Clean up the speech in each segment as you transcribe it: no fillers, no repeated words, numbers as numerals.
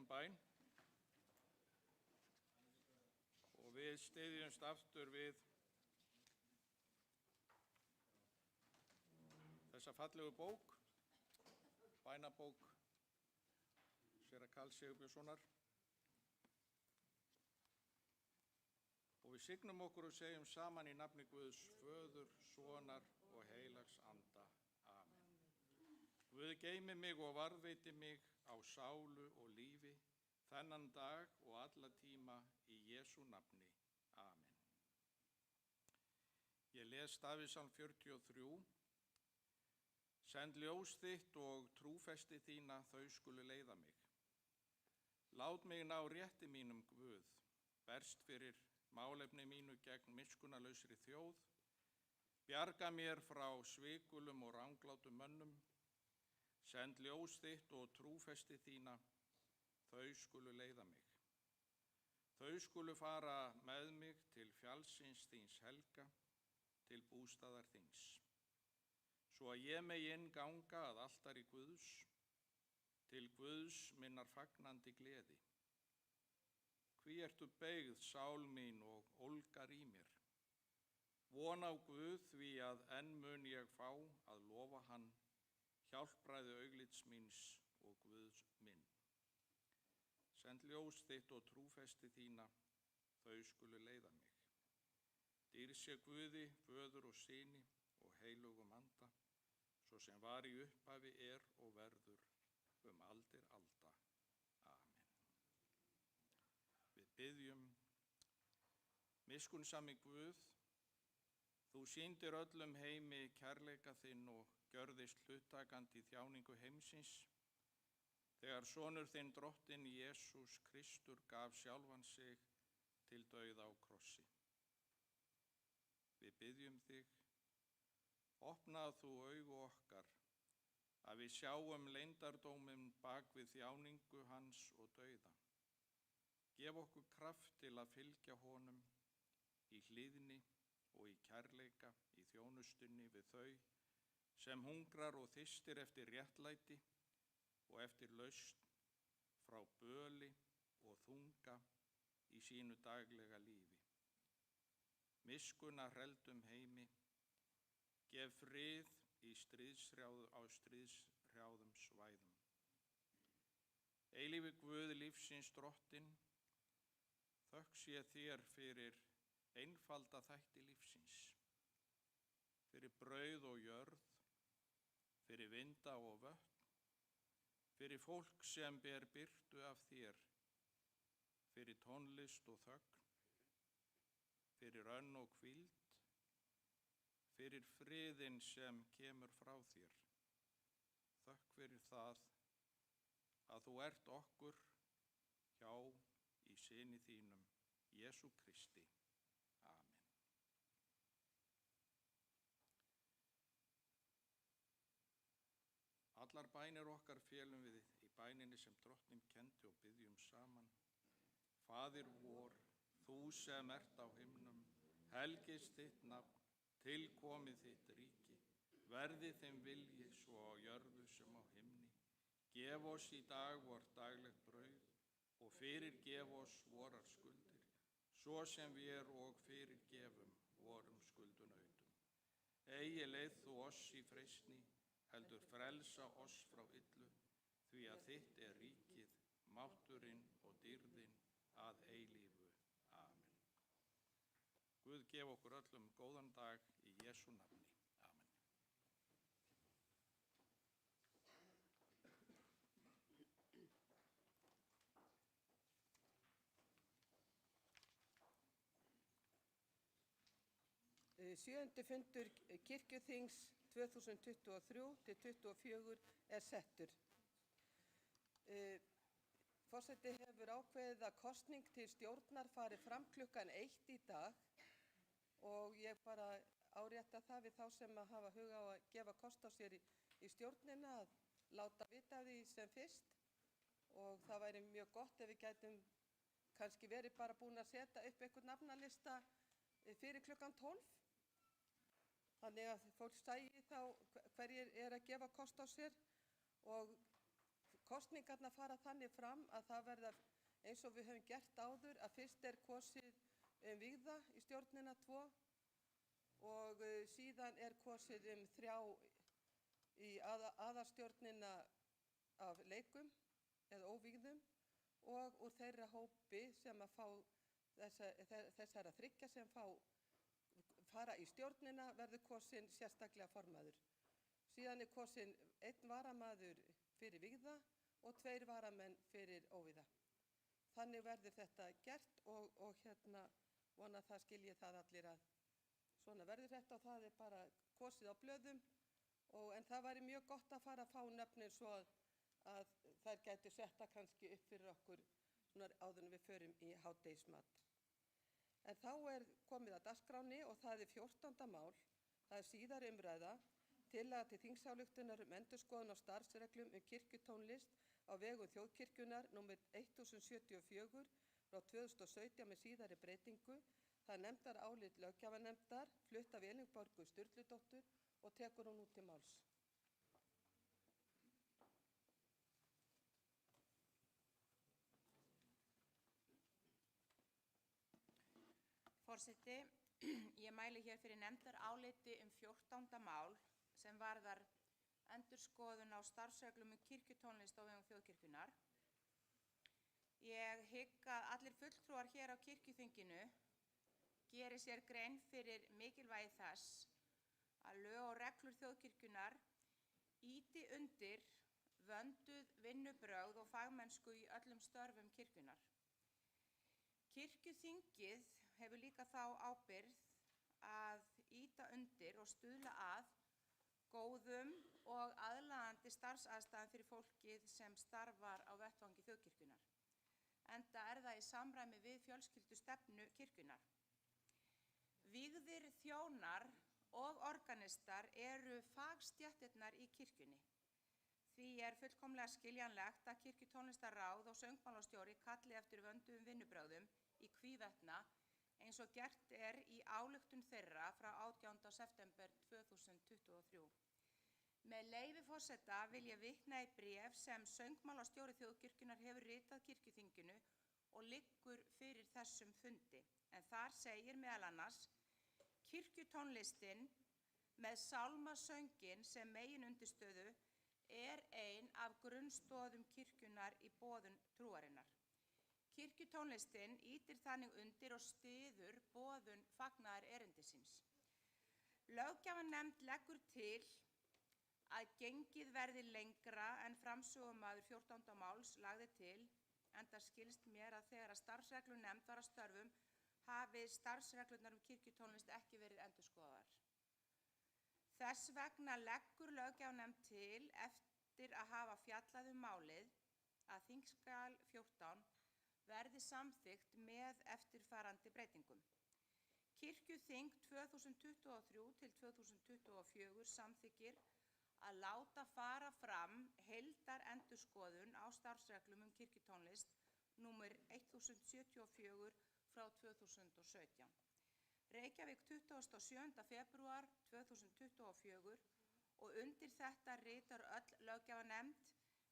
lokum bæn og við styðjumst aftur við þessa fallegu bók, bænabók séra Karls Sigurbjörnssonar. Og við signum okkur og segjum saman í nafni Guðs, Föður, Sonar og heilags anda. Amen. Guð geymi mig og varðveiti mig á sálu og lífi, þennan dag og alla tíma í Jesú nafni. Amen. Ég les Davíðssalm 43. Send ljós þitt og trúfesti þína, þau skulu leiða mig. Lát mig ná rétti mínum, Guð, berst fyrir málefni mínu gegn miskunnalausri þjóð, bjarga mér frá svikulum og ranglátum mönnum, send ljós þitt og trúfesti þína, þau skulu leiða mig. Þau skulu fara með mig til fjallsins þíns helga, til bústaðar þíns, svo að ég megi inn ganga að altari Guðs, til Guðs minnar fagnandi gleði. Hví ertu beygð, sál mín, og ólgar í mér? Von á Guð, því að enn mun ég fá að lofa hann, hjálpræði auglits míns og Guðs minn. Send ljós þitt og trúfesti þína, þau skulu leiða mig. Dýr sé Guði, Föður og Syni og heilugum anda, svo sem var í upphafi, er og verður aldir alda. Amen. Við biðjum, miskunnsami Guð, þú sýndir öllum heimi kærleika þinn og gjörðist hluttakandi í þjáningu heimsins, þegar sonur þinn drottinn Jesús Kristur gaf sjálfan sig til dauða á krossi. Við biðjum þig, opnað þú augu okkar, að við sjáum leyndardóminn bak við þjáningu hans og dauða. Gef okkur kraft til að fylgja honum í hlýðni og í kærleika, í þjónustunni við þau sem hungrar og þyrstir eftir réttlæti og eftir lausn frá böli og þunga í sínu daglega lífi. Miskunna hreldum heimi, gef frið á stríðshrjáðum svæðum. Eilífi Guð lífsins drottinn, þökk sé þér fyrir einfalda þætti lífsins, fyrir brauð og jörð, fyrir vinda og vötn, fyrir fólk sem ber birtu af þér, fyrir tónlist og þögn, fyrir önn og hvíld, fyrir friðinn sem kemur frá þér. Þökk fyrir það að þú ert okkur hjá í syni þínum, Jesú Kristi. Amen. Allar bænir okkar félum við í bæninni sem drottinn kenndi og biðjum saman. Faðir vor, þú sem ert á himnum, helgist þitt nafn, tilkomið þitt ríki, verði þeim vilji svo á jörðu sem á himni. Gef oss í dag vort daglegt brauð og fyrirgef oss vorar skuldir, svo sem við og fyrirgefum vorum skuldunautum. Eigi leið þú oss í freistni, heldur frelsa oss frá illu, því að þitt er ríkið, mátturinn og dýrðin að eilífu. Amen. Guð gef okkur öllum góðan dag í Jesú nafni. Amen. Sjöundi fundur kirkjuþings 2023-24 er settur. Forseti hefur ákveðið að kosning til stjórnar fari fram klukkan 1 í dag og ég bara árétta það við þá sem hafa hug á að gefa kost á sér í stjórnina að láta vita af því sem fyrst, og það væri mjög gott ef við gætum kannski verið bara búin að setja upp einhvern nafnalista fyrir klukkan 12. Þannig að fólk sæi þá hverjir er að gefa kost á sér, og Kosningarnar fara þannig fram að það verða, eins og við höfum gert áður, að fyrst kosið vígða í stjórnina 2 og síðan kosið 3 í aðalstjórnina af leikum eða óvígðum og úr þeirra hópi sem að fá þessara 3 sem fara í stjórnina verður kosin sérstaklega formaður. Síðan kosin 1 varamaður fyrir vígða og 2 varamenn fyrir óvígða. Þannig verður þetta gert og vona það skilji það allir að svona verður þetta og það bara kosið á blöðum en það væri mjög gott að fara að fá nöfnin svo að þær gætu setta kannski upp fyrir okkur svona áður en við förum í hádegismat. En þá komið að dagskránni og það 14. mál, það síðari umræða, tillaga til þingsályktunar endurskoðun á starfsreglum kirkjutónlist á vegum þjóðkirkjunnar nr. 1074 frá 2017 með síðari breytingu. Það nefndarálit löggjafarnefndar, flutt af Elínborgu Sturludóttur og tekur hún út til máls. Forseti, ég mæli hér fyrir nefndaráliti 14. mál sem varðar endurskoðun á starfsreglum kirkjutónlist á vegum þjóðkirkjunnar. Ég hygg að allir fulltrúar hér á kirkjuþinginu geri sér grein fyrir mikilvægi þess að lög og reglur þjóðkirkjunnar ýti undir vönduð vinnubrögð og fagmennsku í öllum störfum kirkjunnar. Kirkjuþingið hefur líka þá ábyrgð að ýta undir og stuðla að góðum og aðlaðandi starfsaðstæðum fyrir fólkið sem starfar á vettvangi þjóðkirkjunnar, enda það í samræmi við fjölskyldustefnu kirkjunnar. Vígðir þjónar og organistar eru fagstéttirnar í kirkjunni. Því fullkomlega skiljanlegt að kirkjutónlistarráð og söngmálastjóri kalli eftir vönduðum vinnubrögðum í hvívetna eins og gert í ályktun þeirra frá 18. september 2023. Með leyfi forseta vil ég vitna í bréf sem söngmálastjóri þjóðkirkjunnar hefur ritað kirkjuþinginu og liggur fyrir þessum fundi. En þar segir meðal annars: Kirkjutónlistin með sálmasönginn sem meginundirstöðu ein af grunnstoðum kirkjunnar í boðun trúarinnar. Kirkjutónlistin ýtir þannig undir og styður boðun fagnaðarerindisins. Löggjafarnefnd leggur til að gengið verði lengra en framsögumaður 14. máls lagði til, enda skilst mér að þegar starfsreglunefnd var að störfum hafi starfsreglurnar kirkjutónlist ekki verið endurskoðaðar. Þess vegna leggur löggjafarnefnd til, eftir að hafa fjallað málið, að þingskjal 14 verði samþykkt með eftirfarandi breytingum. Kirkjuþing 2023 til 2024 samþykkir að láta fara fram heildarendurskoðun á starfsreglum kirkjutónlist nr. 1074 frá 2017. Reykjavík 27. febrúar 2024 og undir þetta ritar öll löggjafarnefnd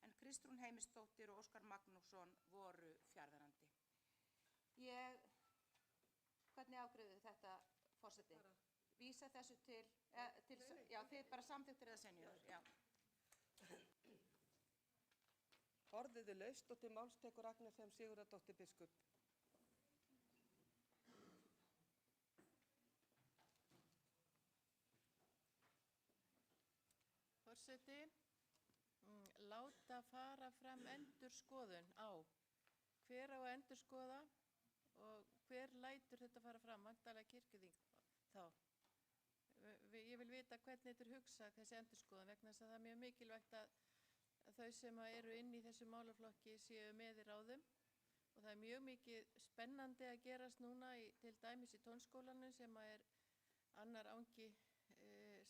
en Kristrún Heimisdóttir og Óskar Magnússon voru fjarverandi. Hvernig afgreiðið þetta, forseti? Vísa þessu til já, þið bara samþykktir það senjur, já. Orðið laust og til máls tekur Agnes M. Sigurðardóttir biskup. Forseti, láta fara fram endurskoðun á. Hver á að endurskoða og hver lætur þetta fara fram? Væntanlega kirkjuþing þá. Ég vil vita hvernig þetta hugsað, þessi endurskoðun, vegna þess að það er mjög mikilvægt að þau sem eru inn í þessu málaflokki séu með í ráðum og það er mjög mikið spennandi að gerast núna til dæmis í tónskólanum sem annar angi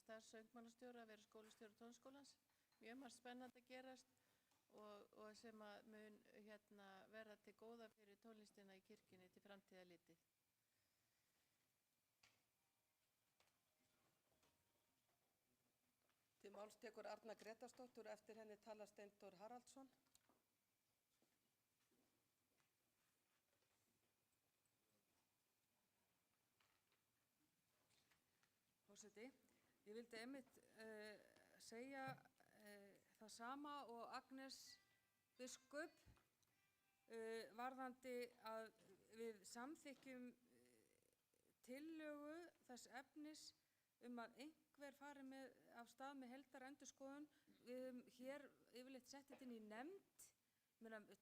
starfssöngmálastjóra að vera skólastjóri tónskólans. Mjög margt spennandi að gerast og sem að mun verða til góða fyrir tónlistina í kirkjunni til framtíðar litið. Til máls tekur Arna Gretarsdóttir og eftir henni talar Steindór Haraldsson. Ég vildi einmitt segja það sama og Agnes biskup varðandi að við samþykkjum tillögu þess efnis að einhver fari af stað með heildarendurskoðun. Við höfum hér yfirleitt sett þetta inn í nefnd.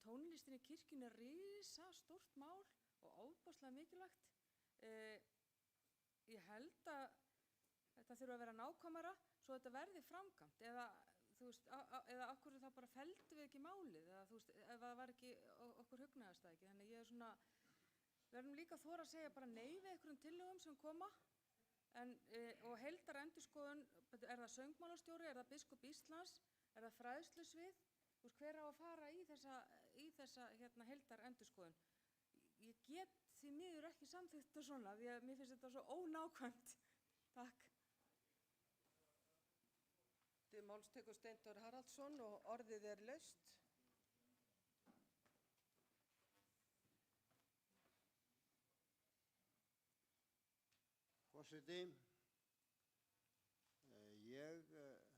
Tónlistin í kirkjunni er risastórt mál og ofboðslega mikilvægt. Ég held að þetta þurfa að vera nákvæmara svo þetta verði framkvæmt, eða af hverju þá bara felldu við ekki málið, eða ef það var ekki okkur hugnaðist það ekki. Þannig ég verðum líka að þora að segja bara nei við einhverjum tillögum sem koma, og heildarendurskoðun, er það söngmálastjóri, er það biskup Íslands, er það fræðslusvið, hver á að fara í þessa heildarendurskoðun. Ég get því miður ekki samþykkt þetta svona, því að mér finnst þetta svo ónákvæmt. Takk. Til máls tekur Steindór Haraldsson og orðið er laust. Forseti,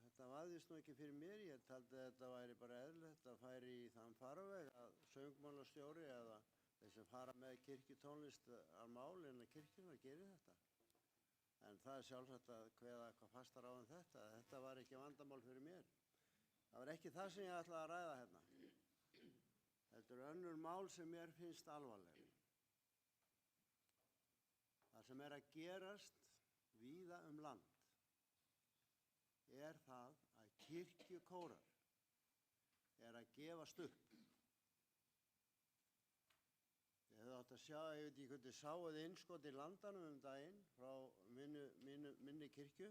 þetta vafðist nú ekki fyrir mér. Ég taldi að þetta væri bara eðlilegt að færi í þann farveg að söngmálastjóri eða þeir sem fara með kirkjutónlist að mál innan kirkjunnar geri þetta. En það er sjálfsagt að kveða eitthvað fastar á þetta. Þetta var ekki vandamál fyrir mér. Það var ekki það sem ég ætlaði að ræða hérna. Þetta er önnur mál sem mér finnst alvarleg. Það sem er að gerast víða land er það að kirkjukórar er að gefast upp. Ég hefði átt að sjá, ég veit ekki hvernig sáuð innskot í Landanum daginn frá minni kirkju,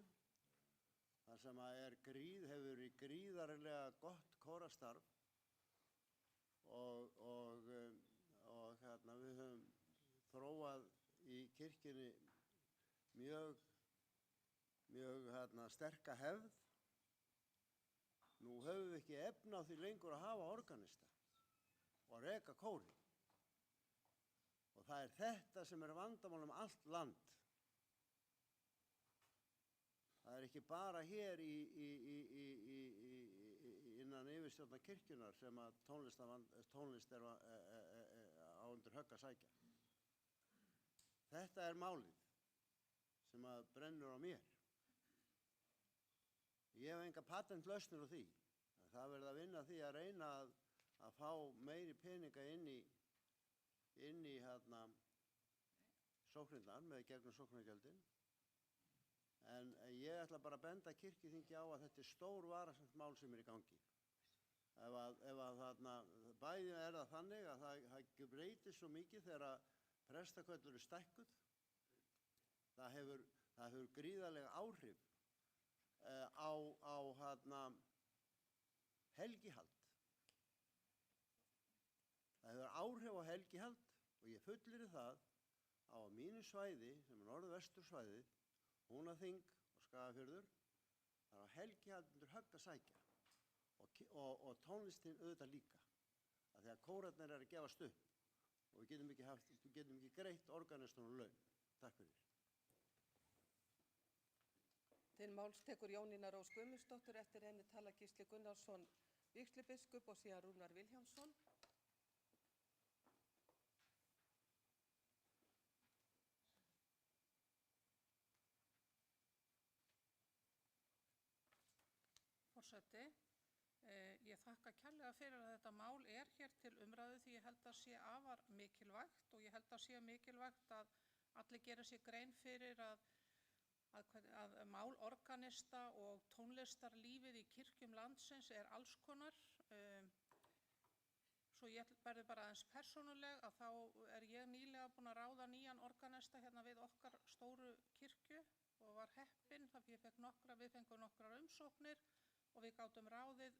þar sem að hefur verið gríðarlega gott kórastarf og við höfum þróað í kirkjunni mjög sterka hefð. Nú höfum við ekki efni á því lengur að hafa organista og reka kóri. Og það er þetta sem er vandamál allt land. Það er ekki bara hér innan yfirstjórnar kirkjunnar sem að tónlist er á undir högg að sækja. Þetta er málið sem að brennur á mér. Ég hef enga patentlausnir á því. Það verður að vinna því að reyna að fá meiri peninga inn í sóknirnar með gegnum sóknargjöldin. En ég ætla bara að benda kirkjuþingi á að þetta er stór varasamt mál sem er í gangi. Bæði er það þannig að það breytist svo mikið þegar prestaköllur eru stækkuð. Það hefur gríðarlega áhrif á helgihald. Það hefur áhrif á helgihald og ég fullyrði það á mínu svæði, sem er norðvestursvæðið, Húnaþing og Skagafjörður, það er helgihald undir högg að sækja og tónlistin auðvitað líka. Af því að kórarnir eru að gefast upp og við getum ekki greitt organistunum laun. Takk fyrir. Til máls tekur Jónína Rós Guðmundsdóttir, eftir henni tala Gísli Gunnarsson vígslubiskup og síðan Rúnar Vilhjálmsson. Forseti, ég þakka kærlega fyrir að þetta mál er hér til umræðu því ég held að sé afar mikilvægt og ég held að sé mikilvægt að allir gera sér grein fyrir að mál organista og tónlistarlífið í kirkjum landsins er alls konar. Svo ég verði bara aðeins persónuleg að þá er ég nýlega búin að ráða nýjan organista hérna við okkar stóru kirkju og var heppin þar við fengum nokkrar umsóknir og við gátum ráðið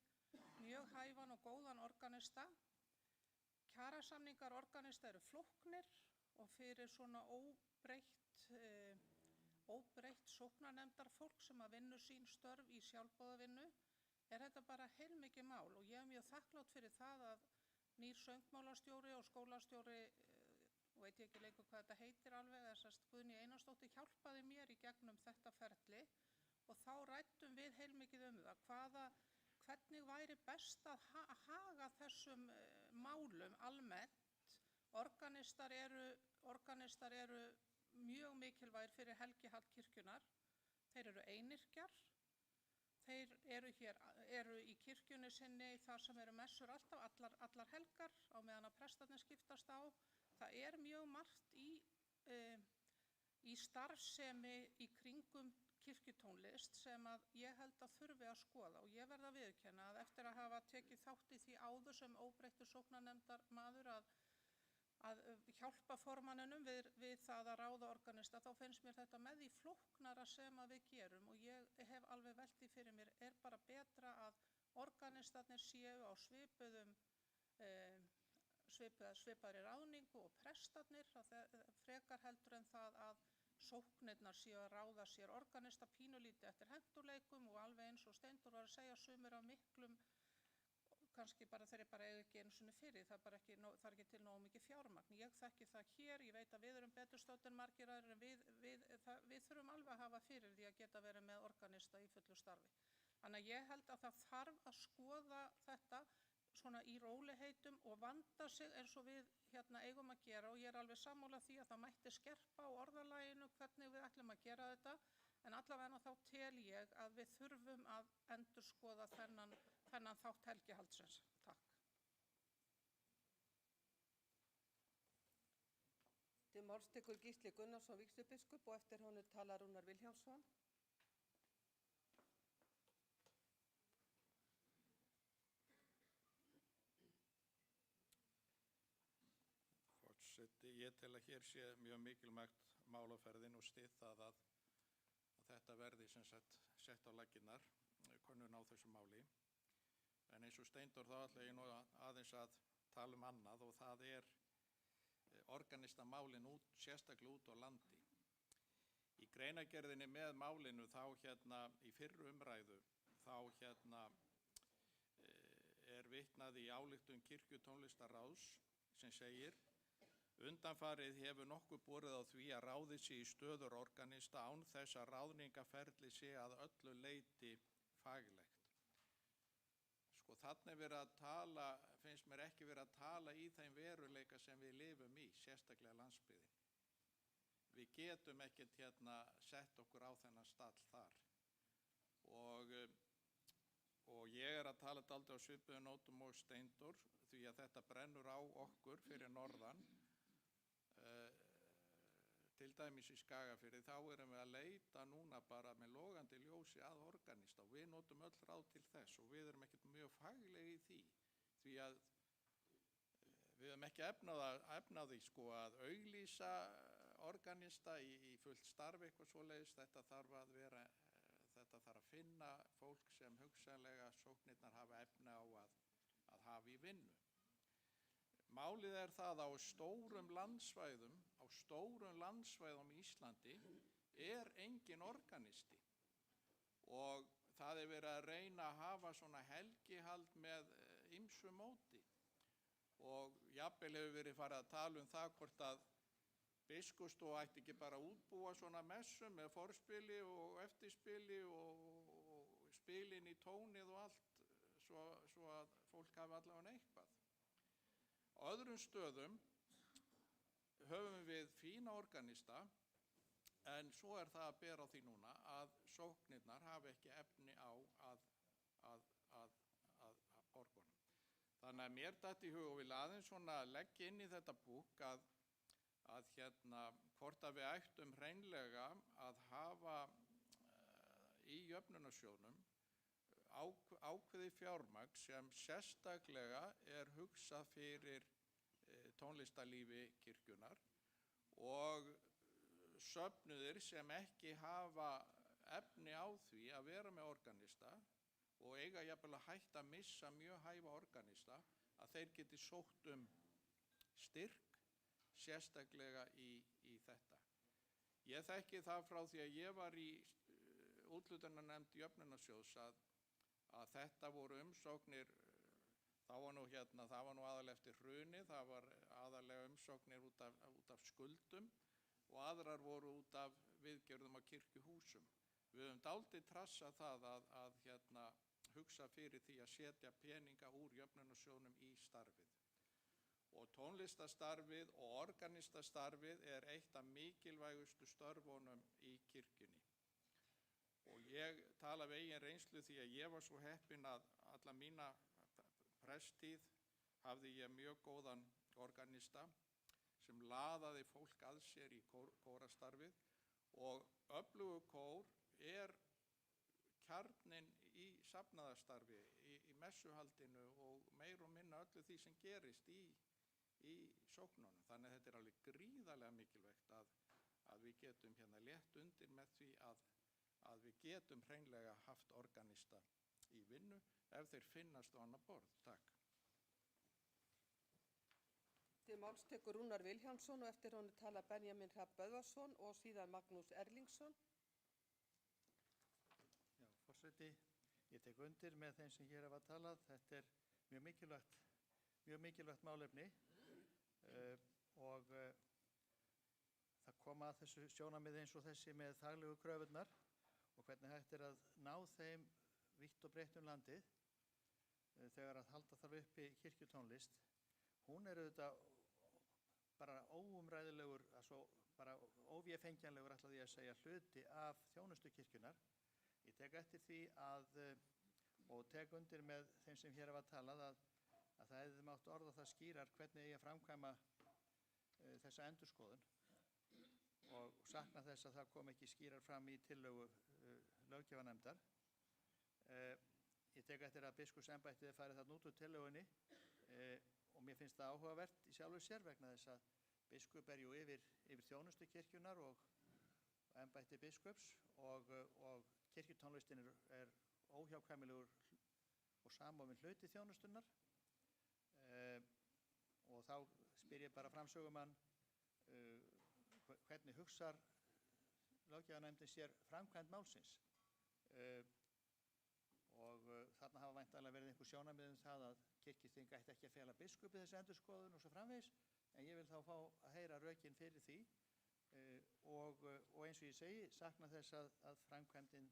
mjög hæfan og góðan organista. Kjarasamningar organista eru flóknir og fyrir svona óbreytt sóknarnefndarfólk sem að vinnur sín störf í sjálfboðavinnu er þetta bara heilmikið mál og ég er mjög þakklát fyrir það að nýr söngmálastjóri og skólastjóri, og veit ég ekki lengur hvað þetta heitir alveg, þessast Guðný Einarsdóttir hjálpaði mér í gegnum þetta ferli og þá ræddum við heilmikið það hvernig væri best að haga þessum málum almennt. Organistar eru mjög mikilvægir fyrir helgihald kirkjunnar. Þeir eru einyrkjar. Þeir eru í kirkjunni sinni þar sem eru messur alltaf allar helgar á meðan að prestarnir skiptast á. Það mjög margt í starfsemi í kringum kirkjutónlist sem að ég held að þurfi að skoða, og ég verð að viðurkenna að eftir að hafa tekið þátt í því áður sem óbreyttur sóknarnefndarmaður að hjálpa formanninum við það að ráða organista, þá finnst mér þetta með því flóknara sem að við gerum, og ég hef alveg velt því fyrir mér, bara betra að organistarnir séu á svipaðri ráðningu og prestarnir, frekar heldur en það að sóknirnar séu að ráða sér organista pínulítið eftir hentugleikum, og alveg eins og Steindór var að segja, sumir af miklum, kannski bara þeir eiga ekki einu sinni fyrir, það er ekki til nógu mikið fjármagn. Ég þekki það hér, ég veit að við erum betur stödd en margir aðrir, en við þurfum alveg að hafa fyrir því að geta verið með organista í fullu starfi. Þannig að ég held að það þarf að skoða þetta svona í rólegheitum og vanda sig eins og við eigum að gera, og ég alveg sammála því að það mætti skerpa á orðalaginu hvernig við ætlum að gera þetta, en allavega þá tel ég að við þurfum að endurskoða þennan þátt helgihaldsins. Takk. Til máls tekur Gísli Gunnarsson vígslubiskup og eftir honum talar Rúnar Vilhjálmsson. Ég tel að hér sé mjög mikilvægt mál á ferðinni og styð það að þetta verði sem sagt sett á laggirnar, könnun á þessu máli. En eins og Steindór þá ætla ég nú aðeins að tala annað, og það organistamálin sérstaklega út á landi. Í greinargerðinni með málinu þá í fyrru umræðu þá vitnað í ályktun kirkjutónlistarráðs sem segir: Undanfarið hefur nokkuð borið á því að ráðið sé í stöður organista án þess að ráðningaferli sé að öllu leyti faglegt. Þarna verið að tala, finnst mér ekki verið að tala í þeim veruleika sem við lifum í, sérstaklega landsbyggðin. Við getum ekkert sett okkur á þennan stall þar. Og ég að tala dálítið á svipuðum nótum og Steindór, því að þetta brennur á okkur fyrir norðan. Til dæmis í Skagafirði, þá erum við að leita núna bara með logandi ljósi að organista, og við notum öll ráð til þess, og við erum ekkert mjög faglegir í því að við höfum ekki efna á því að auglýsa organista í fullt starf eitthvað svoleiðis. Þetta þarf að finna fólk sem hugsanlega sóknirnar hafa efna á að hafa í vinnu. Málið það á stórum landsvæðum í Íslandi engin organisti, og það verið að reyna að hafa svona helgihald með ýmsu móti, og jafnvel hefur verið farið að tala það hvort að biskupsstofa ætti ekki bara að útbúa svona messum með forspili og eftirspili og spilin í tónið og allt, svo að fólk hafi allavega eitthvað. Á öðrum stöðum höfum við fína organista, en svo það að bera á því núna að sóknirnar hafi ekki efni á að orgunum. Þannig að mér datt í hug, og vil aðeins svona leggja inn í þetta búk, að hvort að við ættum hreinlega að hafa í jöfnunarsjóðnum ákveðið fjármagn sem sérstaklega hugsað fyrir tónlistarlífi kirkjunnar, og söfnuðir sem ekki hafa efni á því að vera með organista og eiga jafnvel að hætta að missa mjög hæfa organista, að þeir geti sótt styrk sérstaklega í þetta. Ég þekki það frá því að ég var í úthlutunarnefnd jöfnunarsjóðs að þetta voru umsóknir, það var nú aðalega eftir hruni, það var aðalega umsóknir út af skuldum, og aðrar voru út af viðgerðum á kirkjuhúsum. Við höfum dálítið trassað það að hugsa fyrir því að setja peninga úr jöfnunarsjóðnum í starfið. Og tónlistarstarfið og organistastarfið er eitt af mikilvægustu störfunum í kirkjunni. Og ég tala af eigin reynslu því að ég var svo heppinn að alla mína prestíð hafði ég mjög góðan organista sem laðaði fólk að sér í kórastarfið, og öflugur kór er kjarninn í safnaðarstarfi, í messuhaldinu og meir og minna öllu því sem gerist í sóknunum. Þannig að þetta er alveg gríðarlega mikilvægt að við getum létt undir með því að við getum hreinlega haft organista í vinnu ef þeir finnast á annað borð. Takk. Til máls tekur Rúnar Vilhjálmsson og eftir honum tala Benjamin Hrafn Böðvarsson og síðan Magnús Erlingsson. Já, forseti, ég tek undir með þeim sem hér hafa talað. Þetta er mjög mikilvægt málefni og það koma að þessu sjónarmiði eins og þessi með faglegu kröfurnar og hvernig hægt er að ná þeim vítt og breitt landið þegar að halda þarf uppi kirkjutónlist. Hún er auðvitað bara óumræðilegur, bara óvéfengjanlegur, ætla því að segja, hluti af þjónustu kirkjunnar. Ég tek eftir því og tek undir með þeim sem hér hafa talað að það hefði mátt orða það skýrar hvernig eigi að framkvæma þessa endurskoðun og sakna þess að það kom ekki skýrar fram í tillögu löggjafarnefndar. Ég tek eftir að biskupsembættið er farið þarna út úr tillögunni og mér finnst það áhugavert í sjálfu sér vegna þess að biskup er jú yfir þjónustu kirkjunnar og embætti biskups og kirkjutónlistin er óhjákvæmilegur og samofinn hluti þjónustunnar. Og þá spyr ég bara framsögumann hvernig hugsar löggjafarnefndin sér framkvæmd málsins. Og þarna hafa væntanlega verið einhver sjónarmið það að kirkjuþing ætti ekki að fela biskupi þessi endurskoðun og svo framvegis, en ég vil þá fá að heyra rökin fyrir því og eins og ég segi, sakna þess að framkvæmdin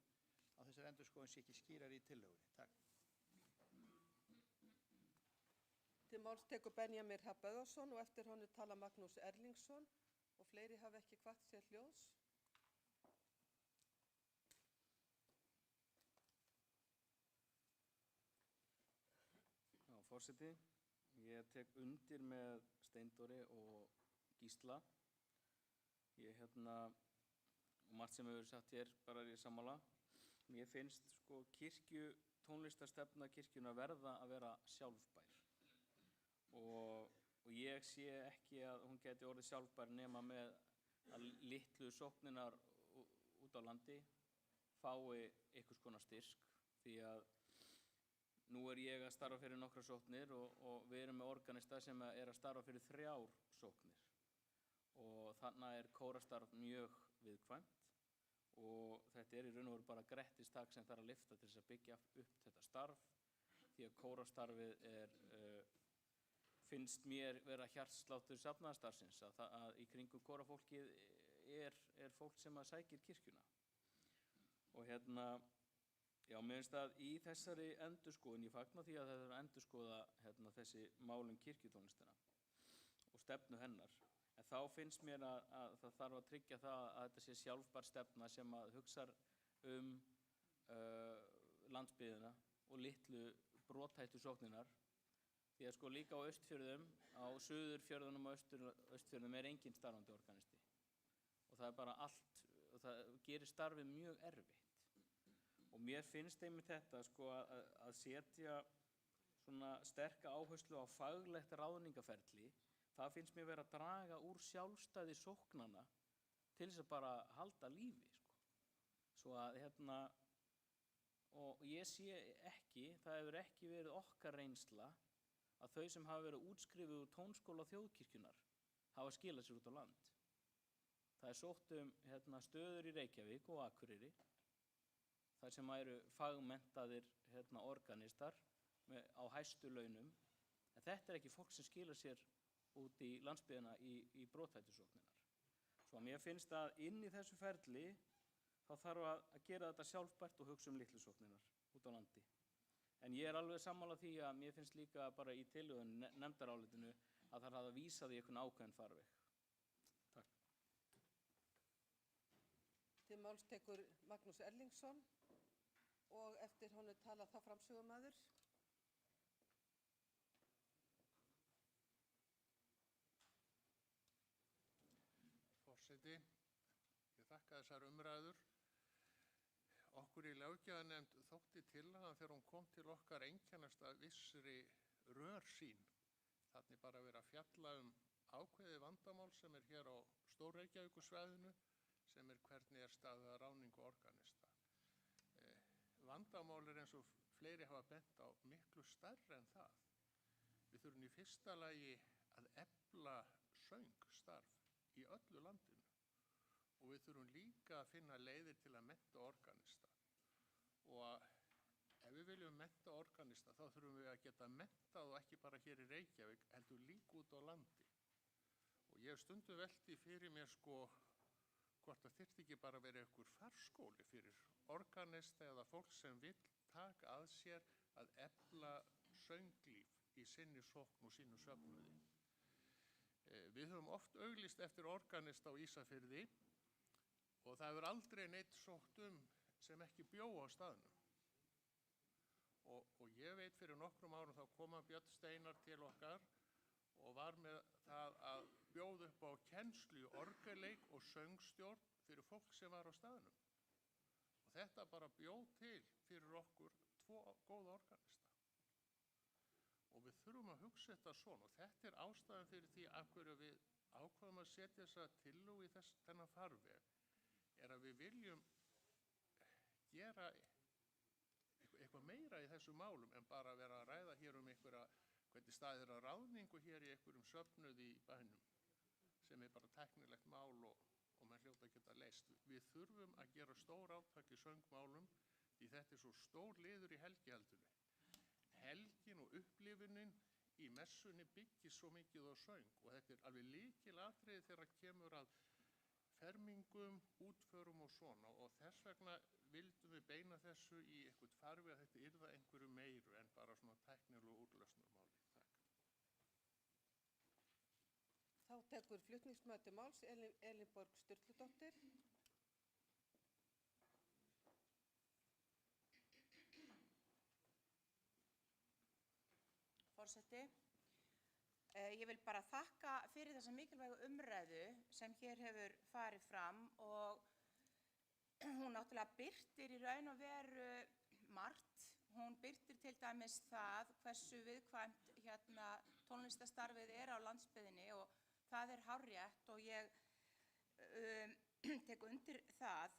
á þessari endurskoðun sé ekki skýrar í tillögunni. Takk. Til máls tekur Benjamin Hrafn Böðvarsson og eftir honum tala Magnús Erlingsson og fleiri hafa ekki hvatt sér hljóðs. Forseti, ég tek undir með Steindóri og Gísla. Ég og margt sem hefur verið sagt hér bara er ég sammála. Mér finnst tónlistarstefna kirkjunnar verða að vera sjálfbær og ég sé ekki að hún geti orðið sjálfbær nema með að litlu sókninar út á landi fái einhvers konar styrk, því að nú er ég að starfa fyrir nokkra sóknir og við erum með organista sem er að starfa fyrir 3 sóknir og þannig er kórastarf mjög viðkvæmt og þetta er í raun og veru bara grettistak sem þarf að lyfta til þess að byggja upp þetta starf, því að kórastarfið finnst mér vera hjartsláttur safnaðarstarfsins að í kringum kórafólkið er fólk sem að sækir kirkjuna og já, mér finnst að í þessari endurskoðun, ég fagna því að það er að endurskoða þessi málum kirkjutónlistina og stefnu hennar, en þá finnst mér að það þarf að tryggja það að þetta sé sjálfbær stefna sem að hugsar landsbyggðina og litlu brothættu sókninar, því að líka á Austfjörðum, á Suðurfjörðunum og Austfjörðum er engin starfandi organisti og það er bara allt, og það gerir starfið mjög erfitt. Og mér finnst einmitt þetta að setja svona sterka áherslu á faglegt ráðningaferli, það finnst mér vera að draga úr sjálfstæði sóknanna til þess að bara halda lífi. Svo að og ég sé ekki, það hefur ekki verið okkar reynsla að þau sem hafa verið útskrifuð úr tónskóla þjóðkirkjunnar hafa skilað sér út á land. Það er sótt stöður í Reykjavík og Akureyri, þar sem eru fagmenntaðir organistar á hæstu launum, en þetta er ekki fólk sem skilar sér út í landsbyggðina í brothættusókninar. Svo mér finnst að inn í þessu ferli þá þarf að gera þetta sjálfbært og hugsa litlu sóknirnar út á landi. En ég alveg sammála því að mér finnst líka bara í tillögunni nefndarálitinu að það að vísa því einhvern ákveðinn farveg. Takk. Til máls tekur Magnús Erlingsson og eftir honum talar þá framsögumaður. Forseti, ég þakka þessar umræður. Okkur í löggjafarnefnd þótti tillagan þegar hún kom til okkar einkennast af vissri rörsýn. Þannig bara verið að fjalla ákveðið vandamál sem hér á Stór-Reykjavíkursvæðinu, sem hvernig staðið að ráðningu organista. Vandamál eins og fleiri hafa bent á miklu stærra en það. Við þurfum í fyrsta lagi að efla söngstarf í öllu landinu. Og við þurfum líka að finna leiðir til að mennta organista. Og ef við viljum mennta organista þá þurfum við að geta menntað og ekki bara hér í Reykjavík, heldur líka út á landi. Og ég hef stundum velti fyrir mér hvort það þyrfti ekki bara að vera einhver farskóli fyrir organista eða fólk sem vill taka að sér að efla sönglíf í sinni sókn og sínu söfnuði. Við höfum oft auglýst eftir organista á Ísafirði og það hefur aldrei neitt sótt sem ekki bjó á staðnum. Og ég veit fyrir nokkrum árum þá kom Björn Steinar til okkar og var með það að bjóða upp á kennslu í orgelleik og söngstjórn fyrir fólk sem var á staðnum. Og þetta bara bjóð til fyrir okkur 2 góða organista. Og við þurfum að hugsa þetta svona og þetta ástæðan fyrir því af hverju við ákvaðum að setja þessa tillögu í þennan farveg. Að við viljum gera eitthvað meira í þessum málum en bara vera að ræða hér hvernig staðið að ráðningu hér í einhverjum söfnuði í bænum sem bara tæknilegt mál og menn hljóta að geta leyst. Við þurfum að gera stór átak í söngmálum því þetta svo stór liður í helgihaldinu. Helgin og upplifunin í messunni byggist svo mikið á söng og þetta alveg lykilatriði þegar kemur að fermingum, útförum og svona og þess vegna vildum við beina þessu í eitthvað farveg að þetta yrða einhverju meiru en bara svona tæknilegu úrlausnarmáli. Takk. Þá tekur flutningsmaður til máls Elínborg Sturludóttir. Forseti, ég vil bara þakka fyrir þessa mikilvægu umræðu sem hér hefur farið fram og hún náttúrulega birtir í raun og veru margt. Hún birtir til dæmis það hversu viðkvæmt tónlistarstarfið á landsbyggðinni og það hárrétt og ég tek undir það.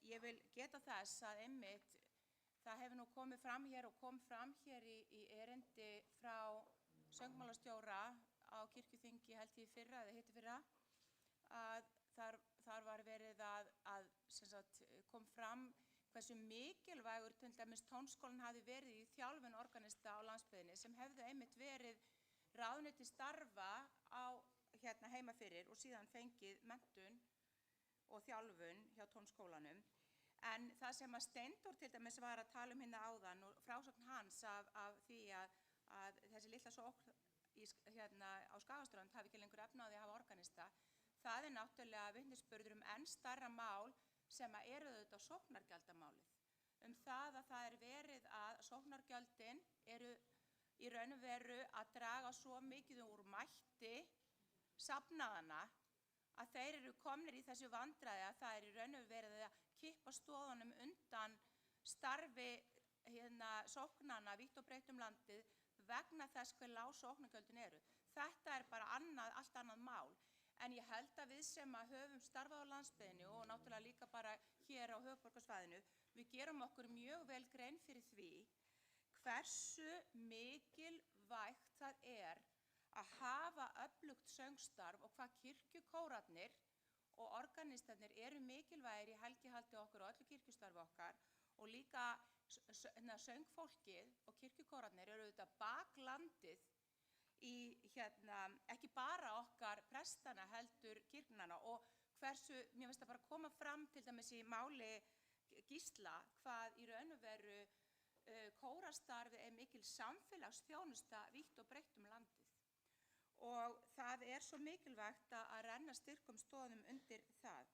Ég vil geta þess að einmitt það hefur nú komið fram hér og kom fram hér í erindi frá söngmálastjóra á kirkjuþingi held ég fyrra eða hittifyrra að þar var verið að kom fram hversu mikilvægur til dæmis tónskólinn hafi verið í þjálfun organista á landsbyggðinni sem hefðu einmitt verið ráðnir til starfa á heima fyrir og síðan fengið menntun og þjálfun hjá tónskólanum. En það sem að Steindór til dæmis var að tala hérna áðan og frásögn hans af því að þessi litla sókn á Skagaströnd hafi ekki lengur efni á því að hafa organista, það náttúrulega vitnisburður enn stærra mál sem auðvitað sóknargjaldamálið. Það að verið að sóknargjöldin í raun og veru að draga svo mikið úr mætti safnaðana að þeir komnir í þessu vandræði að það í raun og veru að kippa stoðunum undan starfi sóknana vítt og breitt landið vegna þess hve lág sóknargjöldin Þetta bara allt annað mál. En ég held að við sem höfum starfað á landsbyggðinni og náttúrulega líka bara hér á höfuðborgarsvæðinu, við gerum okkur mjög vel grein fyrir því hversu mikilvægt það að hafa öflugt söngstarf og hvað kirkjukórarnir og organistarnir mikilvægir í helgihaldi okkar og öllu kirkjustarfi okkar og líka söngfólkið og kirkjukórarnir auðvitað baklandið í ekki bara okkar prestana heldur kirknanna og hversu, mér finnst það bara koma fram til dæmis í máli Gísla hvað í raun og veru kórastarfi mikil samfélagsþjónusta vítt og breitt landið. Og það svo mikilvægt að renna styrkum stoðum undir það.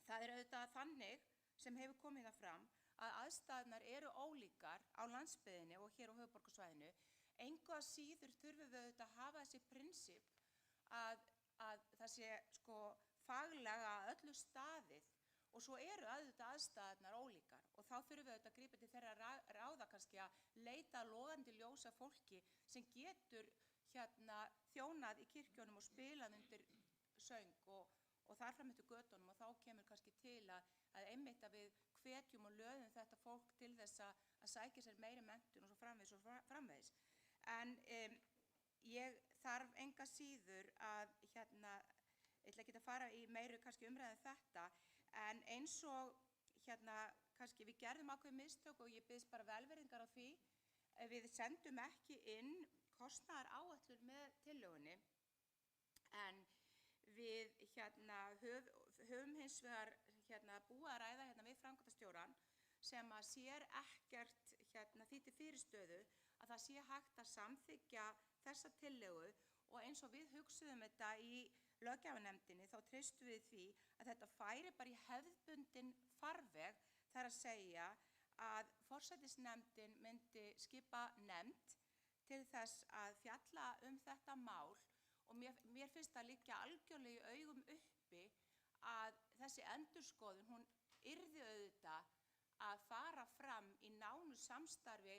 Það auðvitað þannig sem hefur komið það fram að aðstæðurnar eru ólíkar á landsbyggðinni og hér á höfuðborgarsvæðinu. Engu að síður þurfum við auðvitað að hafa þessi prinsip að það sé faglega að öllu staðið og svo eru auðvitað aðstæðurnar ólíkar og þá þurfum við auðvitað að grípa til þeirra ráða kannski að leita logandi ljósa fólki sem getur þjónað í kirkjunum og spilað undir söng og þar fram eftir götunum og þá kemur kannski til að einmitt að við hvetjum og löðum þetta fólk til þess að sækja sér meiri menntun og svo framvegis. En ég þarf enga síður að ég ætla ekki að fara í meiri kannski umræðu þetta en eins og kannski við gerðum ákveðin mistök og ég biðst bara velvirðingar á því við sendum ekki inn kostnaðaráætlun með tillögunni en við höfum hins vegar búið að ræða við framkvæmdastjórann sem að sér ekkert því til fyrirstöðu að það sé hægt að samþykkja þessa tillögu og eins og við hugsuðum þetta í löggjafarnefndinni þá treystum við því að þetta færi bara í hefðbundinn farveg þar að segja að forsætisnefndin myndi skipa nefnd til þess að fjalla þetta mál og mér finnst það liggja algjörlega í augum uppi að þessi endurskoðun hún yrði auðvitað að fara fram í nánu samstarfi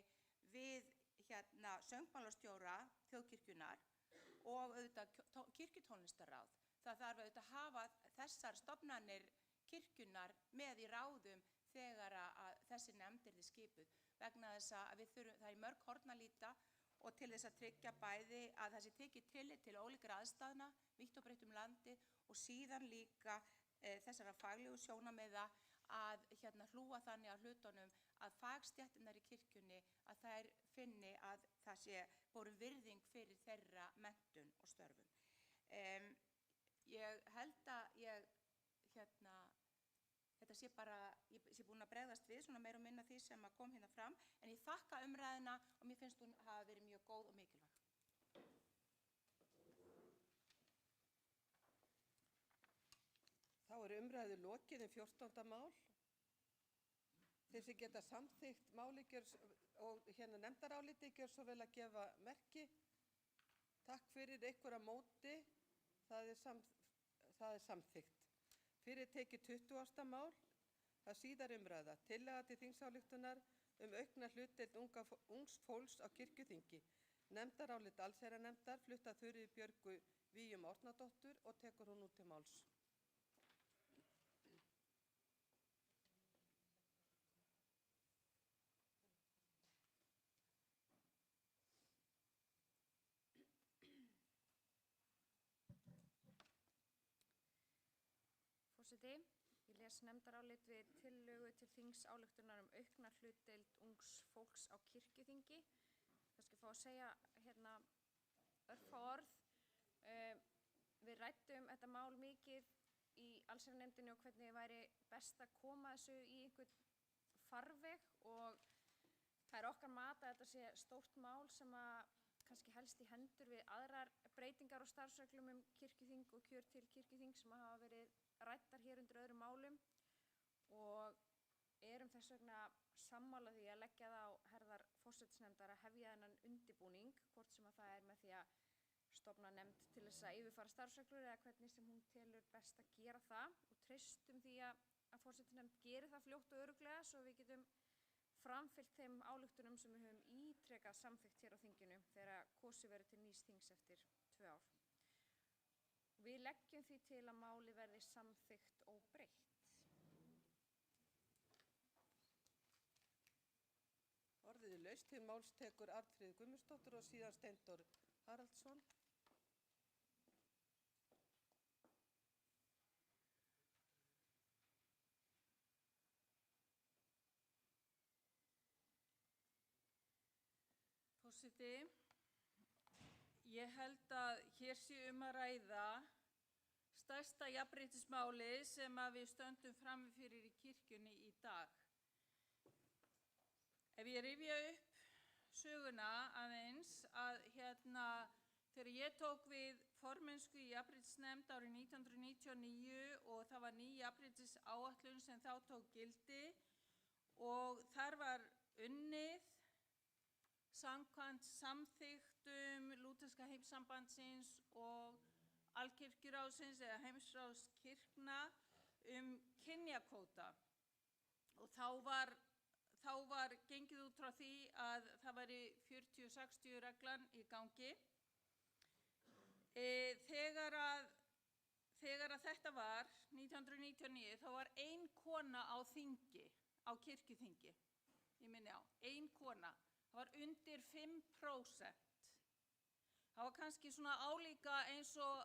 við söngmálastjóra þjóðkirkjunnar og auðvitað kirkjutónlistarráð. Það þarf auðvitað að hafa þessar stofnanir kirkjunnar með í ráðum þegar að þessi nefnd yrði skipuð vegna þess að við þurfum, það í mörg horn að líta og til þess að tryggja bæði að þessi tekið tillit til ólíkra aðstæðna vítt og breitt landið og síðan líka þessara faglegu sjónarmiða að hlúa þannig að hlutunum að fagstéttirnar í kirkjunni að þær finni að það sé borin virðing fyrir þeirra menntun og störfum. Ég held að þetta sé bara, ég sé búin að bregðast við svona meira og minna því sem að kom hérna fram en ég þakka umræðuna og mér finnst hún hafa verið mjög góð og mikilvæg. Þá umræðu lokið 14. mál. Þeir sem geta samþykkt máli og nefndaráliti gjör svo vel að gefa merki. Takk fyrir einhverja móti, það er samþykkt. Fyrir tekið 20. mál, það síðar umræða, tillaga til þingsályktunar aukna hlutdeild ungs fólks á kirkjuþingi. Nefndarálit allsherjarnefndar flutt af Þuríði Björgu Víum Árnadóttur og tekur hún nú til máls. Forseti, ég les nefndarálit við tillögu til þingsályktunar aukna hlutdeild ungs fólks á kirkjuþingi. Kannski fá að segja örfá orð. Við ræddum þetta mál mikið í allsherjarnefndinni og hvernig væri best að koma þessu í einhvern farveg og það okkar mat að þetta sé stórt mál sem að kannski helst í hendur við aðrar breytingar og starfsreglum kirkjuþing og kjör til kirkjuþing sem hafa verið ræddar hér undir öðrum málum og erum þess vegna sammála því að leggja það á herðar forsætisnefndar að hefja þennan undirbúning, hvort sem að það er með því að stofna nefnd til þess að yfirfara starfsreglur eða hvernig sem hún telur best að gera það og treystum því að forsætisnefnd geri það fljótt og örugglega svo við getum framfylgt þeim ályktunum sem við höfum ítrekað samþykkt hér á þinginu þegar kosið verður til nýs þings eftir 2 ár. Við leggjum því til að máli verði samþykkt óbreytt. Orðið laust til máls tekur Arnfríður Guðmundsdóttir og síðan Steindór Haraldsson. Forseti, ég held að hér sé að ræða stærsta jafnréttismáli sem að við stöndum frammi fyrir í kirkjunni í dag. Ef ég rifja upp söguna aðeins að þegar ég tók við formennsku í jafnréttisnefnd árið 1999 og það var ný jafnréttisáætlun sem þá tók gildi og þar var unnið samkvæmt samþykktum Lúterska heimssambandsins og Alkirkjuráðsins eða heimsráðs kirkna kynjakvóta og þá var gengið út frá því að það væri 40-60 reglan í gangi. Þegar að þetta var 1999 þá var ein kona á þingi, á kirkjuþingi, ég minni á, ein kona, það var undir 5%. Það var kannski svona álíka eins og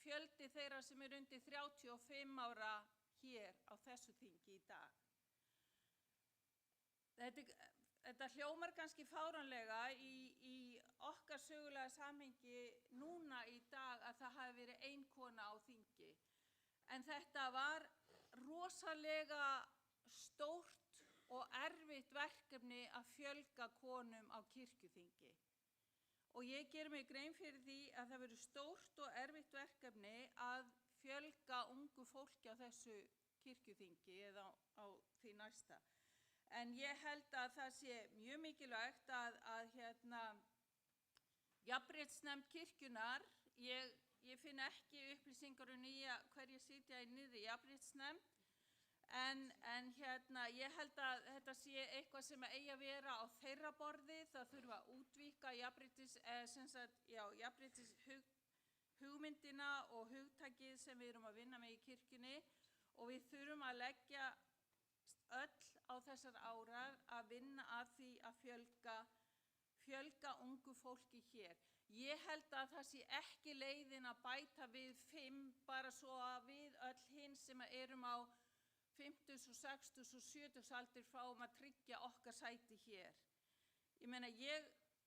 fjöldi þeirra sem undir 35 ára hér á þessu þingi í dag. Þetta hljómar kannski fáránlega í okkar sögulega samhengi núna í dag að það hafi verið ein kona á þingi. En þetta var rosalega stórt og erfitt verkefni að fjölga konum á kirkjuþingi. Og ég ger mig grein fyrir því að það verður stórt og erfitt verkefni að fjölga ungu fólki á þessu kirkjuþingi eða á því næsta. En ég held að það sé mjög mikilvægt að jafnréttisnefnd kirkjunnar, ég finn ekki upplýsingar hverjir sitja í nýrri jafnréttisnefnd, en ég held að þetta sé eitthvað sem eigi að vera á þeirra borði. Það þurfa að útvíkka jafnréttis hugmyndina og hugtakið sem við erum að vinna með í kirkjunni og við þurfum að leggja öll á þessar árar að vinna að því að fjölga ungu fólki hér. Ég held að það sé ekki leiðin að bæta við 5 bara svo að við öll hinn sem erum á 50 og 60 og 70 aldur fáum að tryggja okkar sæti hér. Ég meina,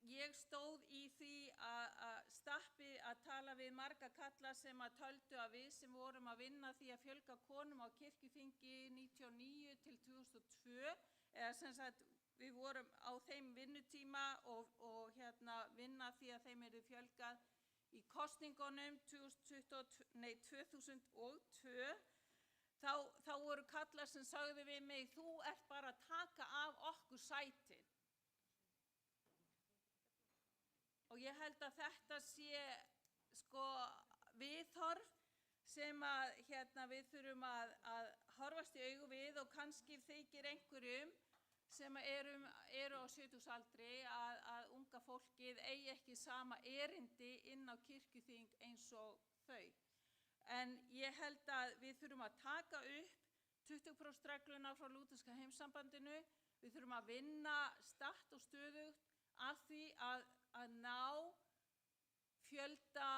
ég stóð í því að tala við marga kalla sem að töldu að við sem vorum að vinna því að fjölga konum á kirkjuþingi 99 til 2002, eða sem sagt við vorum á þeim vinnutíma og vinna því að þeim yrði fjölgað í kosningunum 2002, þá voru kallar sem sagði við mig, þú ert bara að taka af okkur sætin. Og ég held að þetta sé viðhorf sem við þurfum að horfast í augu við og kannski þykir einhverjum sem eru á 70-aldri að unga fólkið eigi ekki sama erindi inn á kirkjuþing eins og þau. En ég held að við þurfum að taka upp 20% regluna frá Lúterska heimssambandinu. Við þurfum að vinna statt og stöðugt að því að ná fjölda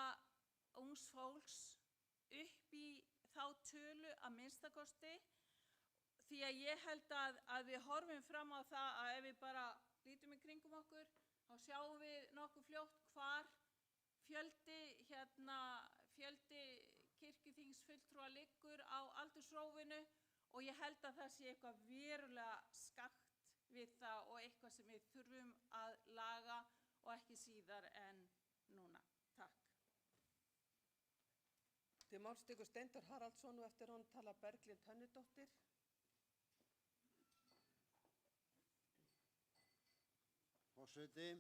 ungs fólks upp í þá tölu að minnstakosti. Því að ég held að við horfum fram á það að ef við bara lítum í kringum okkur, þá sjáum við nokkuð fljótt hvar fjöldi kirkjuþingsfulltrúa liggur á aldursrófinu og ég held að það sé eitthvað verulega skakkt við það og eitthvað sem við þurfum að laga og ekki síðar en núna. Takk. Til máls tekur Steindór Haraldsson og eftir honum tala Berglind Hönnudóttir. Forseti,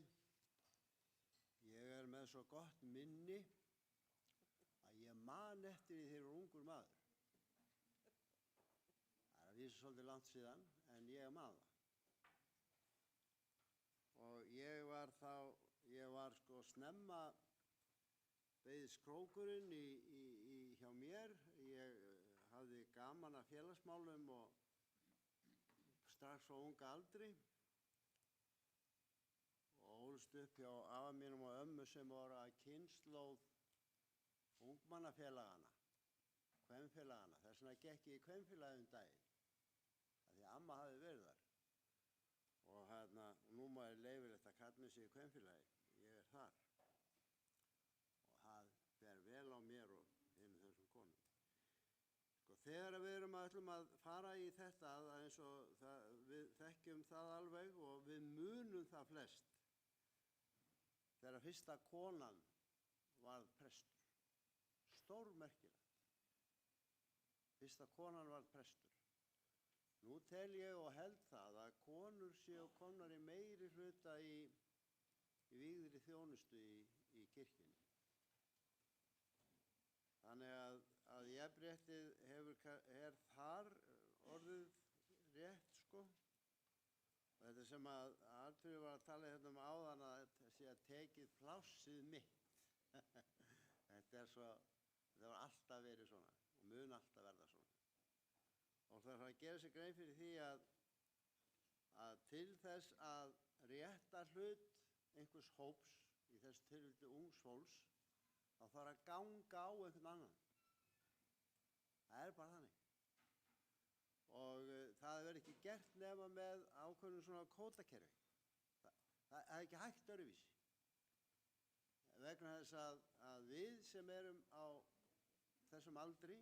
ég er með svo gott minni að ég man eftir því þegar ungur maður. Það er að vísa svolítið langt síðan, en ég man það. Og ég var snemma beðist krókurinn hjá mér. Ég hafði gaman af félagsmálum og strax á unga aldri. Og ólst upp hjá afa mínum og ömmu sem voru að kynslóð ungmannafélagana, kvenfélagana. Þess vegna gekk ég í kvenfélagið daginn, af því amma hafði verið þar. Og nú má ég leyfilegt að kalla mig sig í kvenfélagi. Ég er þar. Og það fer vel á mér og hinum þessum konum. þegar við ætlum að fara í þetta, eins og við þekkjum það alveg og við munum það flest, þegar fyrsta konan varð prestur. Stórmerkilegt. Fyrsta konan varð prestur. Nú tel ég og held það að konur séu komnar í meiri hluta í vígðri þjónustu í kirkjunni. Þannig að jafnréttið er þar orðið rétt, sko. Og þetta sem að Arnfríður var að tala hérna áðan, að þetta sé að tekið plássið mitt. Þetta var alltaf verið svona og mun alltaf verða svona. Og það að gera sér grein fyrir því að til þess að rétta hlut einhvers hóps, í þessu tilfelli ungs fólks, þá þarf að ganga á einhvern annan. Það er bara þannig. Og það verður ekki gert nema með ákveðnum svona kvótakerfi. Það er ekki hægt öðruvísi. Vegna þess að við sem erum á þessum aldri,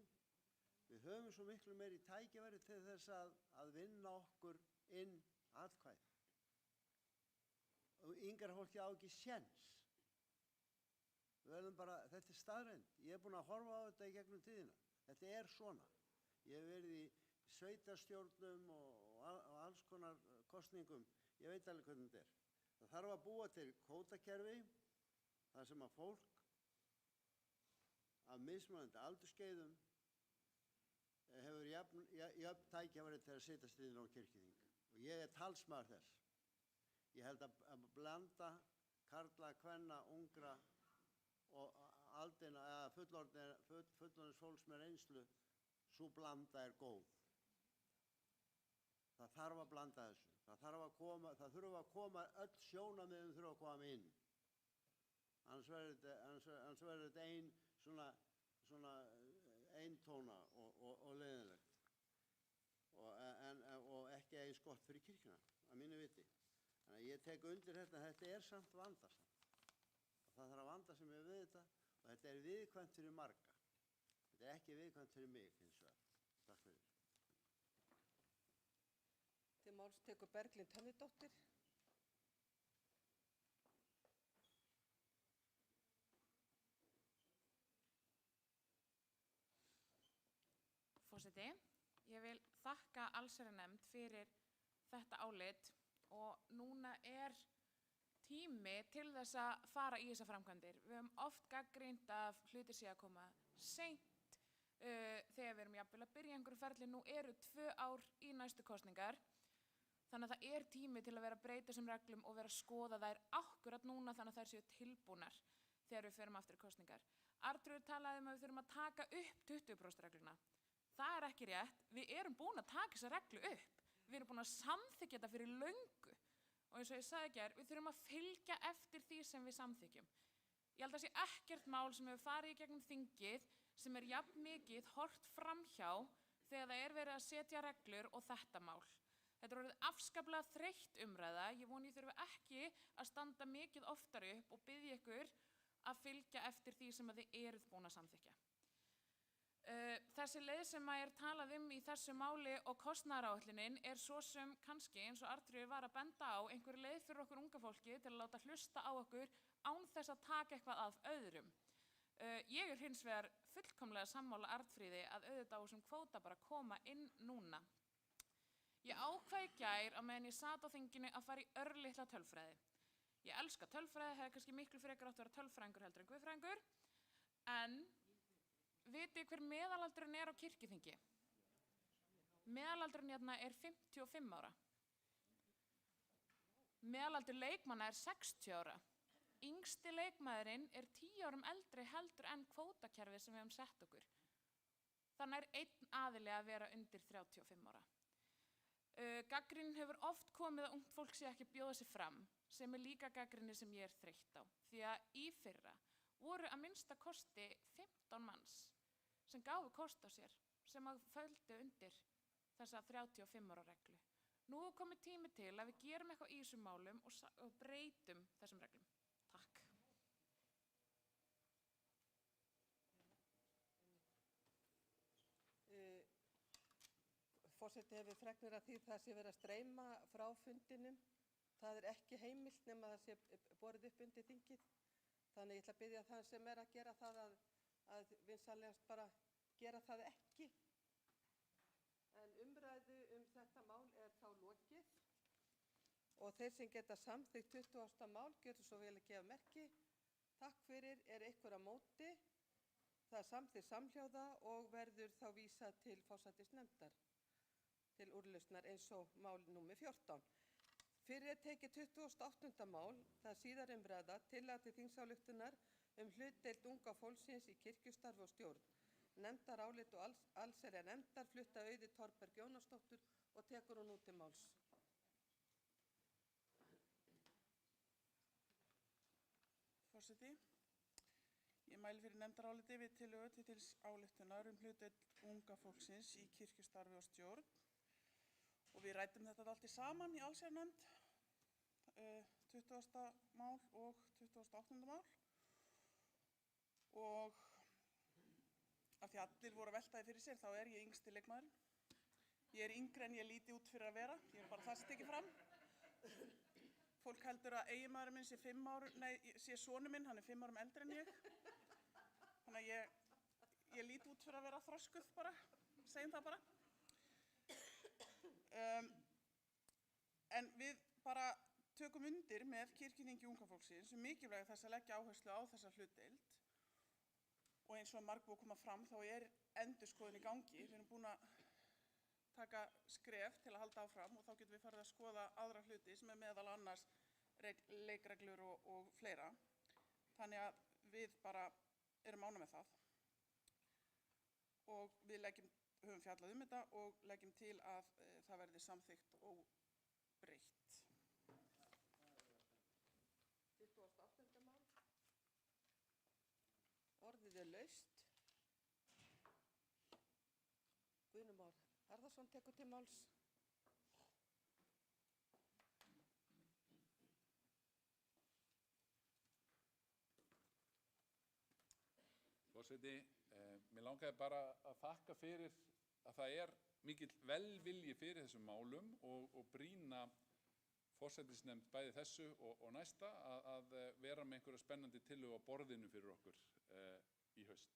við höfum svo miklu meiri tækifæri til þess að vinna okkur inn atkvæði. Og yngra fólki á ekki séns. Við verðum bara, þetta er staðreynd. Ég er búinn að horfa á þetta í gegnum tíðina. Þetta er svona. Ég hef verið í sveitarstjórnum og alls konar kosningum. Ég veit alveg hvernig þetta er. Það þarf að búa til kvótakerfi, þar sem að fólk af mismunandi aldurskeiðum hefur jöfn tækifæri til að setjast inn á kirkjuþing. Og ég er talsmaður þess. Ég held að blanda karla, kvenna, ungra og aldina, eða fullorðins fólks með reynslu, sú blanda er góð. Það þarf að blanda þessu. Það þurfa að koma, öll sjónarmiðin þurfa að koma inn. Annars verður þetta svona eintóna og leiðinlegt. Og ekki eins gott fyrir kirkjuna, að mínu viti. Þannig að ég tek undir þetta er samt vandasamt. Og það þarf að vanda sem við þetta, og þetta er viðkvæmt fyrir marga. Þetta er ekki viðkvæmt fyrir mig, hins vegar. Takk fyrir. Til máls tekur Berglind Hönnudóttir. Forseti, ég vil þakka allsherjarnefnd fyrir þetta álit og núna er tími til þess að fara í þessar framkvæmdir. Við höfum oft gagnrýnt að hlutir sé að koma seint þegar við erum jafnvel að byrja einhverju ferli. Nú eru 2 ár í næstu kosningar, þannig að það er tími til að vera að breyta þessum reglum og vera að skoða þær akkurat núna þannig að þær séu tilbúnar þegar við förum aftur í kosningar. Arnþrúður talaði að við þurfum að taka upp 20% regluna. Það er ekki rétt. Við erum búin að taka þessa reglu upp. Við erum búin að samþykkja þetta fyrir löngu. Og eins og ég sagði í gær, við þurfum að fylgja eftir því sem við samþykkjum. Ég held að sé ekkert mál sem hefur farið í gegnum þingið sem er jafn mikið horft framhjá þegar það er verið að setja reglur og þetta mál. Þetta er orðið afskaplega þreytt umræða. Ég vona ég þurfi ekki að standa mikið oftar upp og biðja ykkur að fylgja eftir því sem þið eruð búin að samþykkja. Þessi leið sem er talað í þessu máli og kostnaðaráætlunin er svo sem kannski, eins og Arnþrúður var að benda á, einhver leið fyrir okkur unga fólki til að láta hlusta á okkur án þess að taka eitthvað af öðrum. Ég er hins vegar fullkomlega sammála Arnfríði að auðvitað á þessum kvóta bara koma inn núna. Ég ákvað í gær á meðan ég sat á þinginu að fara í örlitla tölfræði. Ég elska tölfræði, hefði kannski miklu frekar átt að vera tölfræðingur heldur en guðfræðingur, en vitið hver meðalaldurinn er á kirkjuþingi? Meðalaldurinn hérna er 55 ára. Meðalaldur leikmanna er 60 ára. Yngsti leikmaðurinn er 10 árum eldri heldur en kvótakerfið sem við höfum sett okkur. Þannig er einn aðili að vera undir 35 ára. Gagnrýnin hefur oft komið að ungt fólk sé ekki bjóða sig fram, sem er líka gagnrýni sem ég er þreytt á. Því að í fyrra voru að minnsta kosti 15 manns sem gáfu kost á sér, sem földu undir þessa 35 ára reglu. Nú er komið tími til að við gerum eitthvað í þessum málum og breytum þessum reglum. Takk. Forseti hefur fregnir af því það sé verið að streyma frá fundinum. Það er ekki heimilt nema það sé borið upp undir þingið. Þannig ég ætla að biðja þann sem er að gera það að vinsamlegast bara gera það ekki. En umræðu þetta mál þá lokið og þeir sem geta samþykkt 20. mál gjörðu svo vel að gefa merki. Takk fyrir. Er einhver á móti? Það er samþykkt samhljóða og verður þá vísað til forsætisnefndar til úrlausnar eins og mál númer 14. Fyrir er tekið 28. mál, það er síðar umræða, tillaga til þingsályktunar hlutdeild unga fólksins í kirkjustarfi og stjórn. Nefndarálit og allsherjarnefndar flutta Auði Torberg Jónasdóttur og tekur hún nú til máls. Forseti, ég mæli fyrir nefndaráliti við tillögu til þingsályktunar hlutdeild unga fólksins í kirkjustarfi og stjórn. Og við ræddum þetta allt saman í allsherjarnefnd, 20. mál og 28. mál. Og af því allir voru að velta því fyrir sér, þá er ég yngsti leikmaðurinn. Ég er yngri en ég líti út fyrir að vera, ég er bara það sem tekið fram. Fólk heldur að eiginmaðurinn minn sé sonur minn, hann er 5 árum eldri en ég. Þannig að ég líti út fyrir að vera þroskuð bara, segjum það bara. En við bara tökum undir með kirkjuþingi unga fólksins mikilvægi þess að leggja áherslu á þessa hlutdeild og eins og margbúið að koma fram þá er endurskoðun í gangi. Við erum búin að taka skref til að halda áfram og þá getum við farið að skoða aðra hluti sem er meðal annars leikreglur og fleira. Þannig að við bara erum ánægð með það og við höfum fjallað þetta og leggjum til að það verði samþykkt óbreytt. 28. mál. Orðið er laust. Guðni Már Harðarson tekur til máls. Forseti, mér langaði bara að þakka fyrir að það er mikill velvilji fyrir þessum málum og brýna forsætisnefnd bæði þessu og næsta að vera með einhverja spennandi tillögu á borðinu fyrir okkur í haust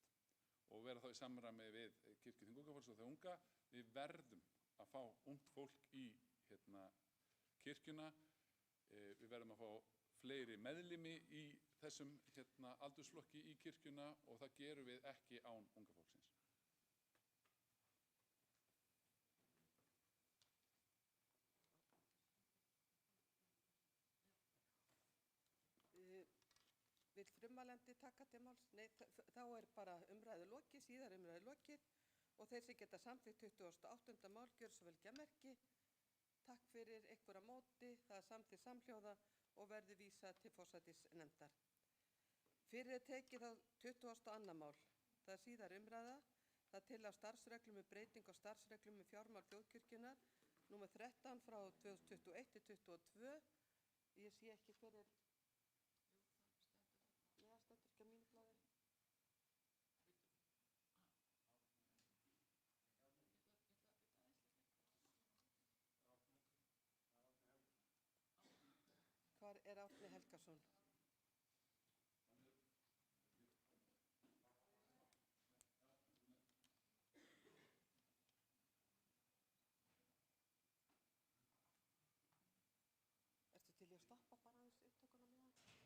og vera þá í samræmi við kirkjuþing unga fólks og þau unga. Við verðum að fá ungt fólk í kirkjuna, við verðum að fá fleiri meðlimi í þessum aldursflokki í kirkjuna og það gerum við ekki án unga fólksins. Vill frummælandi taka til máls? Nei, þá er bara umræðu lokið, síðar umræðu lokið og þeir sem geta samþykkt 28. mál gjörðu svo vel að gefa merki. Takk fyrir. Einhver á móti, það er samþykkt samhljóða og verður vísað til forsætisnefndar. Fyrir er tekið á 22. mál, það er síðar umræða, það er til á starfsreglum breyting á starfsreglum fjármál þjóðkirkjunnar, númer 13 frá 2021 til 2022. Ég sé ekki hver er. Stendur ekki á mínu blaði. Hvar er Árni Helgason? Ertu til í að stoppa bara aðeins upptökuna meðan?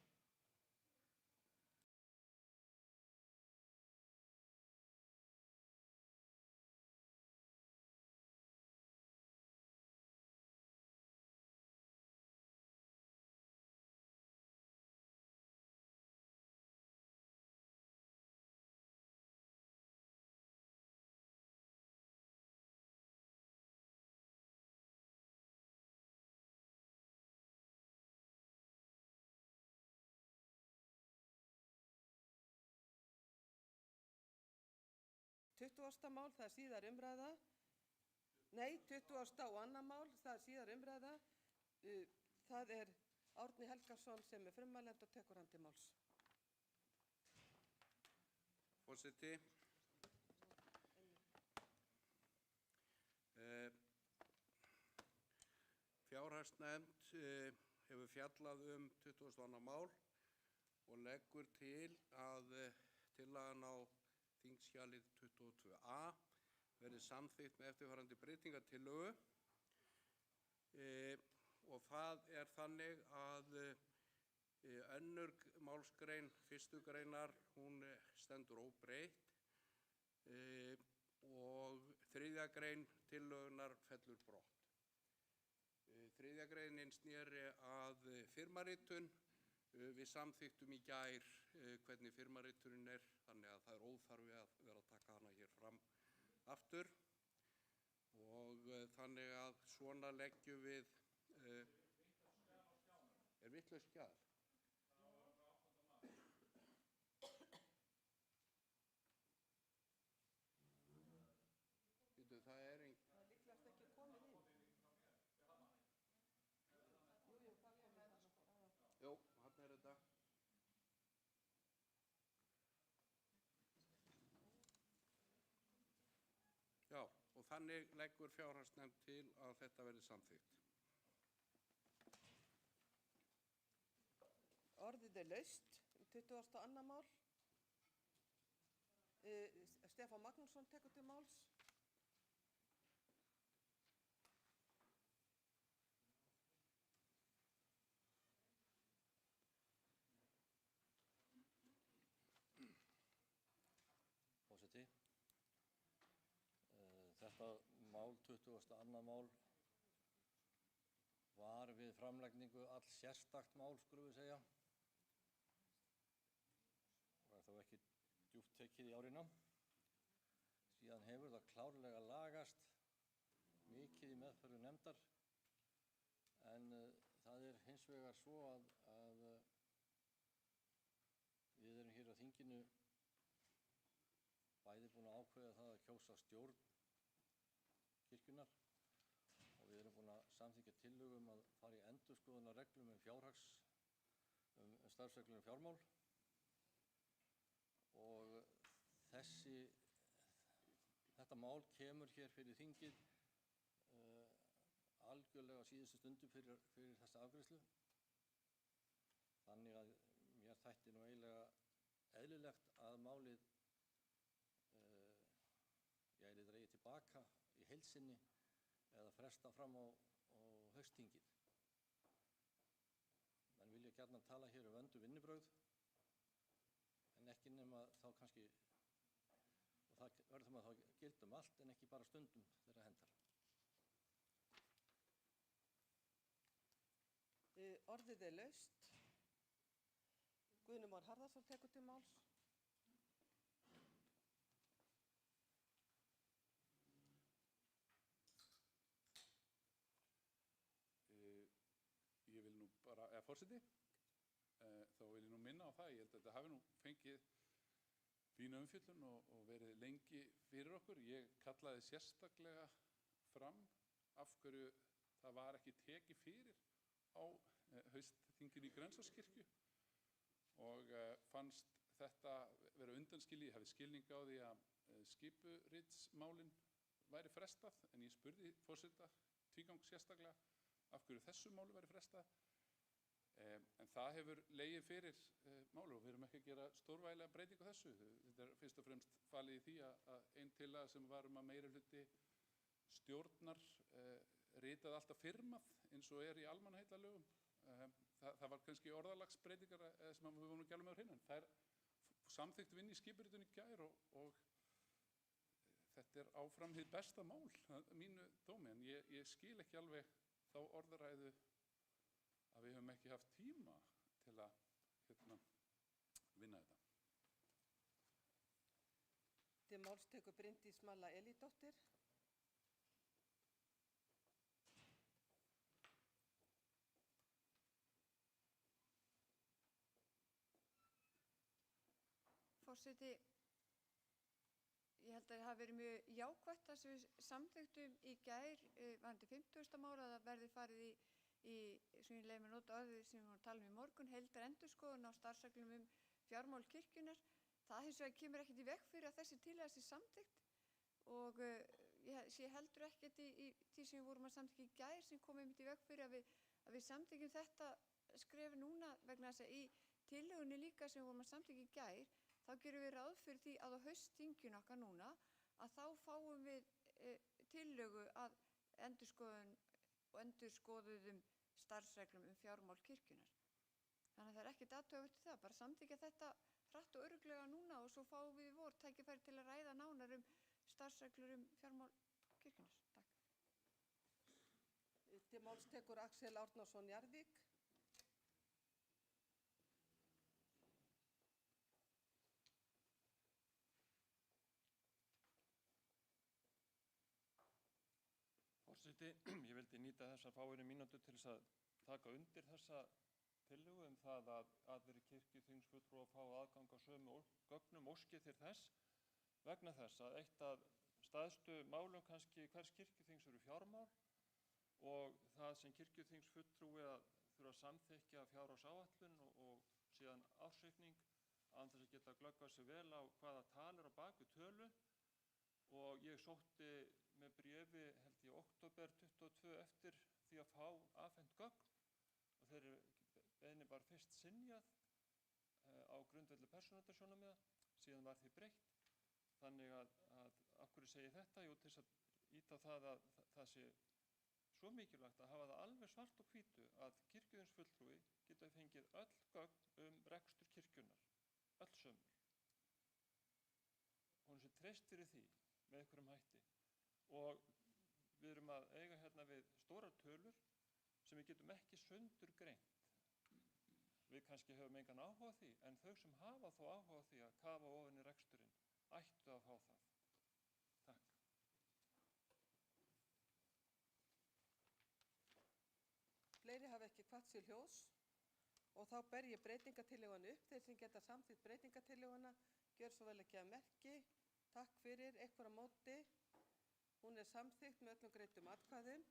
Mál, það er síðar umræða. Nei, 22. mál, það er síðar umræða. Það er Árni Helgason sem er frummælandi og tekur hann til máls. Forseti, Fjárhagsnefnd hefur fjallað 22. mál og leggur til að tillagan á þingskjalið 22a verði samþykkt með eftirfarandi breytingartillögu. Og það þannig að önnur málsgrein 1. greinar hún stendur óbreytt og 3. grein tillögunnar fellur brott. 3. greinin sneri að firmaritun. Við samþykktum í gær hvernig firmaritunin þannig að það óþarfi að vera að taka hana hér fram aftur. Og þannig að svona leggjum við vitlaust skjal? Býtu, það líklegast ekki komið inn. Jú, það komið þarna. Jú, þarna þetta. Já, og þannig leggur fjárhagsnefnd til að þetta verði samþykkt. Orðið laust, 22. mál. Stefán Magnússon tekur til máls. Forseti, þetta mál, 22. mál, var við framlagningu all sérstakt mál, skulum við segja. Og þó ekki djúpt tekið í árinna. Síðan hefur það klárlega lagast mikið í meðferðu nefndar, en það hins vegar svo að við erum hér á þinginu bæði búin að ákveða það að kjósa stjórn kirkjunnar og við erum búin að samþykkja tillögu að fara í endurskoðun á reglum starfsreglum fjármál og þetta mál kemur hér fyrir þingið algjörlega á síðustu stundu fyrir þessa afgreiðslu. Þannig að mér þætti nú eiginlega eðlilegt að málið yrði dregið tilbaka í heild sinni eða fresta fram á haustþingið. Menn vilja gjarnan tala hér vöndu vinnubrögð, en ekki nema þá kannski, og það verður maður þá gild allt en ekki bara stundum þegar hendar. Orðið laust. Guðni Már Harðarson tekur til máls. Ég vil nú bara, forseti, þá vil ég nú minna á það, ég held að þetta hafi nú fengið fína umfjöllun og verið lengi fyrir okkur. Ég kallaði sérstaklega fram af hverju það var ekki tekið fyrir á haustþinginu í Grensáskirkju og fannst þetta vera undanskilið. Ég hafi skilning á því að skipuritsmálin væri frestað, en ég spurði forseta tvígang sérstaklega af hverju þessu máli væri frestað. En það hefur legið fyrir máli og við erum ekki að gera stórvægilega breytingu á þessu. Þetta fyrst og fremst falið í því að ein tillaga sem var að meirihluti stjórnar ritaði alltaf firmað eins og í almannaheillalögum. Það var kannski orðalagsbreytingar sem við vorum ekki alveg með á hreinu, en það samþykktum inn í skipuritunni í gær og þetta áfram hið besta mál að mínu dómi, en ég skil ekki alveg þá orðræðu að við höfum ekki haft tíma til að vinna þetta. Til máls tekur Bryndís Malla Elídóttir. Forseti, ég held að það hafi verið mjög jákvætt að við samþykktum í gær varðandi 50. mál að það verði farið í sem ég leiði mér nota orðið sem við vorum að tala í morgun, heildarendurskoðun á starfsreglum fjármál kirkjunnar. Það hins vegar kemur ekkert í veg fyrir að þessi tillaga sé samþykkt og ég sé heldur ekkert í því sem við vorum að samþykja í gær sem kom einmitt í veg fyrir að við samþykjum þetta skref núna vegna þess að í tillögunni líka sem við vorum að samþykja í gær þá gerum við ráð fyrir því að á haustþinginu okkar núna að þá fáum við tillögu að endurskoðun og endurskoðuðum starfsreglum fjármál kirkjunnar. Þannig að það er ekkert athugavert við það, bara samþykja þetta hratt og örugglega núna og svo fáum við í vor tækifæri til að ræða nánar starfsreglur fjármál kirkjunnar. Takk. Til máls tekur Axel Árnason Njarðvík. Forseti, ég vildi nýta þessar fáeinu mínútur til þess að taka undir þessa tillögu það að allir kirkjuþingsfulltrúar fái aðgang að sömu gögnum óski þeir þess vegna þess að eitt af stærstu málum kannski hvers kirkjuþings eru fjármál og það sem kirkjuþingsfulltrúi að þurfa að samþykkja fjárhagsáætlun og síðan ársreikning án þess að geta glöggvað sig vel á hvaða tal er á bak við tölu og ég sótti með bréfi held ég október 22 eftir því að fá afhent gögn og þeirri beiðni var fyrst synjað á grundvelli persónuverndarsjónarmiða, síðan var því breytt. Þannig að af hverju segi ég þetta? Jú, til þess að ýta það að það sé svo mikilvægt að hafa það alveg svart og hvítu að kirkjuþingsfulltrúi geta fengið öll gögn rekstur kirkjunnar, öll sömur. Hún sé treyst fyrir því með einhverjum hætti og við erum að eiga hérna við stórar tölur sem við getum ekki sundurgreint. Við kannski höfum engan áhuga á því en þau sem hafa þó áhuga á því að kafa ofan í reksturinn ættu að fá það. Takk. Fleiri hafa ekki kvatt sér hljóðs og þá ber ég breytingatillöguna upp. Þeir sem geta samþykkt breytingatillöguna, gjör svo vel að gefa merki. Takk fyrir, eitthvað á móti. Hún er samþykkt með öllum greiddum atkvæðum.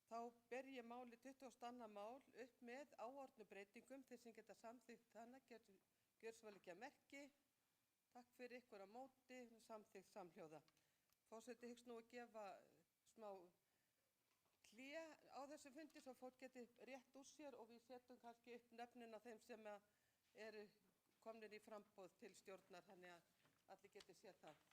Þá ber ég máli 22. mál upp með áorðnu breytingum. Þeir sem geta samþykkt hana, gjör svo vel að gefa merki. Takk fyrir, eitthvað á móti, samþykkt samhljóða. Forseti hyggst nú að gefa smá hlé á þessu fundi svo fólk geti rétt úr sér og við setjum kannski upp nöfnin á þeim sem eru komnir í framboð til stjórnar þannig að allir geti séð það.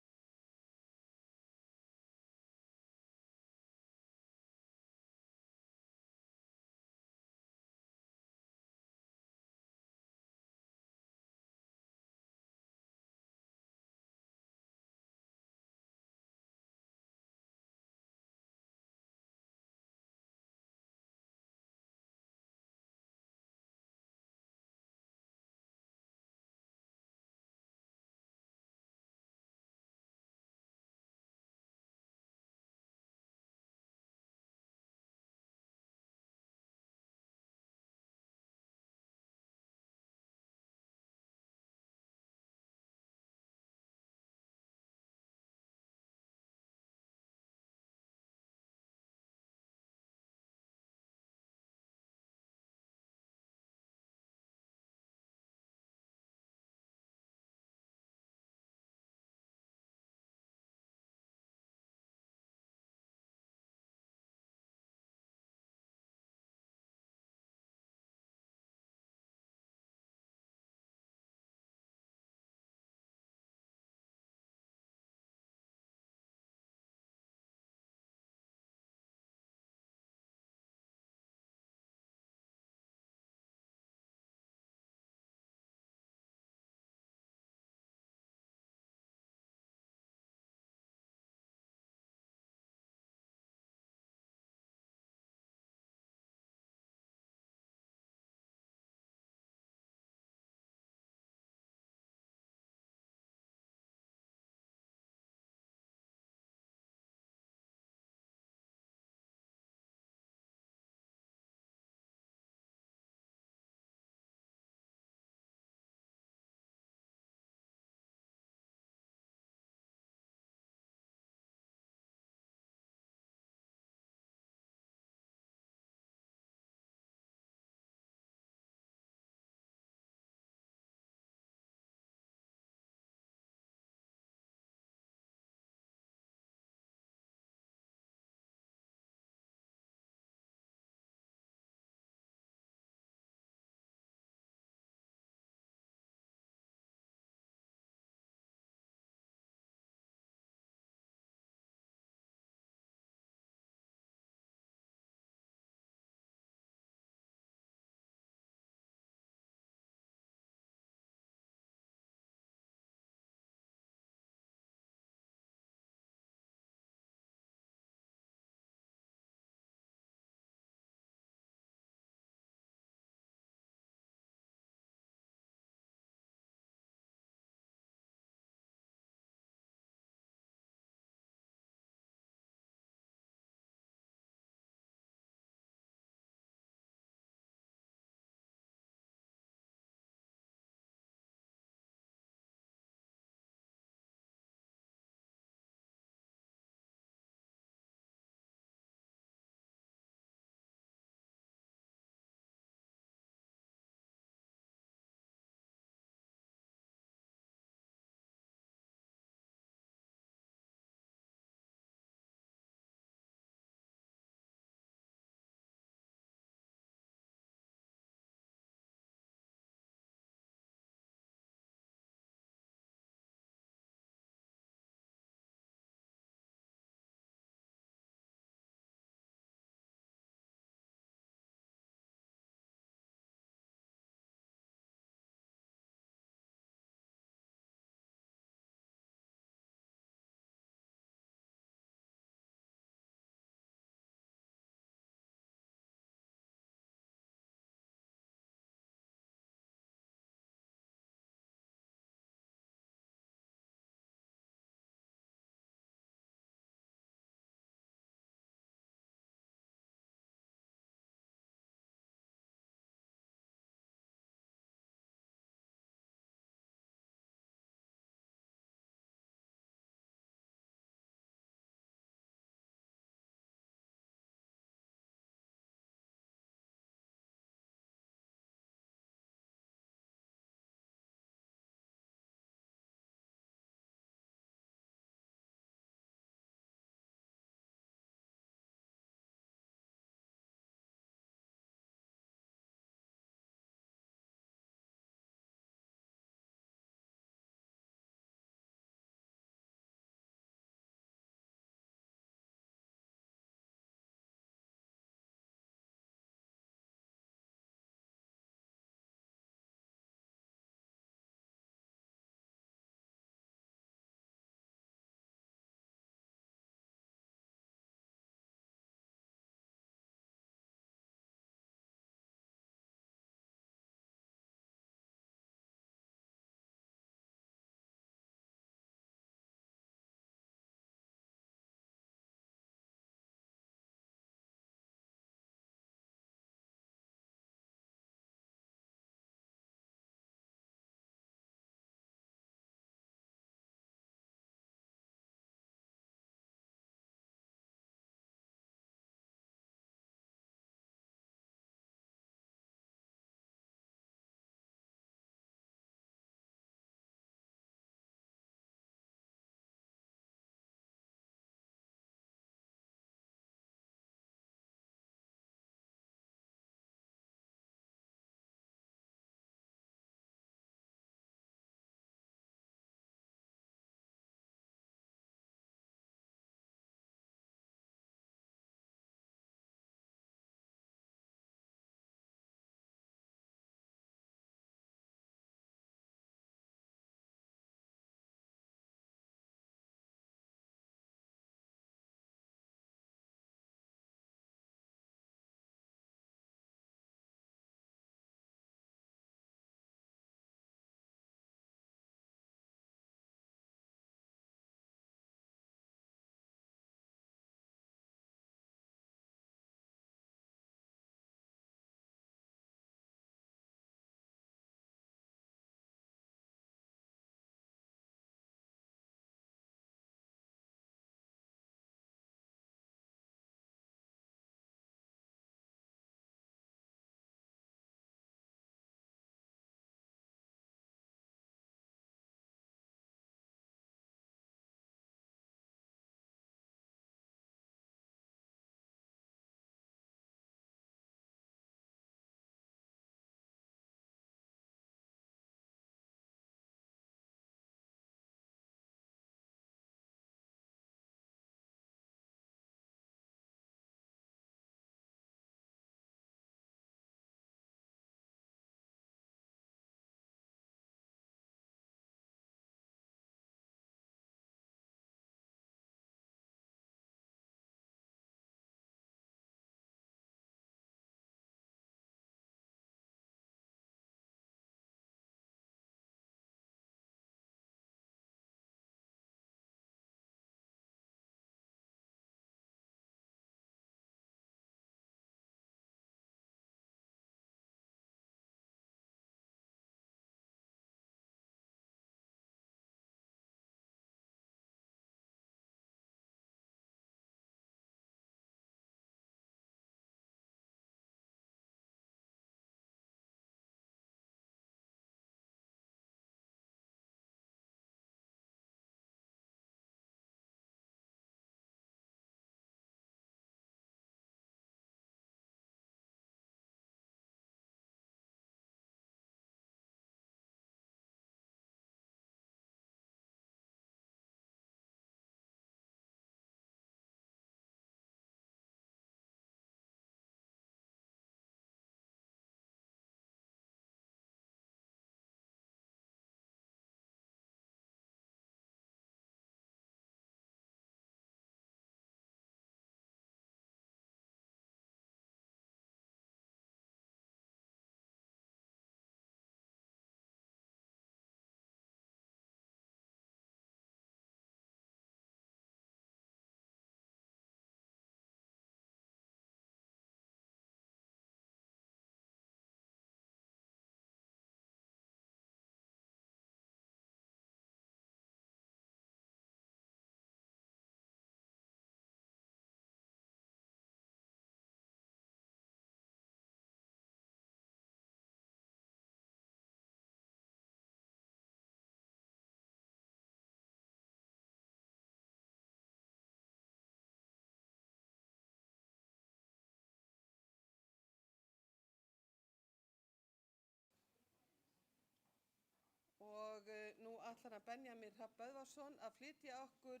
ætlar hann Benjamin Hrafn Böðvarsson að flytja okkur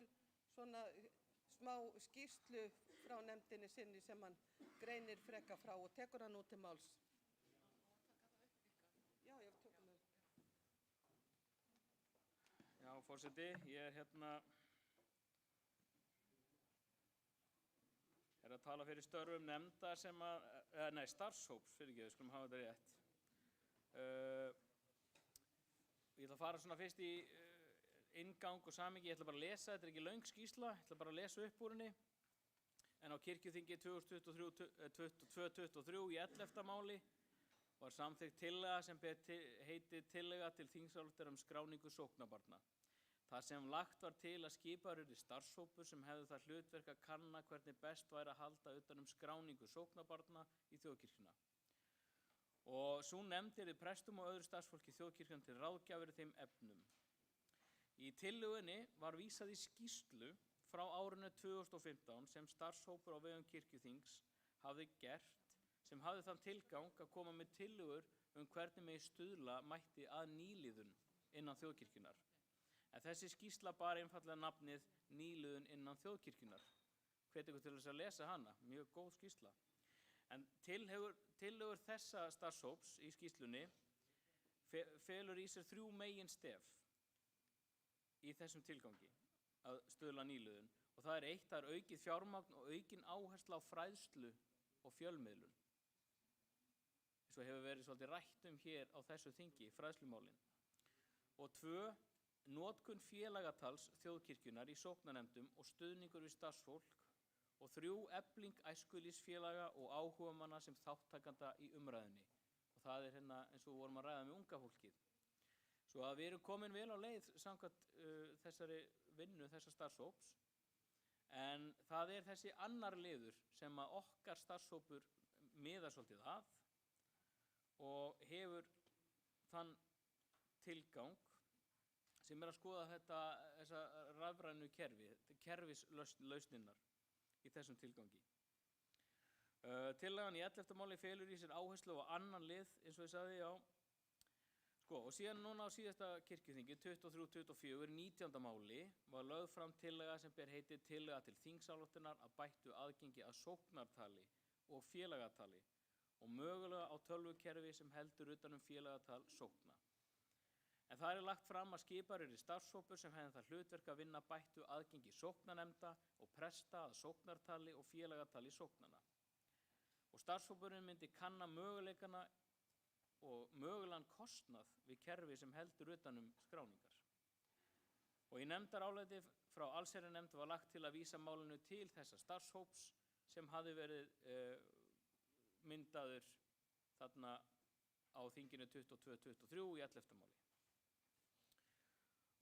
svona smá skýrslu frá nefndinni sinni sem hann greinir frekar frá og tekur hann út til máls. Já, ég tökum það. Já, forseti, ég er að tala fyrir störfum nefnda sem starfshóps, við skulum hafa þetta rétt. Ég ætla að fara svona fyrst í inngang og samhengi, ég ætla bara að lesa, þetta er ekki löng skýrsla, ég ætla bara að lesa upp úr henni. En á kirkjuþingi 2022-23 í 11. máli var samþykkt tillaga sem heitir tillaga til þingsályktunar skráningu sóknarbarna. Það sem lagt var til að skipaður yrði starfshópur sem hefði það hlutverk að kanna hvernig best væri að halda utan skráningu sóknarbarna í þjóðkirkjuna. Og sú nefnd yrði prestum og öðru starfsfólki þjóðkirkjuna til ráðgjafir í þeim efnum. Í tillögunni var vísað í skýrslu frá árinu 2015 sem starfshópur á vegum kirkjuþings hafði gert, sem hafði þann tilgang að koma með tillögur hvernig megi stuðla mætti að nýliðun innan þjóðkirkjunar. En þessi skýrsla bar einfallega nafnið Nýliðun innan þjóðkirkjunar. Hvet ykkur til þess að lesa hana, mjög góð skýrsla. En tillögur þessa starfshóps í skýrslunni felur í sér 3 meginstef í þessum tilgangi að stuðla nýliðun. Og það er 1, það er aukið fjármagn og aukin áhersla á fræðslu og fjölmiðlun. Svo hefur verið svolítið rætt hér á þessu þingi, fræðslumálin. Og 2, notkun félagatals þjóðkirkjunar í sóknarnefndum og stuðningur við starfsfólk. Og 3, efling æskulýðsfélaga og áhugamanna sem þáttakanda í umræðunni. Og það er eins og við vorum að ræða með unga fólkið. Svo að við erum komin vel á leið samkvæmt þessari vinnu þessa starfshóps. En það er þessi annar liður sem að okkar starfshópur miðar svolítið að og hefur þann tilgang sem er að skoða þessa rafrænu kerfislausninnar í þessum tilgangi. Tillagan í 11. máli felur í sér áherslu á annan lið, eins og ég sagði, já. Og síðan núna á síðasta kirkjuþingi, 23-24, 19. máli, var lögð fram tillaga sem ber heitið tillaga til þingsályktunar að bættu aðgengi að sóknartali og félagatali og mögulega á tölvukerfi sem heldur utan félagatal sókna. En það er lagt fram að skipaður yrði starfshópur sem hefði það hlutverk að vinna bættu aðgengi sóknarnefnda og presta að sóknartali og félagatali sóknana. Og starfshópurinn myndi kanna möguleikana og mögulegan kostnað við kerfi sem heldur utan skráningar. Og í nefndaráleiti frá allsherjarnefnd var lagt til að vísa málinu til þessa starfshóps sem hafði verið myndaður þarna á þinginu 22-23 í 11. máli.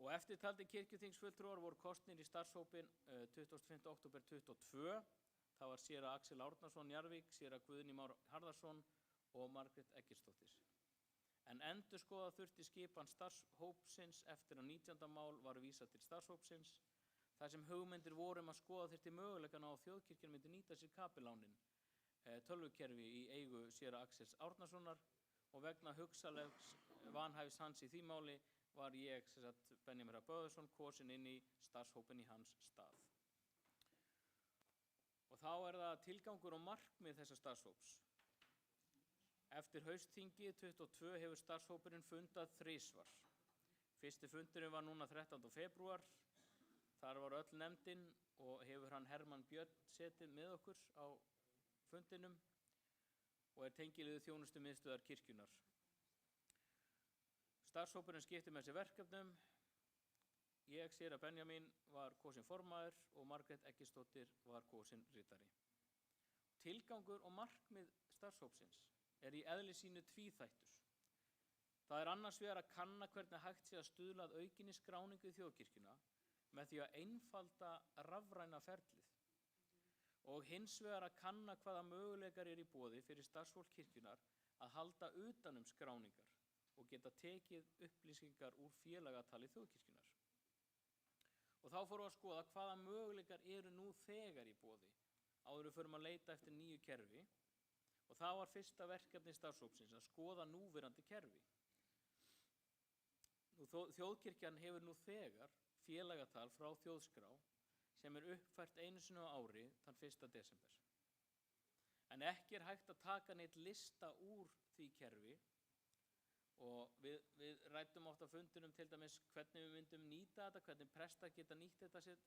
Og eftirtaldir kirkjuþingsfulltrúar voru kosnir í starfshópinn 25. október 2022. Það var séra Axel Árnason Njarðvík, séra Guðni Már Harðarson og Margrét Eggertsdóttir. En endurskoða þurfti skipan starfshópsins eftir að 19. mál var vísað til starfshópsins, þar sem hugmyndir voru að skoða þyrfti möguleikana á þjóðkirkjan myndi nýta sér kapilánin, tölvukerfi í eigu séra Axels Árnasonar og vegna hugsanlegs vanhæfis hans í því máli var ég, Benjamin Hrafn Böðvarsson, kosin inn í starfshópinn í hans stað. Og þá er það tilgangur og markmið þessa starfshóps. Eftir haustþingi 22 hefur starfshópurinn fundað 3 svar. Fyrsti fundurinn var núna 13. febrúar. Þar var öll nefndin og hefur hann Hermann Björn setið með okkur á fundinum og er tengiliður þjónustumiðstöðvar kirkjunnar. Starfshópurinn skipti með sér verkefnum. Ég, séra Benjamin, var kosin formaður og Margrét Eggertsdóttir var kosin ritari. Tilgangur og markmið starfshópsins er í eðli sínu tvíþættur. Það er annars vegar að kanna hvernig hægt sé að stuðla að aukinni skráningu í þjóðkirkjuna með því að einfalda rafræna ferlið og hins vegar að kanna hvaða möguleikar er í boði fyrir starfsfólk kirkjunar að halda utan skráningar og geta tekið upplýsingar úr félagatali þjóðkirkjunar. Og þá fórum við að skoða hvaða möguleikar eru nú þegar í boði áður við förum að leita eftir nýju kerfi og það var fyrsta verkefni starfshópsins að skoða núverandi kerfi. Þjóðkirkjan hefur nú þegar félagatal frá þjóðskrá sem uppfært einu sinni á ári þann 1. desember. En ekki hægt að taka neitt lista úr því kerfi og við ræddum oft á fundinum til dæmis hvernig við myndum nýta þetta, hvernig prestar geta nýtt þetta sér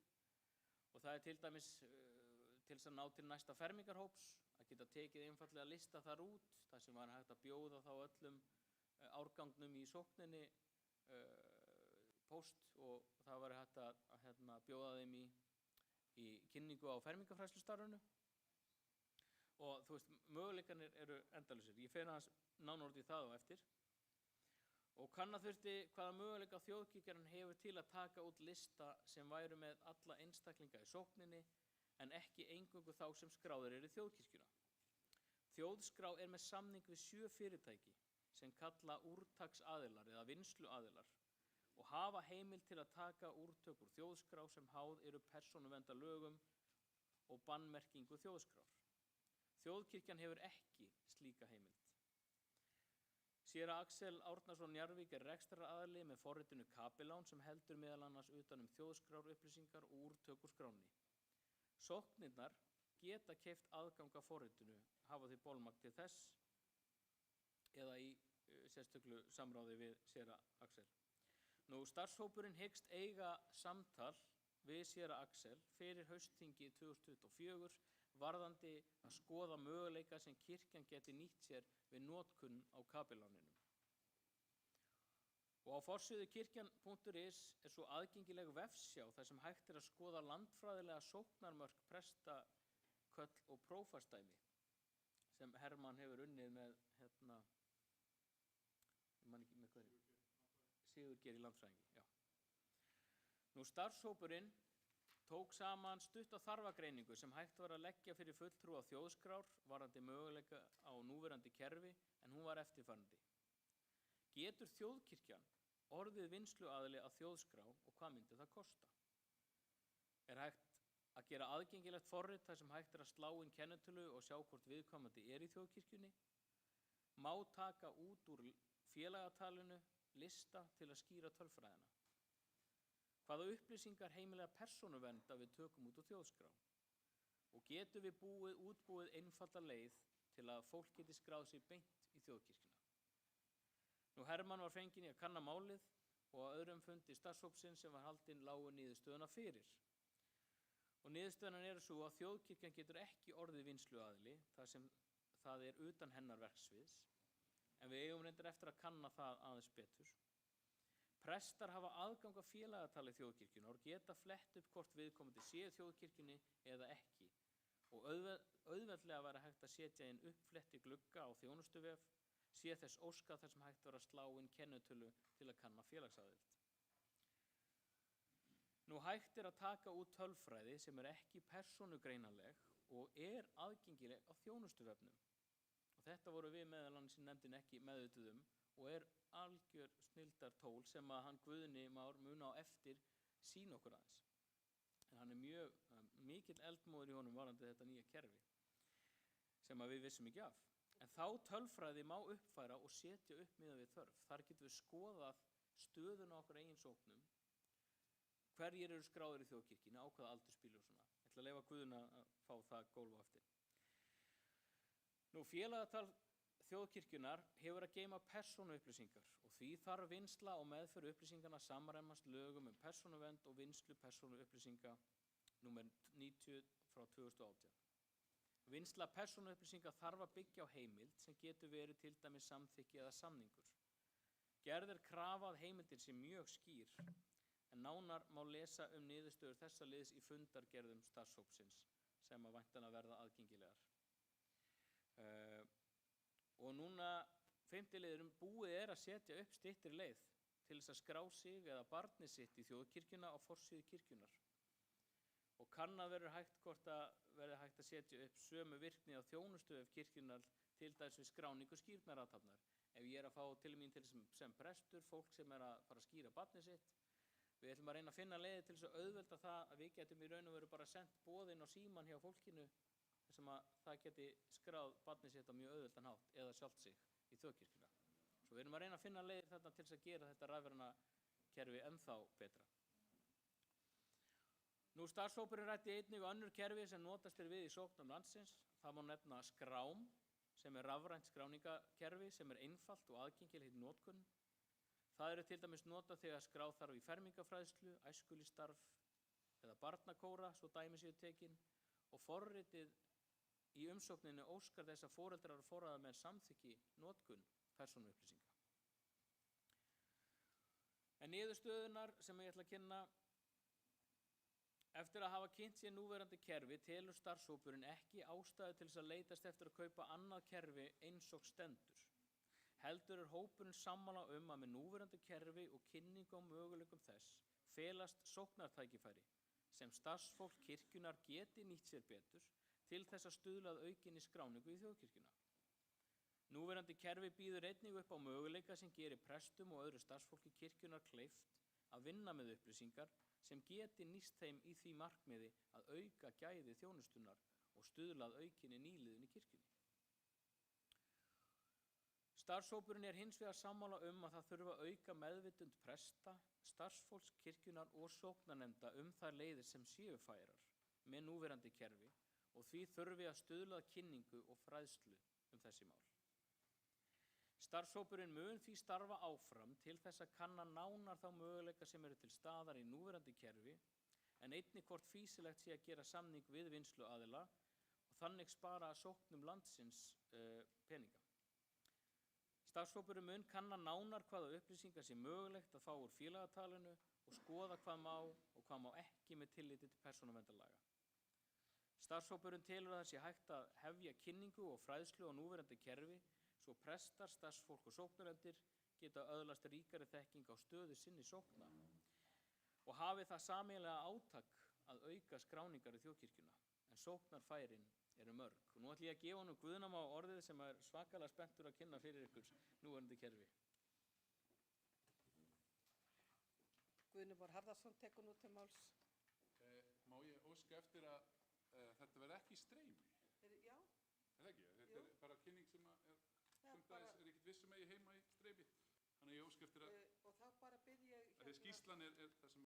og það til dæmis til þess að ná til næsta fermingarhóps að geta tekið einfallega lista þar út þar sem var hægt að bjóða þá öllum árgangnum í sókninni póst og það var hægt að bjóða þeim í kynningu á fermingarfræðslustarfinu og þú veist, möguleikarnir eru endalausir. Ég fer aðeins nánar út í það á eftir og kanna þurfti hvaða möguleika þjóðkirkjan hefur til að taka út lista sem væru með alla einstaklinga í sókninni en ekki eingöngu þá sem skráðir eru í þjóðkirkjuna. Þjóðskrá er með samning við 7 fyrirtæki sem kalla úrtaksaðilar eða vinnsluaðilar og hafa heimild til að taka úrtök úr þjóðskrá sem háð eru persónuverndarlögum og bannmerkingu þjóðskrár. Þjóðkirkjan hefur ekki slíka heimild. Séra Axel Árnason Njarðvík er rekstraraðili með forritinu Kapelán sem heldur meðal annars utan þjóðskrárupplýsingar og úrtök úr skránni. Sóknirnar geta keypt aðgang að forritinu, hafa því bolmagn til þess eða í sérstöku samráði við séra Axel. Starfshópurinn hyggst eiga samtal við séra Axel fyrir haustþingi 2024 varðandi að skoða möguleika sem kirkjan geti nýtt sér við notkun á kapeláninu. Og á forsíðu kirkjan.is er svo aðgengileg vefsjá þar sem hægt er að skoða landfræðilega sóknarmörk prestaköll og prófastdæmi sem Hermann hefur unnið með ég man ekki með hverju Sigurgeir í landfræðingi, já. Starfshópurinn tók saman stutta þarfagreiningu sem hægt var að leggja fyrir fulltrúa þjóðskrár varðandi möguleika á núverandi kerfi en hún var eftirfarandi. Getur þjóðkirkjan orðið vinnsluaðili að þjóðskrá og hvað myndi það kosta? Er hægt að gera aðgengilegt forrit þar sem hægt er að slá inn kennitölu og sjá hvort viðkomandi er í þjóðkirkjunni? Má taka út úr félagatalinu lista til að skýra tölfræðina? Hvaða upplýsingar heimilega persónuvernd að við tökum út úr þjóðskrá? Og getum við útbúið einfalda leið til að fólk geti skráð sig beint í þjóðkirkjuna? Hermann var fenginn í að kanna málið og á öðrum fundi starfshópsins sem var haldinn lágu niðurstöðuna fyrir. Og niðurstöðunar eru svo að þjóðkirkjan getur ekki orðið vinnsluaðili þar sem það er utan hennar verksviðs, en við eigum reyndar eftir að kanna það aðeins betur. Prestar hafa aðgang að félagatali þjóðkirkjunnar og geta flett upp hvort viðkomandi sé þjóðkirkjunni eða ekki og auðveldlega væri hægt að setja inn uppfletti glugga á þjónustuvef, sé þess óskað þar sem hægt var að slá inn kennitölu til að kanna félagsaðild. Hægt er að taka út tölfræði sem er ekki persónugreinanleg og er aðgengileg á þjónustuvefnum. Og þetta voru við meðal annars í nefndin ekki meðvituð og er algjör snildartól sem að hann Guðni Már mun á eftir sína okkur aðeins. En hann er mikill eldmóður í honum varðandi þetta nýja kerfi sem að við vissum ekki af. En þá tölfræði má uppfæra og setja upp miðað við þörf. Þar getum við skoðað stöðuna okkar eigin sóknum, hverjir eru skráðir í þjóðkirkjunni, á hvaða aldursbílu og svona. Ég ætla að leyfa Guðna að fá það gólf á eftir. Félagatal þjóðkirkjunnar hefur að geyma persónuupplýsingar og því þarf vinnsla og meðferð upplýsingarna samræmast lögum persónuvernd og vinnslu persónuupplýsinga nr. 90/2018. Vinnsla persónuupplýsinga þarf að byggja á heimild sem getur verið til dæmis samþykki eða samningur. Gerð er krafa að heimildin sé mjög skýr, en nánar má lesa niðurstöður þessa liðs í fundargerðum starfshópsins sem að væntanlega verða aðgengilegar. Og núna 5. liðurinn búið er að setja upp styttri leið til þess að skrá sig eða barnið sitt í þjóðkirkjuna á forsíðu kirkjunnar. Og kannað verður hægt hvort að verði hægt að setja upp sömu virkni á þjónustuvef kirkjunnar til dæmis við skráningu skírnarathafnar. Ef ég er að fá til mín til sem prestur, fólk sem er að fara að skíra barnið sitt, við ætlum að reyna að finna leiði til þess að auðvelda það að við getum í raun og veru bara sendt boðin á síman hjá fólkinu sem að það geti skráð barnið sitt á mjög auðveldan hátt eða sjálft sig í þjóðkirkjuna. Svo við erum að reyna að finna leiðir þarna til þess að gera þetta rafræna kerfi ennþá betra. Starfshópurinn ræddi einnig önnur kerfi sem notast við í sóknum landsins. Það má nefna Skrám, sem rafrænt skráningakerfi sem einfalt og aðgengilegt í notkun. Það eru til dæmis notað þegar skrá þarf í fermingarfræðslu, æskulýðsstarf eða barnakóra, svo dæmi séu tekin, og forritið í umsókninni óskar þess að foreldrar og forráðamenn samþykki notkun persónuupplýsinga. En niðurstöðurnar sem ég ætla að kynna: eftir að hafa kynnt sér núverandi kerfi telur starfshópurinn ekki ástæðu til þess að leitast eftir að kaupa annað kerfi eins og stendur. Heldur hópurinn sammála að með núverandi kerfi og kynningu á möguleikum þess felast sóknartækifæri sem starfsfólk kirkjunnar geti nýtt sér betur til þess að stuðla að aukinni skráningu í þjóðkirkjuna. Núverandi kerfi býður einnig upp á möguleika sem gerir prestum og öðru starfsfólki kirkjunnar kleift að vinna með upplýsingar sem geti nýst þeim í því markmiði að auka gæði þjónustunnar og stuðla að aukinni nýliðun í kirkjunni. Starfshópurinn hins vegar sammála að það þurfi að auka meðvitund presta, starfsfólks kirkjunnar og sóknarnefnda þær leiðir sem séu færar með núverandi kerfi og því þurfi að stuðla að kynningu og fræðslu þessi mál. Starfshópurinn mun því starfa áfram til þess að kanna nánar þá möguleika sem eru til staðar í núverandi kerfi, en einnig hvort fýsilegt sé að gera samning við vinnsluaðila og þannig spara sóknum landsins peninga. Starfshópurinn mun kanna nánar hvaða upplýsingar sé mögulegt að fá úr félagatalinu og skoða hvað má og hvað má ekki með tilliti til persónuverndarlaga. Starfshópurinn telur að það sé hægt að hefja kynningu og fræðslu á núverandi kerfi svo prestar, starfsfólk og sóknarnefndir geta öðlast ríkari þekking á stöðu sinni sókna og hafi það sameiginlega átak að auka skráningar í þjóðkirkjuna, en sóknarfærin eru mörg. Og nú ætlum ég að gefa honum Guðna Má orðið sem svakalega spenntur að kynna fyrir ykkur núverandi kerfi. Guðni Már Harðarson tekur nú til máls. Má ég óska eftir að þetta verði ekki í streymi? Já. Er það ekki? Þetta er bara kynning sem er ekkert vissum að ég heima í streymi. Þannig að ég óska eftir að... Og þá bara bið ég... Skýrslan er það sem...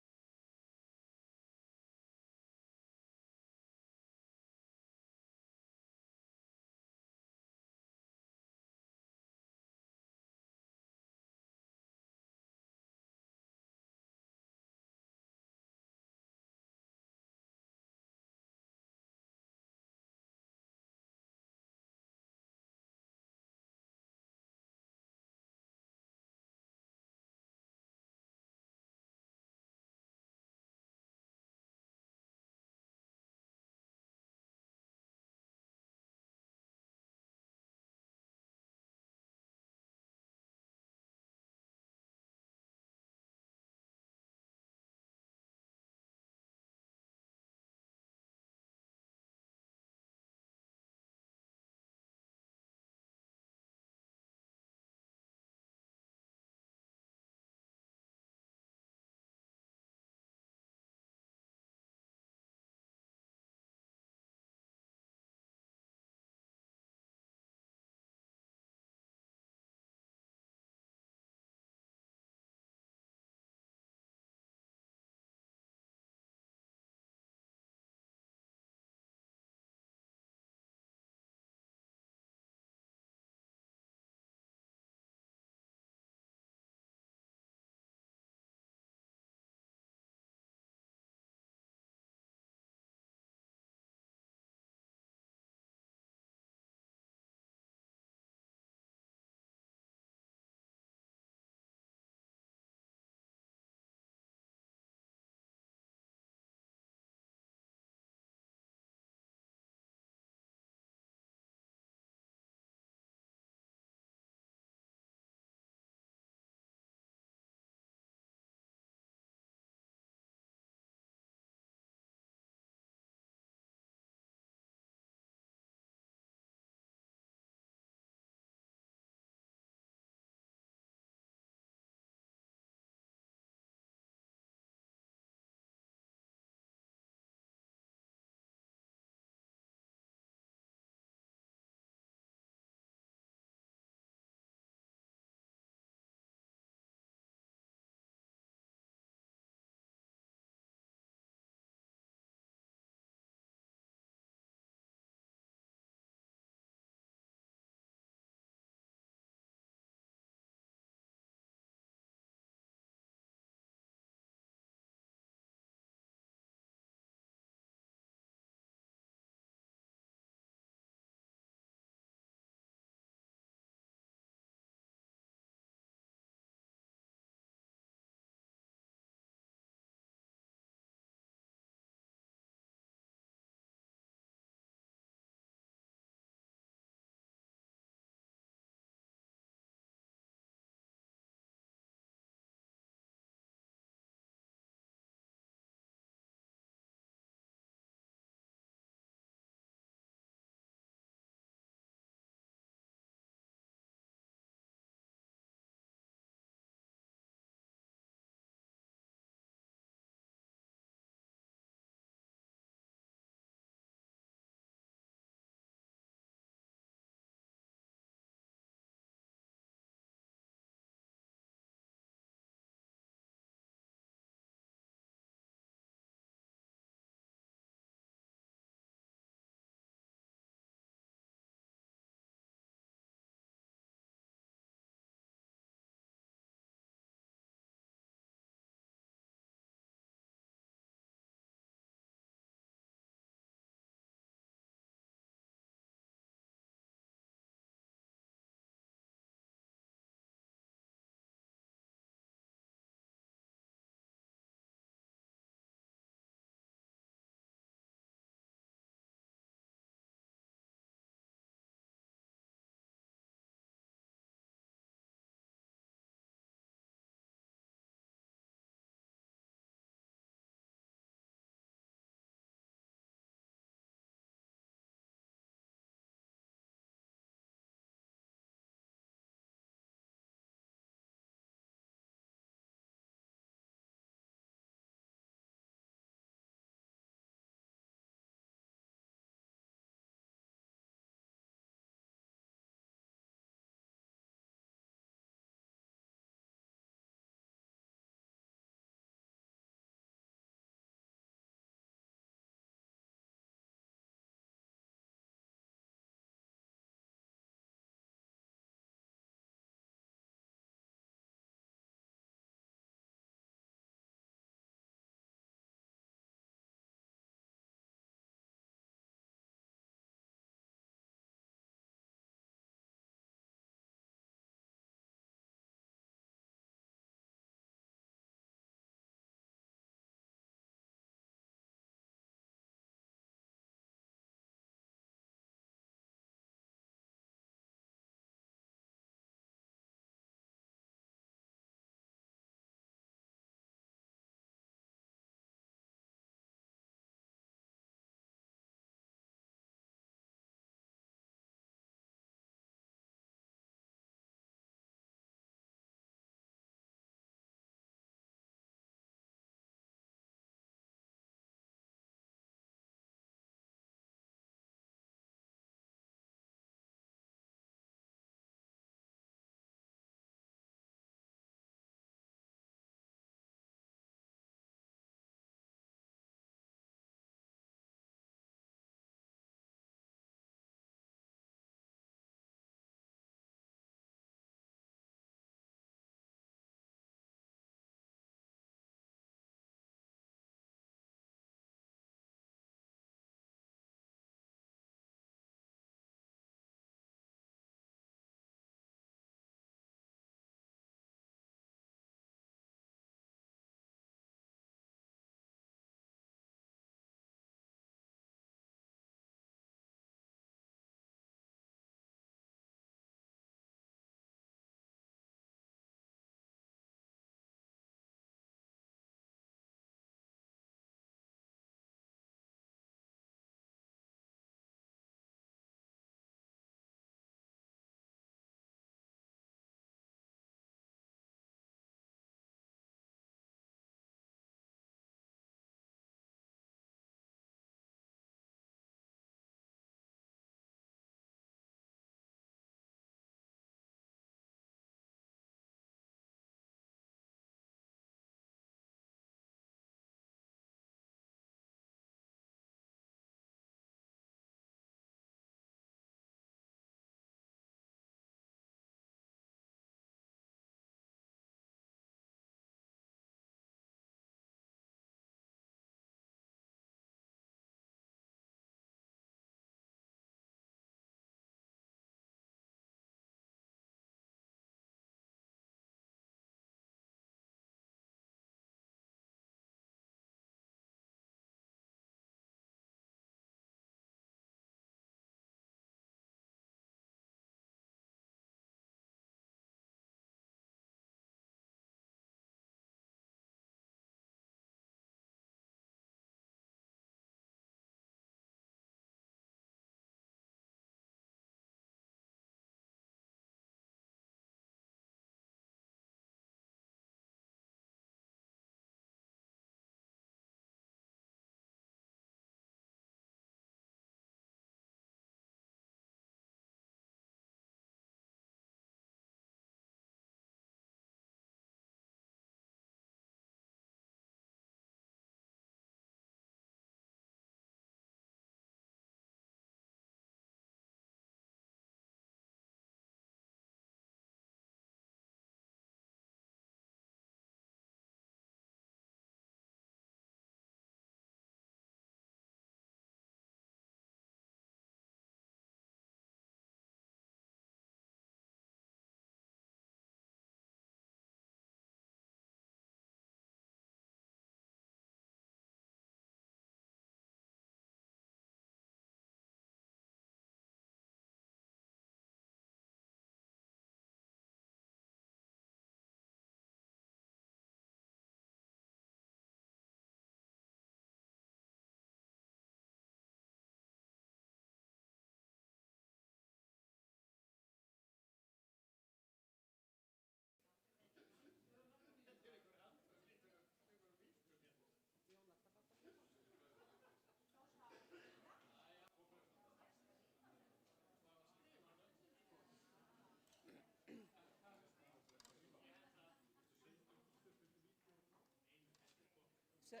Se,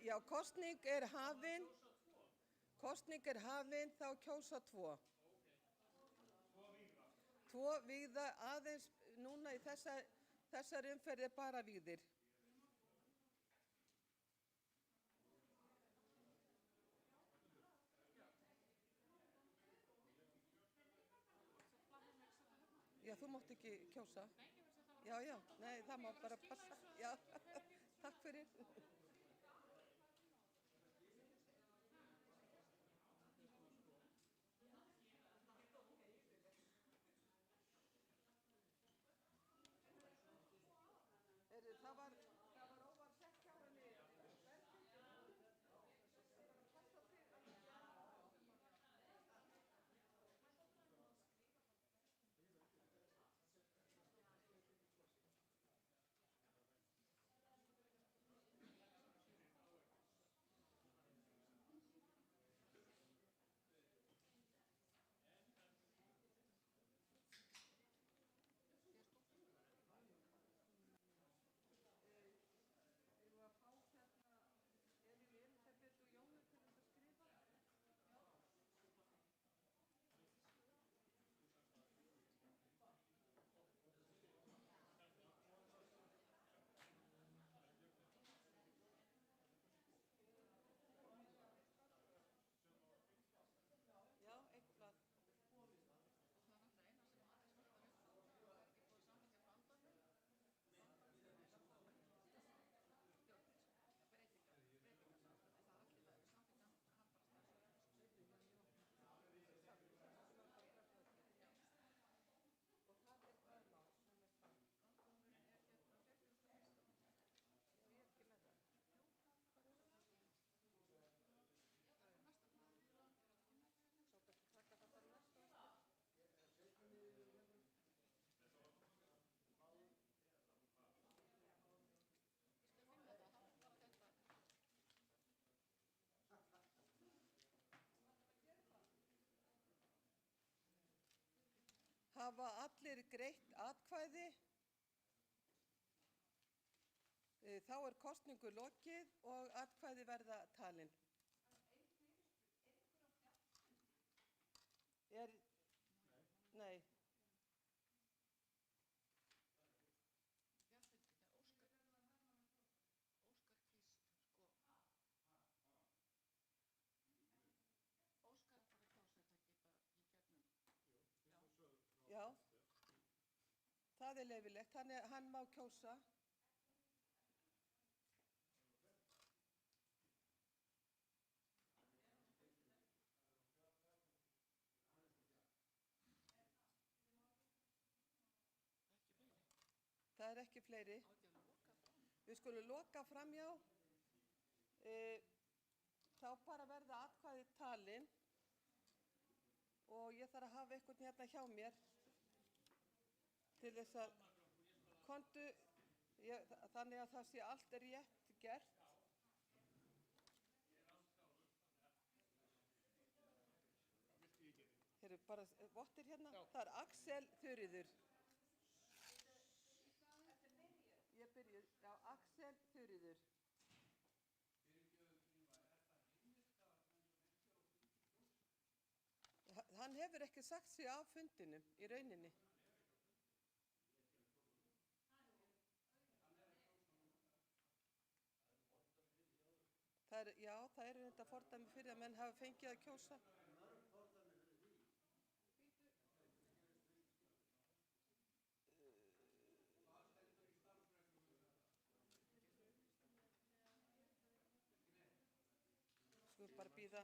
já, kosning er hafin, þá kjósa 2. 2 vígða aðeins núna í þessari umferð er bara vígðir. Já, þú mátt ekki kjósa. Já, nei, það má bara passa. Já, takk fyrir. Það var óvart sett hjá henni. Hafa allir greitt atkvæði? Þá er kosningu lokið og atkvæði verða talin. Nei. Já, það er leyfilegt, hann má kjósa. Það er ekki fleiri. Við skulum loka framhjá. Þá bara verða atkvæði talin og ég þarf að hafa einhvern hérna hjá mér til þess að þannig að það sé allt rétt gert. Hér er bara vottir hérna. Það er Axel Þuríður. Ég byrjuð, já, Axel Þuríður. Hann hefur ekki sagt sig af fundinum í rauninni. Já, það eru þetta fordæmi fyrir að menn hafa fengið að kjósa. Skulum bara bíða.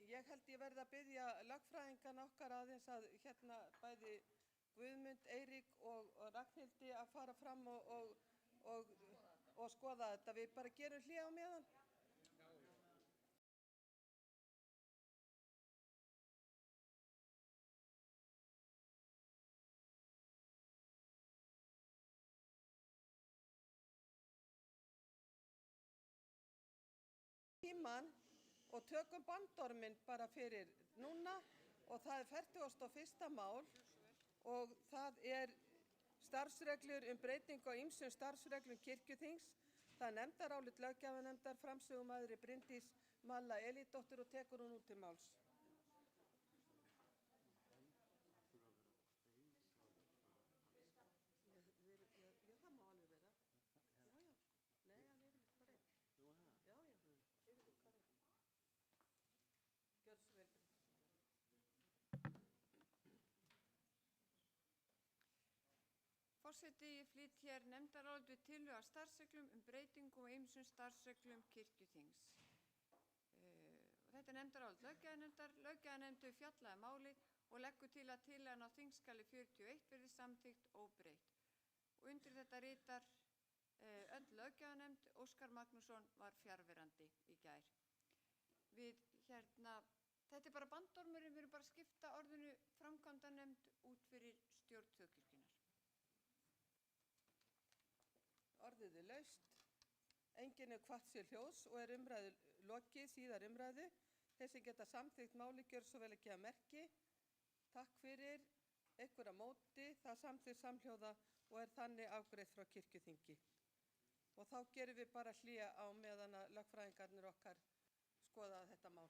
Ég held ég verði að biðja lögfræðingan okkar aðeins að hérna bæði Guðmund, Eirík og Ragnhildi að fara fram og skoða þetta. Við bara gerum hlé á meðan. Tímann og tökum bandorminn bara fyrir núna og það er 41. mál og það er Starfsreglur breytingu á ýmsum starfsreglum kirkjuþings. Það er nefndarálit löggjafarnefndar, framsögumaður er Bryndís Malla Elídóttir og tekur hún út til máls. Forseti, ég flyt hér nefndarálit við tillögu að starfsreglum breytingu á ýmsum starfsreglum kirkjuþings. Þetta er nefndarálit löggjafarnefndar. Löggjafarnefnd hefur fjallað málið og leggur til að tillagan á þingskjali 41 verði samþykkt óbreytt. Og undir þetta ritar öll löggjafarnefnd. Óskar Magnússon var fjarverandi í gær. Þetta er bara bandormurinn, við erum bara að skipta orðinu framkvæmdanefnd út fyrir stjórn þjóðkirkjunnar. Orðið er laust. Enginn er kvatt sér hljóðs og er umræðu lokið, síðar umræðu. Þeir sem geta samþykkt málið gjörðu svo vel að gefa merki. Takk fyrir. Einhver á móti. Það samþykkt samhljóða og er þannig afgreitt frá kirkjuþingi. Og þá gerum við bara hlé á meðan að lögfræðingarnir okkar skoða þetta mál.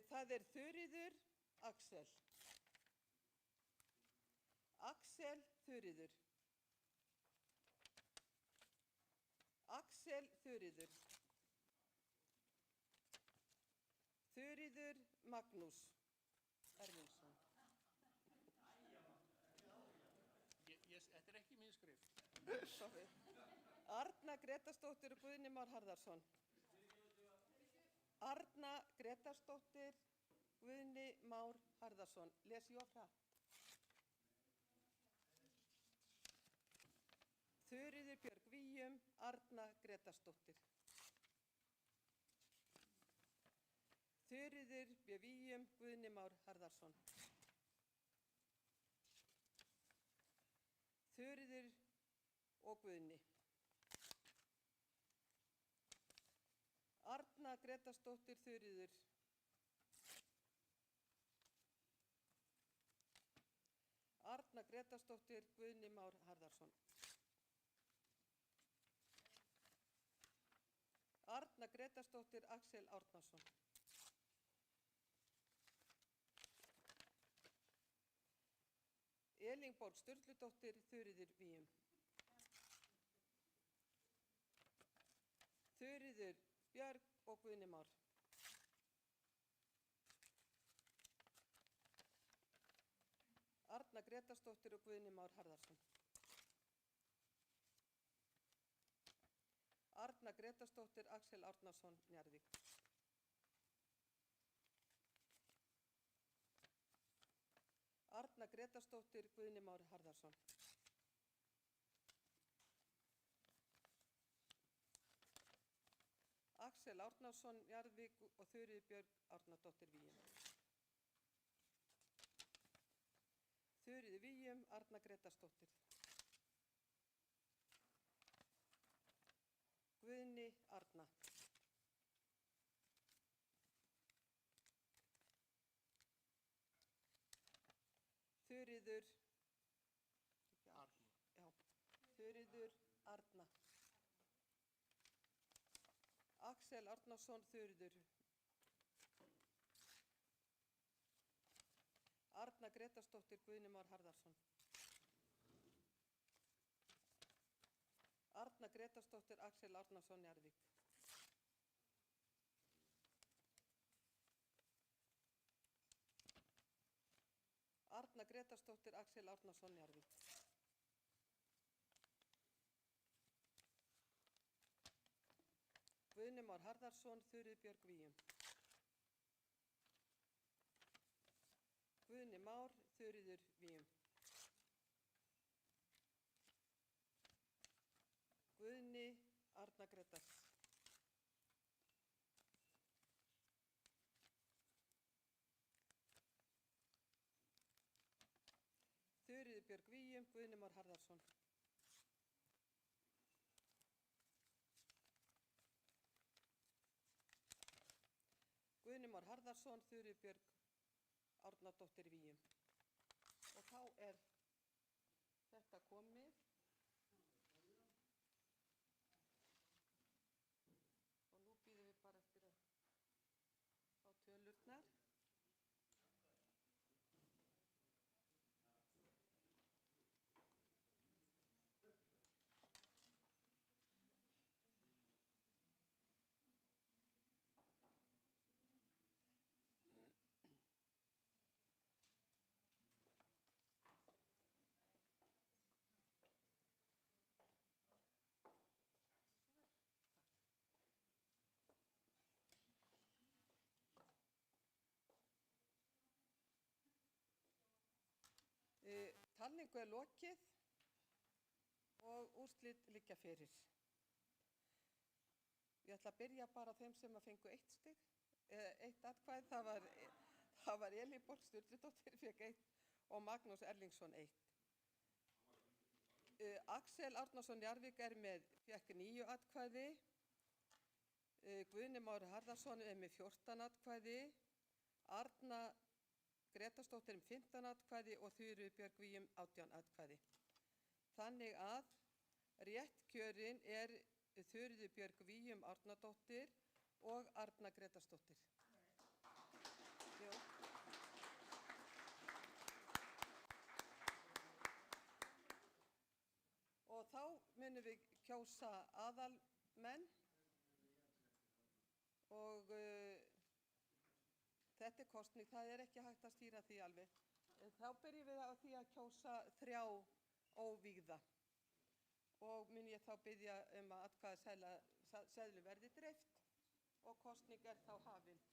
Það er Þuríður Axel. Axel Þuríður. Axel Þuríður. Þuríður Magnús Erlingsson. Þetta er ekki mín skrift. Arna Gretarsdóttir og Guðni Már Harðarson. Arna Gretarsdóttir, Guðni Már Harðarson. Les ég of hratt. Þuríður Björg Víum, Arna Gretarsdóttir. Þuríður Björg Víum, Guðni Már Harðarson. Þuríður og Guðni. Arna Gretarsdóttir, Þuríður. Arna Gretarsdóttir, Guðni Már Harðarson. Arna Gretarsdóttir, Axel Árnason. Elínborg Sturludóttir, Þuríður Víum. Þuríður Björg og Guðni Már. Arna Gretarsdóttir og Guðni Már Harðarson. Arna Gretarsdóttir, Axel Árnason, Njarðvík. Arna Gretarsdóttir, Guðni Már Harðarson. Axel Árnason, Njarðvík og Þuríður Björg Árnadóttir, Víum. Þuríður Víum, Arna Gretarsdóttir. Guðni Arna. Þuríður Arna. Já, Þuríður Arna. Axel Árnason, Þuríður. Arna Gretarsdóttir, Guðni Már Harðarson. Arna Gretarsdóttir, Axel Árnason, Njarðvík. Arna Gretarsdóttir, Axel Árnason, Njarðvík. Guðni Már Harðarson, Þuríður Björg Víum. Guðni Már, Þuríður Víum. Guðni Arna Gretars. Þuríður Björg Víum, Guðni Már Harðarson. Guðni Már Harðarson, Þuríður Björg Árnadóttir, Víum. Og þá er þetta komið. Og nú býðum við bara eftir að fá tölurnar. Talningu er lokið og úrslit liggja fyrir. Ég ætla að byrja bara á þeim sem að fengu 1 stig, eitt atkvæði, það var Elínborg Sturludóttir fékk 1 og Magnús Erlingsson 1. Axel Árnason Njarðvík fékk 9 atkvæði, Guðni Már Harðarson með 14 atkvæði, Arna Gretarsdóttir 15 atkvæði og Þuríður Björg Víum 18 atkvæði. Þannig að rétt kjörin er Þuríður Björg Víum Árnadóttir og Arna Gretarsdóttir. Jú. Og þá munum við kjósa aðalmenn og þetta er kosning, það er ekki hægt að stýra því alveg. Þá byrjum við á því að kjósa 3 óvígða og mun ég þá biðja að atkvæðaseðlum verði dreift og kosning er þá hafin.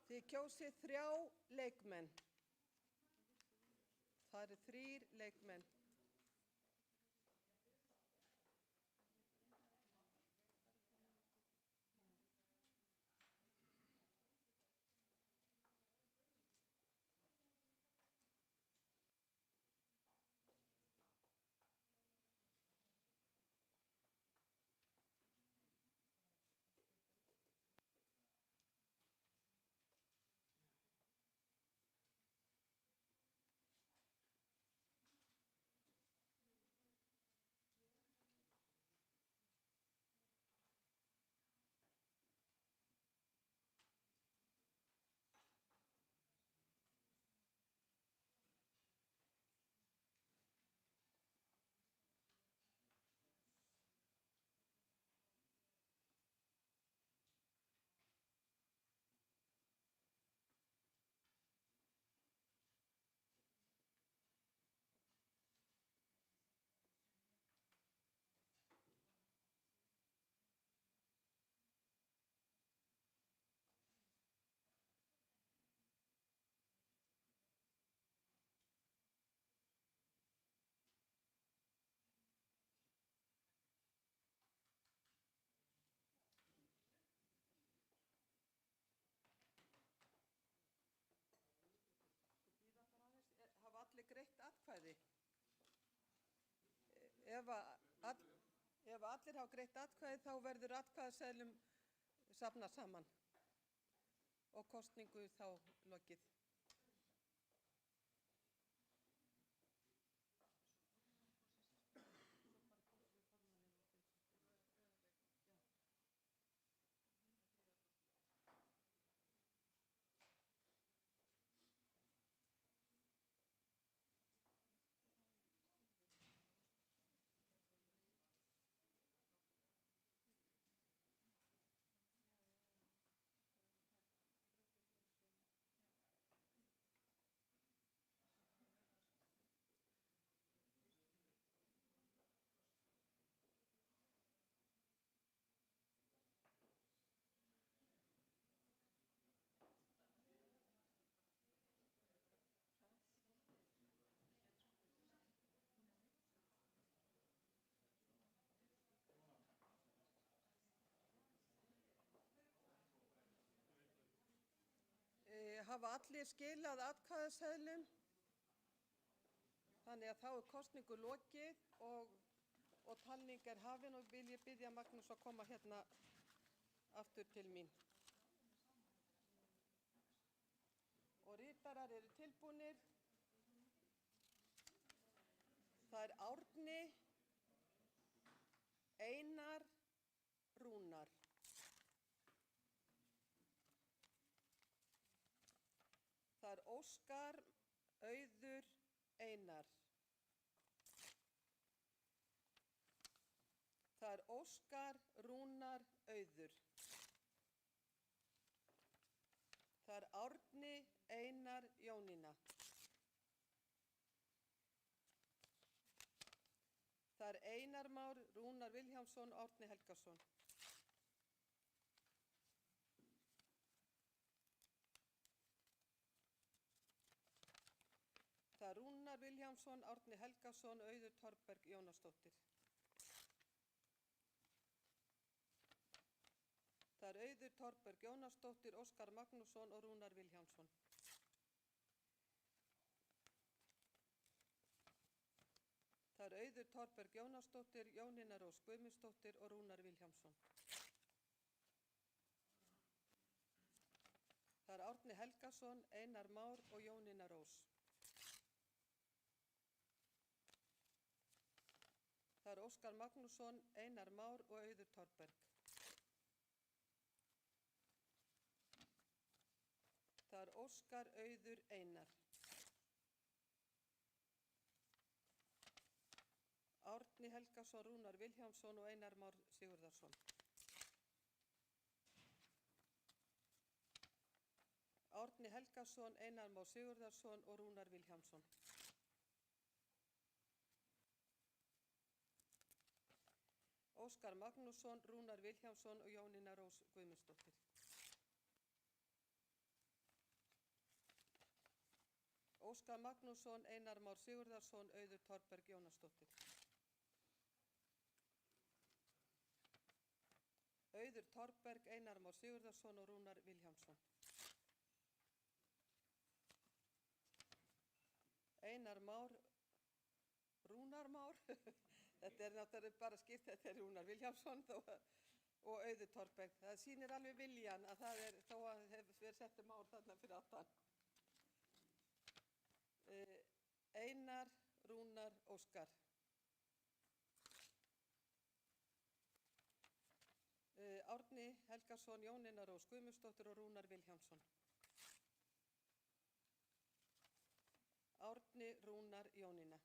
Þið kjósið 3 leikmenn. Það eru 3 leikmenn. Hafa allir greitt atkvæði? Ef allir hafa greitt atkvæði þá verður atkvæðaseðlum safnað saman og kosningu þá lokið. Hafa allir skilað atkvæðaseðlum? Þannig að þá er kosningu lokið og talning er hafin og vil ég biðja Magnús að koma hérna aftur til mín. Og ritarar eru tilbúnir. Það er Árni, Einar, Rúnar. Það er Óskar, Auður, Einar. Það er Óskar, Rúnar, Auður. Það er Árni, Einar, Jónína. Það er Einar Már, Rúnar Vilhjálmsson, Árni Helgason. Rúnar Vilhjálmsson, Árni Helgason, Auður Torberg Jónasdóttir. Það er Auður Torberg Jónasdóttir, Óskar Magnússon og Rúnar Vilhjálmsson. Það er Auður Torberg Jónasdóttir, Jónína Rós Guðmundsdóttir og Rúnar Vilhjálmsson. Það er Árni Helgason, Einar Már og Jónína Rós. Það er Óskar Magnússon, Einar Már og Auður Torberg. Það er Óskar, Auður, Einar. Árni Helgason, Rúnar Vilhjálmsson og Einar Már Sigurðarsson. Árni Helgason, Einar Már Sigurðarsson og Rúnar Vilhjálmsson. Óskar Magnússon, Rúnar Vilhjálmsson og Jónína Rós Guðmundsdóttir. Óskar Magnússon, Einar Már Sigurðarsson, Auður Torberg Jónasdóttir. Auður Torberg, Einar Már Sigurðarsson og Rúnar Vilhjálmsson. Einar Már, Rúnar Már, þetta er náttúrulega bara skipt, þetta er Rúnar Vilhjálmsson og Auður Torberg. Það sýnir alveg viljan að það er, þó að hefur verið settum ár þarna fyrir aftan. Einar, Rúnar, Óskar. Árni Helgason, Jónína Rós Guðmundsdóttir og Rúnar Vilhjálmsson. Árni, Rúnar, Jónína.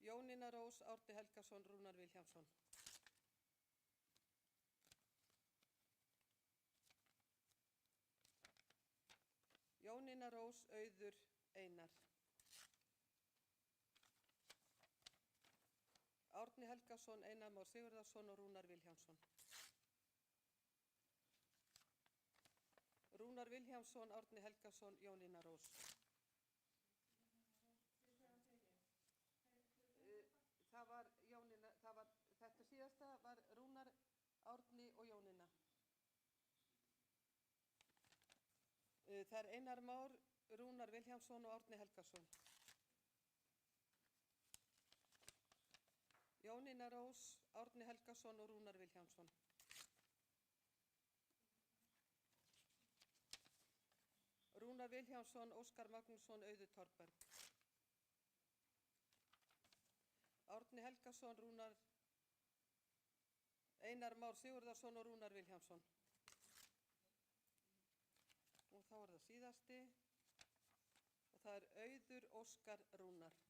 Jónína Rós, Árni Helgason, Rúnar Vilhjálmsson. Jónína Rós, Auður, Einar. Árni Helgason, Einar Már Sigurðarsson og Rúnar Vilhjálmsson. Rúnar Vilhjálmsson, Árni Helgason, Jónína Rós. Það var Jónína, þetta síðasta var Rúnar, Árni og Jónína. Það er Einar Már, Rúnar Vilhjálmsson og Árni Helgason. Jónína Rós, Árni Helgason og Rúnar Vilhjálmsson. Rúnar Vilhjálmsson, Óskar Magnússon, Auður Torberg. Árni Helgason, Einar Már Sigurðarsson og Rúnar Vilhjálmsson. Og þá er það síðasti og það er Auður, Óskar, Rúnar.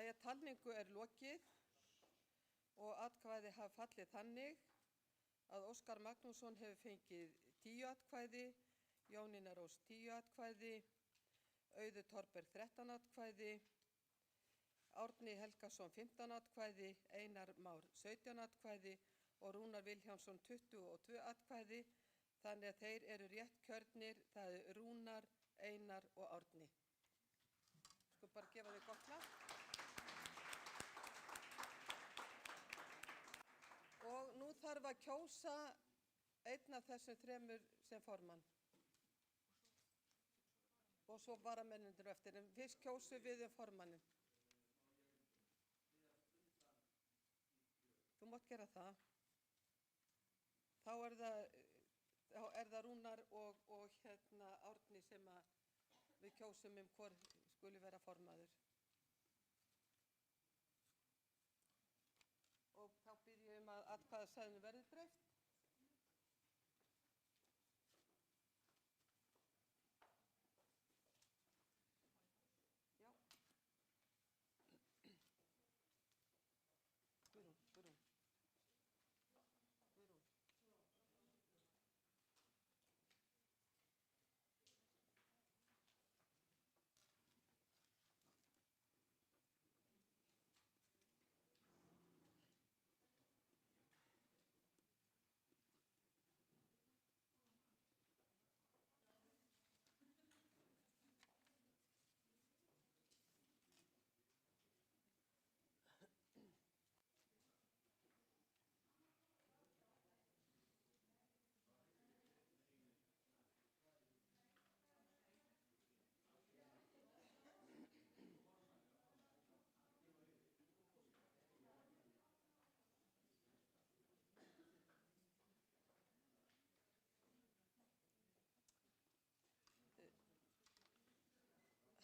Jæja, talningu er lokið og atkvæði hafa fallið þannig að Óskar Magnússon hefur fengið 10 atkvæði, Jónína Rós 10 atkvæði, Auður Torberg 13 atkvæði, Árni Helgason 15 atkvæði, Einar Már 17 atkvæði og Rúnar Vilhjálmsson 22 atkvæði, þannig að þeir eru rétt kjörnir, það er Rúnar, Einar og Árni. Sko bara gefa þau gott klapp. Og nú þarf að kjósa einn af þessum þremur sem formann. Og svo varamennirnir eftir, en fyrst kjósum við formannin. Þú mátt gera það. Þá er það Rúnar og Árni sem að við kjósum hvor skuli vera formaður. Og þá bið ég að atkvæðaseðlum verði dreift.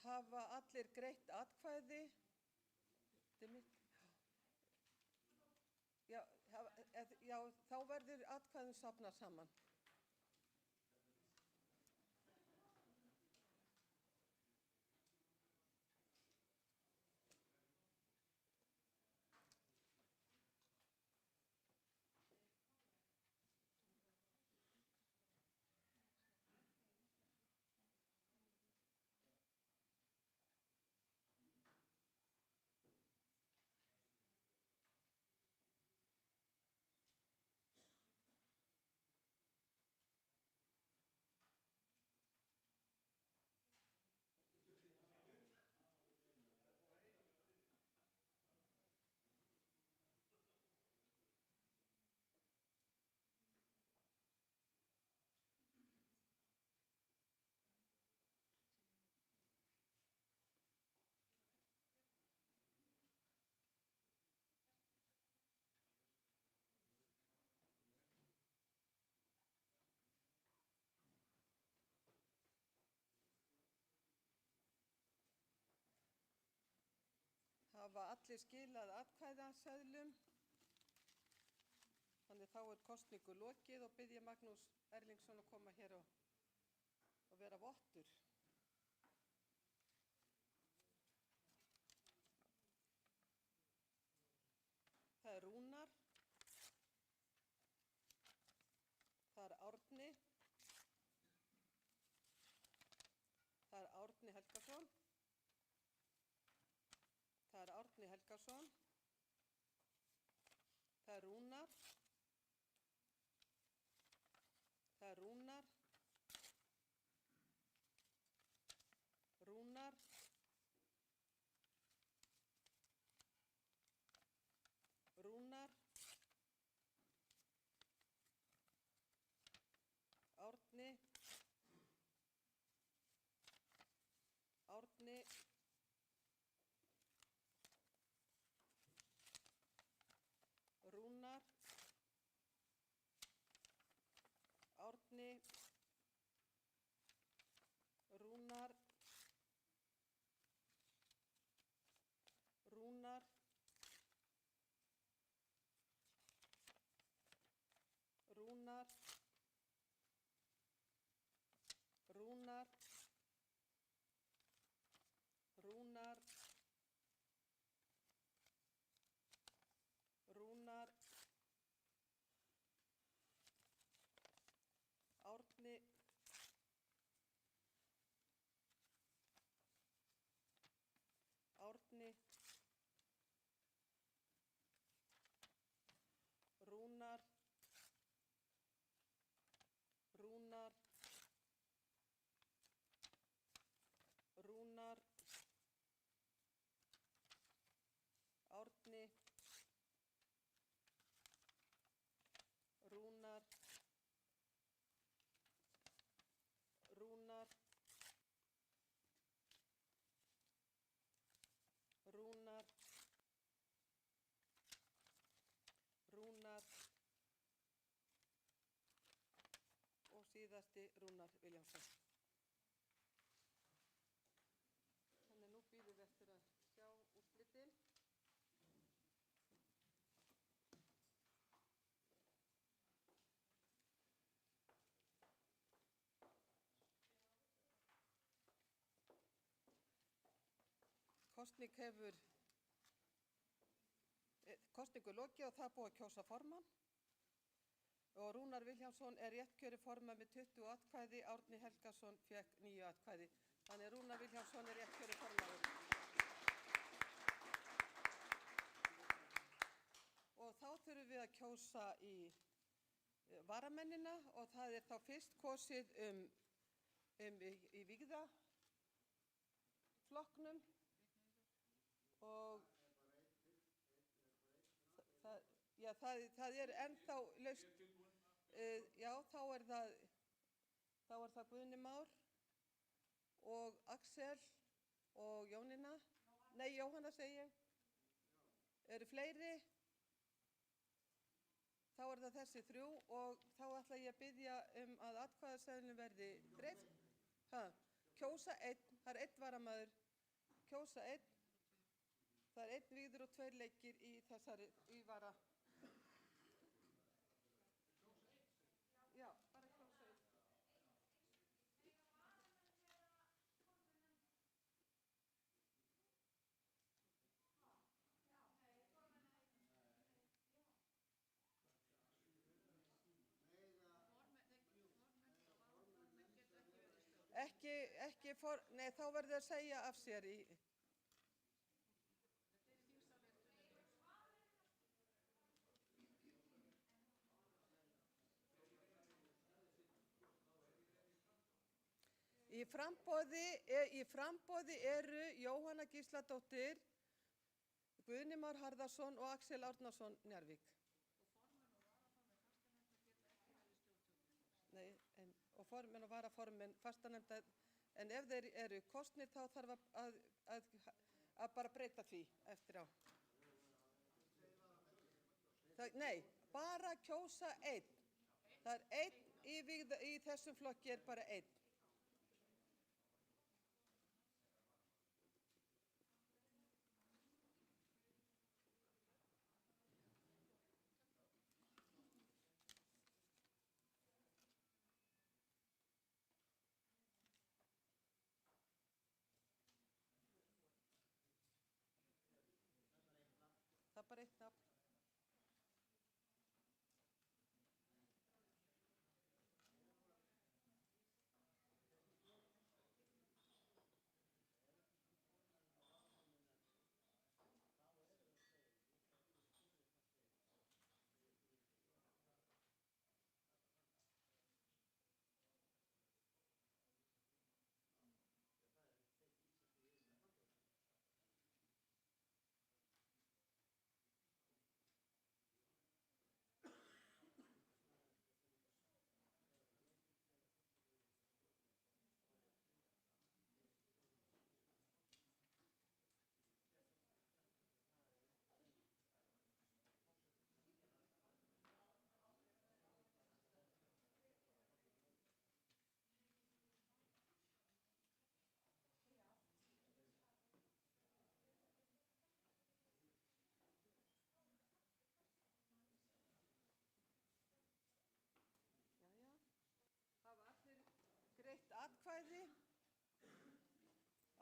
Hafa allir greitt atkvæði? Já, þá verður atkvæðum safnað saman. Hafa allir skilað atkvæðaseðlum. Þannig þá er kosningu lokið og bið ég Magnús Erlingsson að koma hér og vera vottur. Það er Rúnar. Það er Árni. Það er Árni Helgason. Það er Árni Helgason. Það er Rúnar. Það er Rúnar. Rúnar. Rúnar. Árni. Árni. Rúnar. Árni. Rúnar. Rúnar. Rúnar. Rúnar. síðasti Rúnar Vilhjálmsson. Þannig nú býðum við eftir að sjá úrslitin. Kosningu lokið og það er búið að kjósa formann. Og Rúnar Vilhjálmsson er réttkjörinn formaður með 20 atkvæði, Árni Helgason fékk 9 atkvæði. Þannig Rúnar Vilhjálmsson er réttkjörinn formaður. Og þá þurfum við að kjósa í varamennina og það er þá fyrst kosið í vígðaflokknum og það er ennþá laust. Já, þá er það Guðni Már og Axel og Jóhanna segi ég. Eru fleiri? Þá er það þessi 3 og þá ætla ég að biðja að atkvæðaseðlum verði dreift. Kjósa 1, það er 1 varamaður. Kjósa 1, það er 1 vígður og 2 leikir í vara. Já, bara kjósa 1. Nei, þá verður að segja af sér í. Í framboði eru Jóhanna Gísladóttir, Guðni Már Harðarson og Axel Árnason Njarðvík. Nei, og formenn og varaformenn fastanefndar, en ef þeir eru kosnir þá þarf að bara breyta því eftir á. Nei, bara kjósa 1. Það er 1 í þessum flokki er bara 1. Það er bara 1 nafn.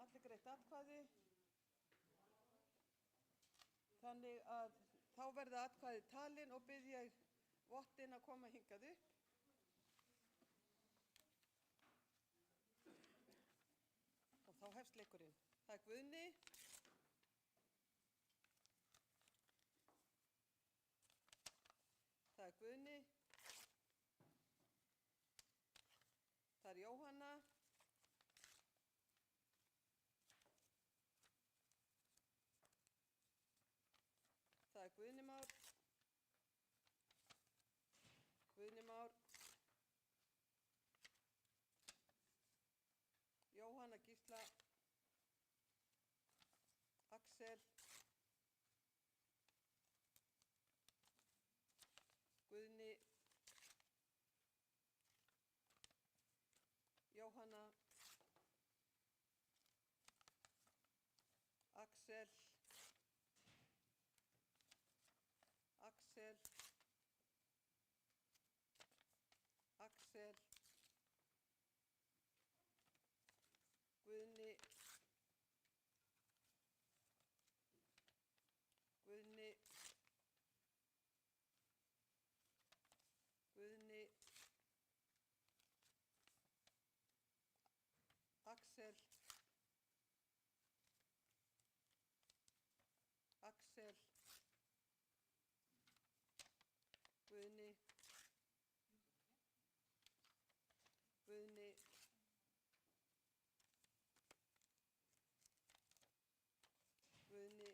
Allir greitt atkvæði. Þannig að þá verða atkvæði talin og bið ég vottinn að koma hingað upp. Og þá hefst leikurinn. Það er Guðni. Það er Guðni. Það er Jóhanna. Það er Guðni Már. Jóhanna Gísla. Axel. Guðni. Jóhanna, Axel, Axel, Axel, Guðni, Guðni, Guðni, Axel, Axel, Guðni, Guðni, Guðni,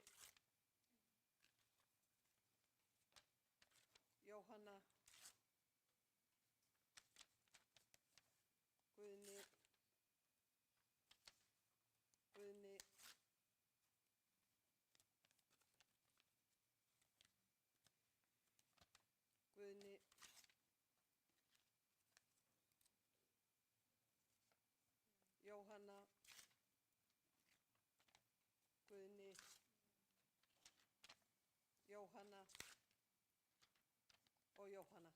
Jóhanna, Guðni, Guðni, Guðni, Jóhanna, Guðni, Jóhanna og Jóhanna.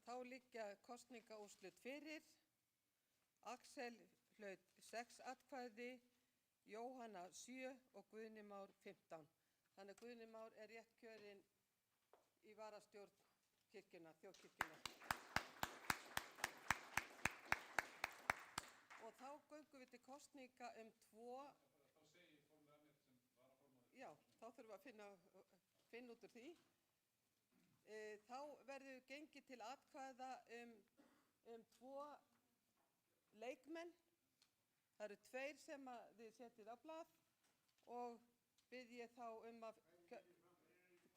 Þá liggja kosningaúrslit fyrir. Axel hlaut 6 atkvæði, Jóhanna 7 og Guðni Már 15. Þannig að Guðni Már er rétt kjörinn í varastjórn kirkjunnar, þjóðkirkjunnar. Og þá göngum við til kosninga 2. Þá segi ég formlega mér sem varaformaður. Já, þá þurfum við að finna út úr því. Þá verður gengið til atkvæða um 2 leikmenn. Það eru 2 sem þið setjið á blað og bið ég þá að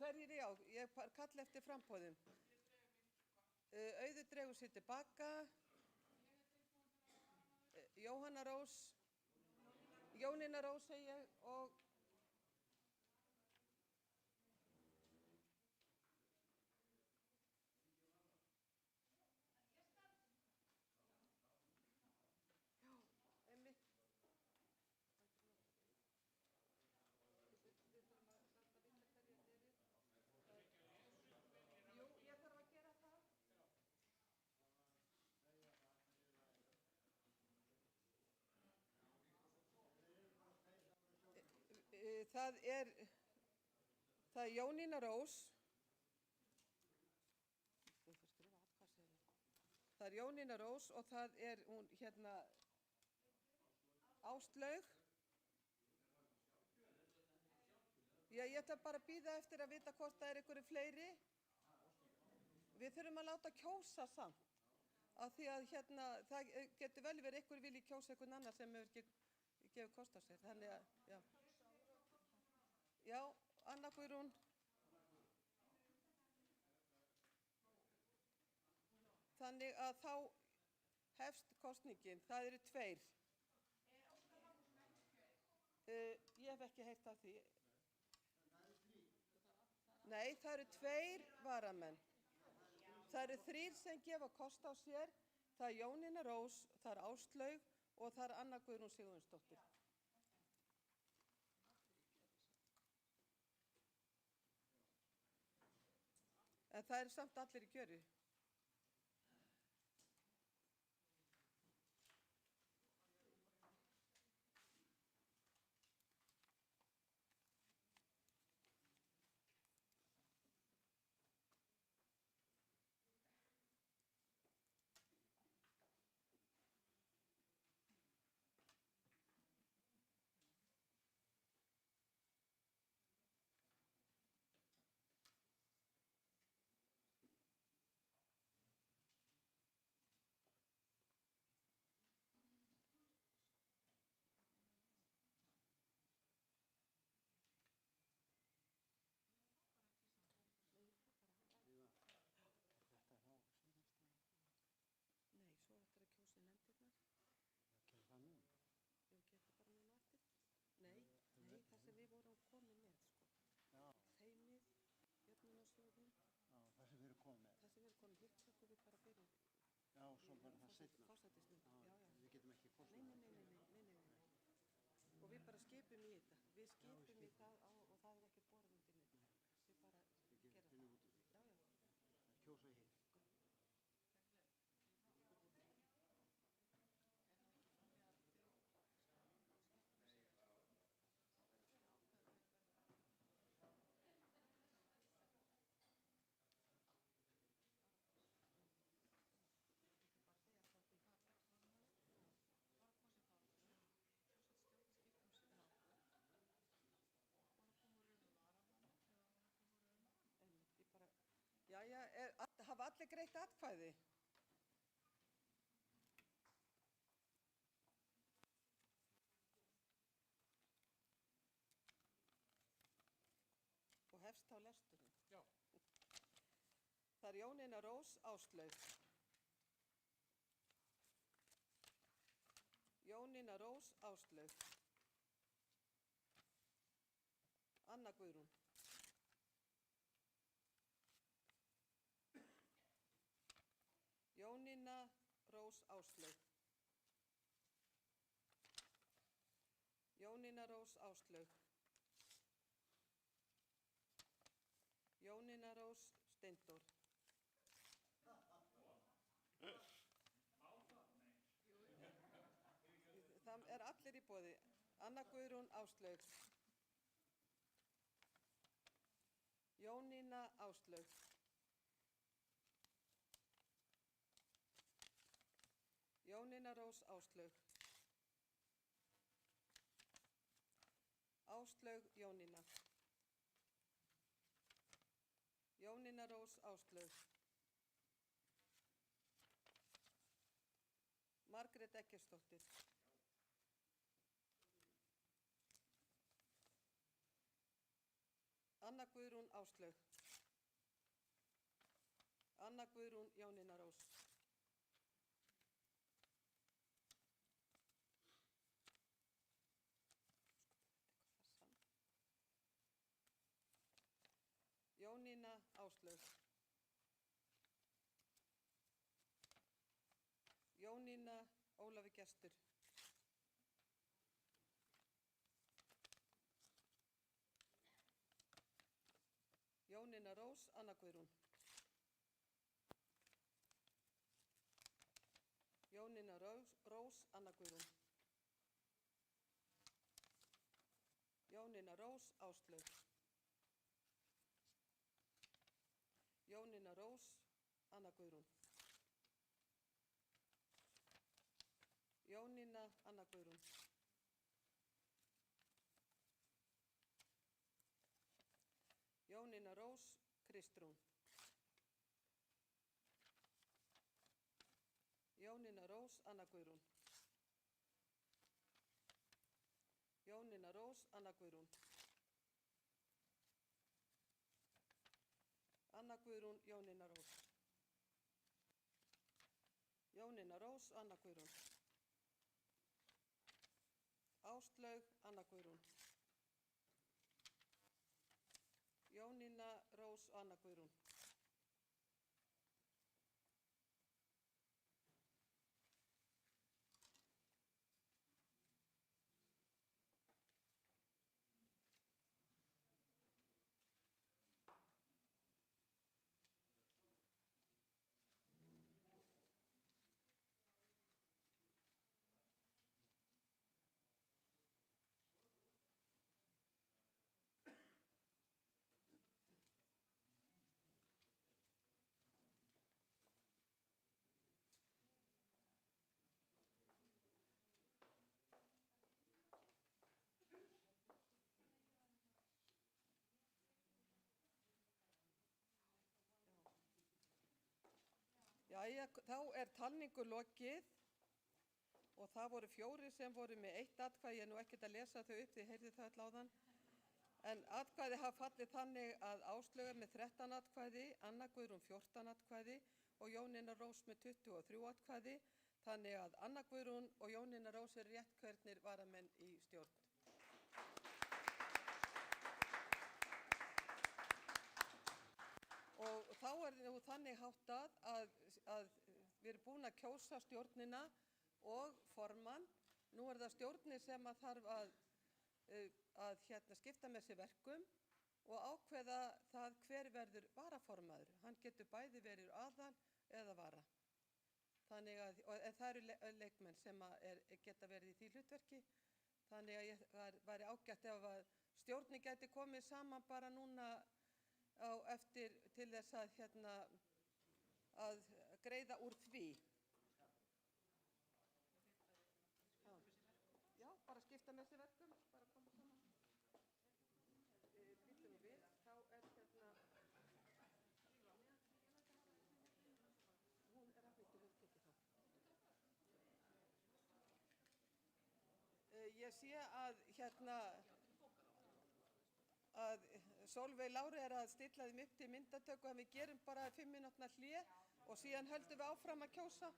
hverjir, já, ég kalla eftir framboðum. Auður dregur sig tilbaka. Jóhanna Rós, Jónína Rós segi ég og það er Jónína Rós. Það er Jónína Rós og það er hún Áslaug. Ég ætla bara að bíða eftir að vita hvort það er einhverju fleiri. Við þurfum að láta kjósa samt. Af því að það getur vel verið einhver vilji kjósa einhvern annar sem hefur ekki gefið kost á sér. Þannig að, já. Já, Anna Guðrún. Þannig að þá hefst kosningin. Það eru 2. Ég hef ekki heyrt af því. Nei, það eru 2 varamenn. Það eru 3 sem gefa kost á sér. Það er Jónína Rós, það er Áslaug og það er Anna Guðrún Sigurjónsdóttir. En það eru samt allir í kjöri. seinna. Forsætisnefnd, já. Við getum ekki kosið. Nei. Og við bara skipum í þetta. Við skipum í það og það er ekkert borð undir neitt. Við bara gera það. Já. Kjósa hér. Jæja, hafa allir greitt atkvæði? Og hefst þá lesturinn? Já. Það er Jónína Rós Áslaug. Jónína Rós Áslaug. Anna Guðrún. Jónína Rós Áslaug. Jónína Rós Áslaug. Jónína Rós Steindór. Það er allir í boði. Anna Guðrún Áslaug. Jónína Áslaug. Jónína Rós Áslaug. Áslaug Jónína. Jónína Rós Áslaug. Margrét Eggertsdóttir. Anna Guðrún Áslaug. Anna Guðrún Jónína Rós. Jónína Áslaug. Jónína Ólafur Gestur. Jónína Rós Anna Guðrún. Jónína Rós Anna Guðrún. Jónína Rós Áslaug. Jónína Rós Anna Guðrún. Jónína Anna Guðrún. Jónína Rós Kristrún. Jónína Rós Anna Guðrún. Jónína Rós Anna Guðrún. Anna Guðrún Jónína Rós. Jónína Rós Anna Guðrún. Áslaug Anna Guðrún. Jónína Rós Anna Guðrún. Jæja, þá er talningu lokið og það voru 4 sem voru með 1 atkvæði. Ég er nú ekkert að lesa þau upp, þið heyrðu það öll áðan. En atkvæði hafa fallið þannig að Áslaug er með 13 atkvæði, Anna Guðrún 14 atkvæði og Jónína Rós með 23 atkvæði. Þannig að Anna Guðrún og Jónína Rós eru rétt kjörnir varamenn í stjórn. Og þá er nú þannig háttað að við erum búin að kjósa stjórnina og formann. Nú er það stjórnin sem að þarf að skipta með sér verkum og ákveða það hver verður varaformaður. Hann getur bæði verið aðal eða vara. Þannig að, en það eru leikmenn sem geta verið í því hlutverki. Þannig að það væri ágætt ef að stjórnin gæti komið saman bara núna á eftir til þess að greiða úr því. Já, bara skipta með sér verkum, bara koma saman. Býtum við, þá er hún er að hluti tekið þá. Ég sé að Sólveig Lára er að stilla þeim upp til myndatöku en við gerum bara 5 mínútna hlé og síðan höldum við áfram að kjósa.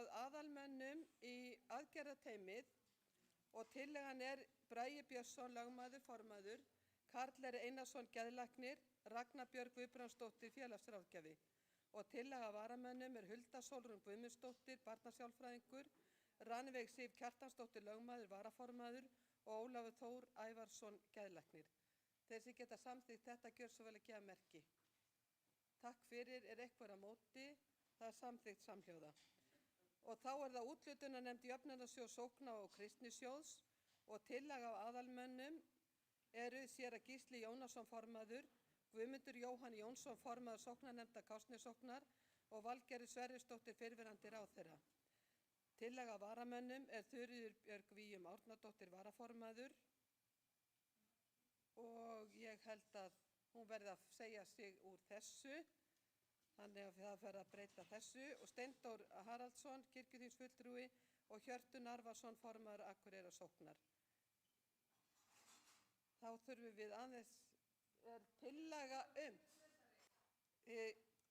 að aðalmönnum í aðgerðateymið og tillagan er Bragi Björnsson, lögmaður, formaður, Karl R. Einarsson, geðlæknir, Ragna Björg Guðbrandsdóttir, félagsráðgjafi og tillaga varamönnum er Hulda Sólrún Guðmundsdóttir, barnasáttfræðingur, Rannveig Sif Kjartansdóttir, lögmaður, varaformaður og Ólafur Þór Ævarsson, geðlæknir. Þeir sem geta samþykkt þetta gjör svo vel að gefa merki. Takk fyrir. Er einhver á móti? Það er samþykkt samhljóða. Og þá er það úthlutunarnefnd Jöfnunarsjóðs sókna og kristnisjóðs og tillaga af aðalmönnum eru séra Gísli Jónasson, formaður, Guðmundur Jóhann Jónsson, formaður sóknarnefndar Kársnessóknar og Valgerður Sverrisdóttir, fyrrverandi ráðherra. Tillaga af varamönnum er Þuríður Björg Víum Árnadóttir, varaformaður, og ég held að hún verði að segja sig úr þessu, þannig að það verður að breyta þessu, og Steindór Haraldsson, kirkjuþingsfulltrúi, og Hjörtur Narvason, formaður Akureyrar-sóknar. Þá þurfum við aðeins, er tillaga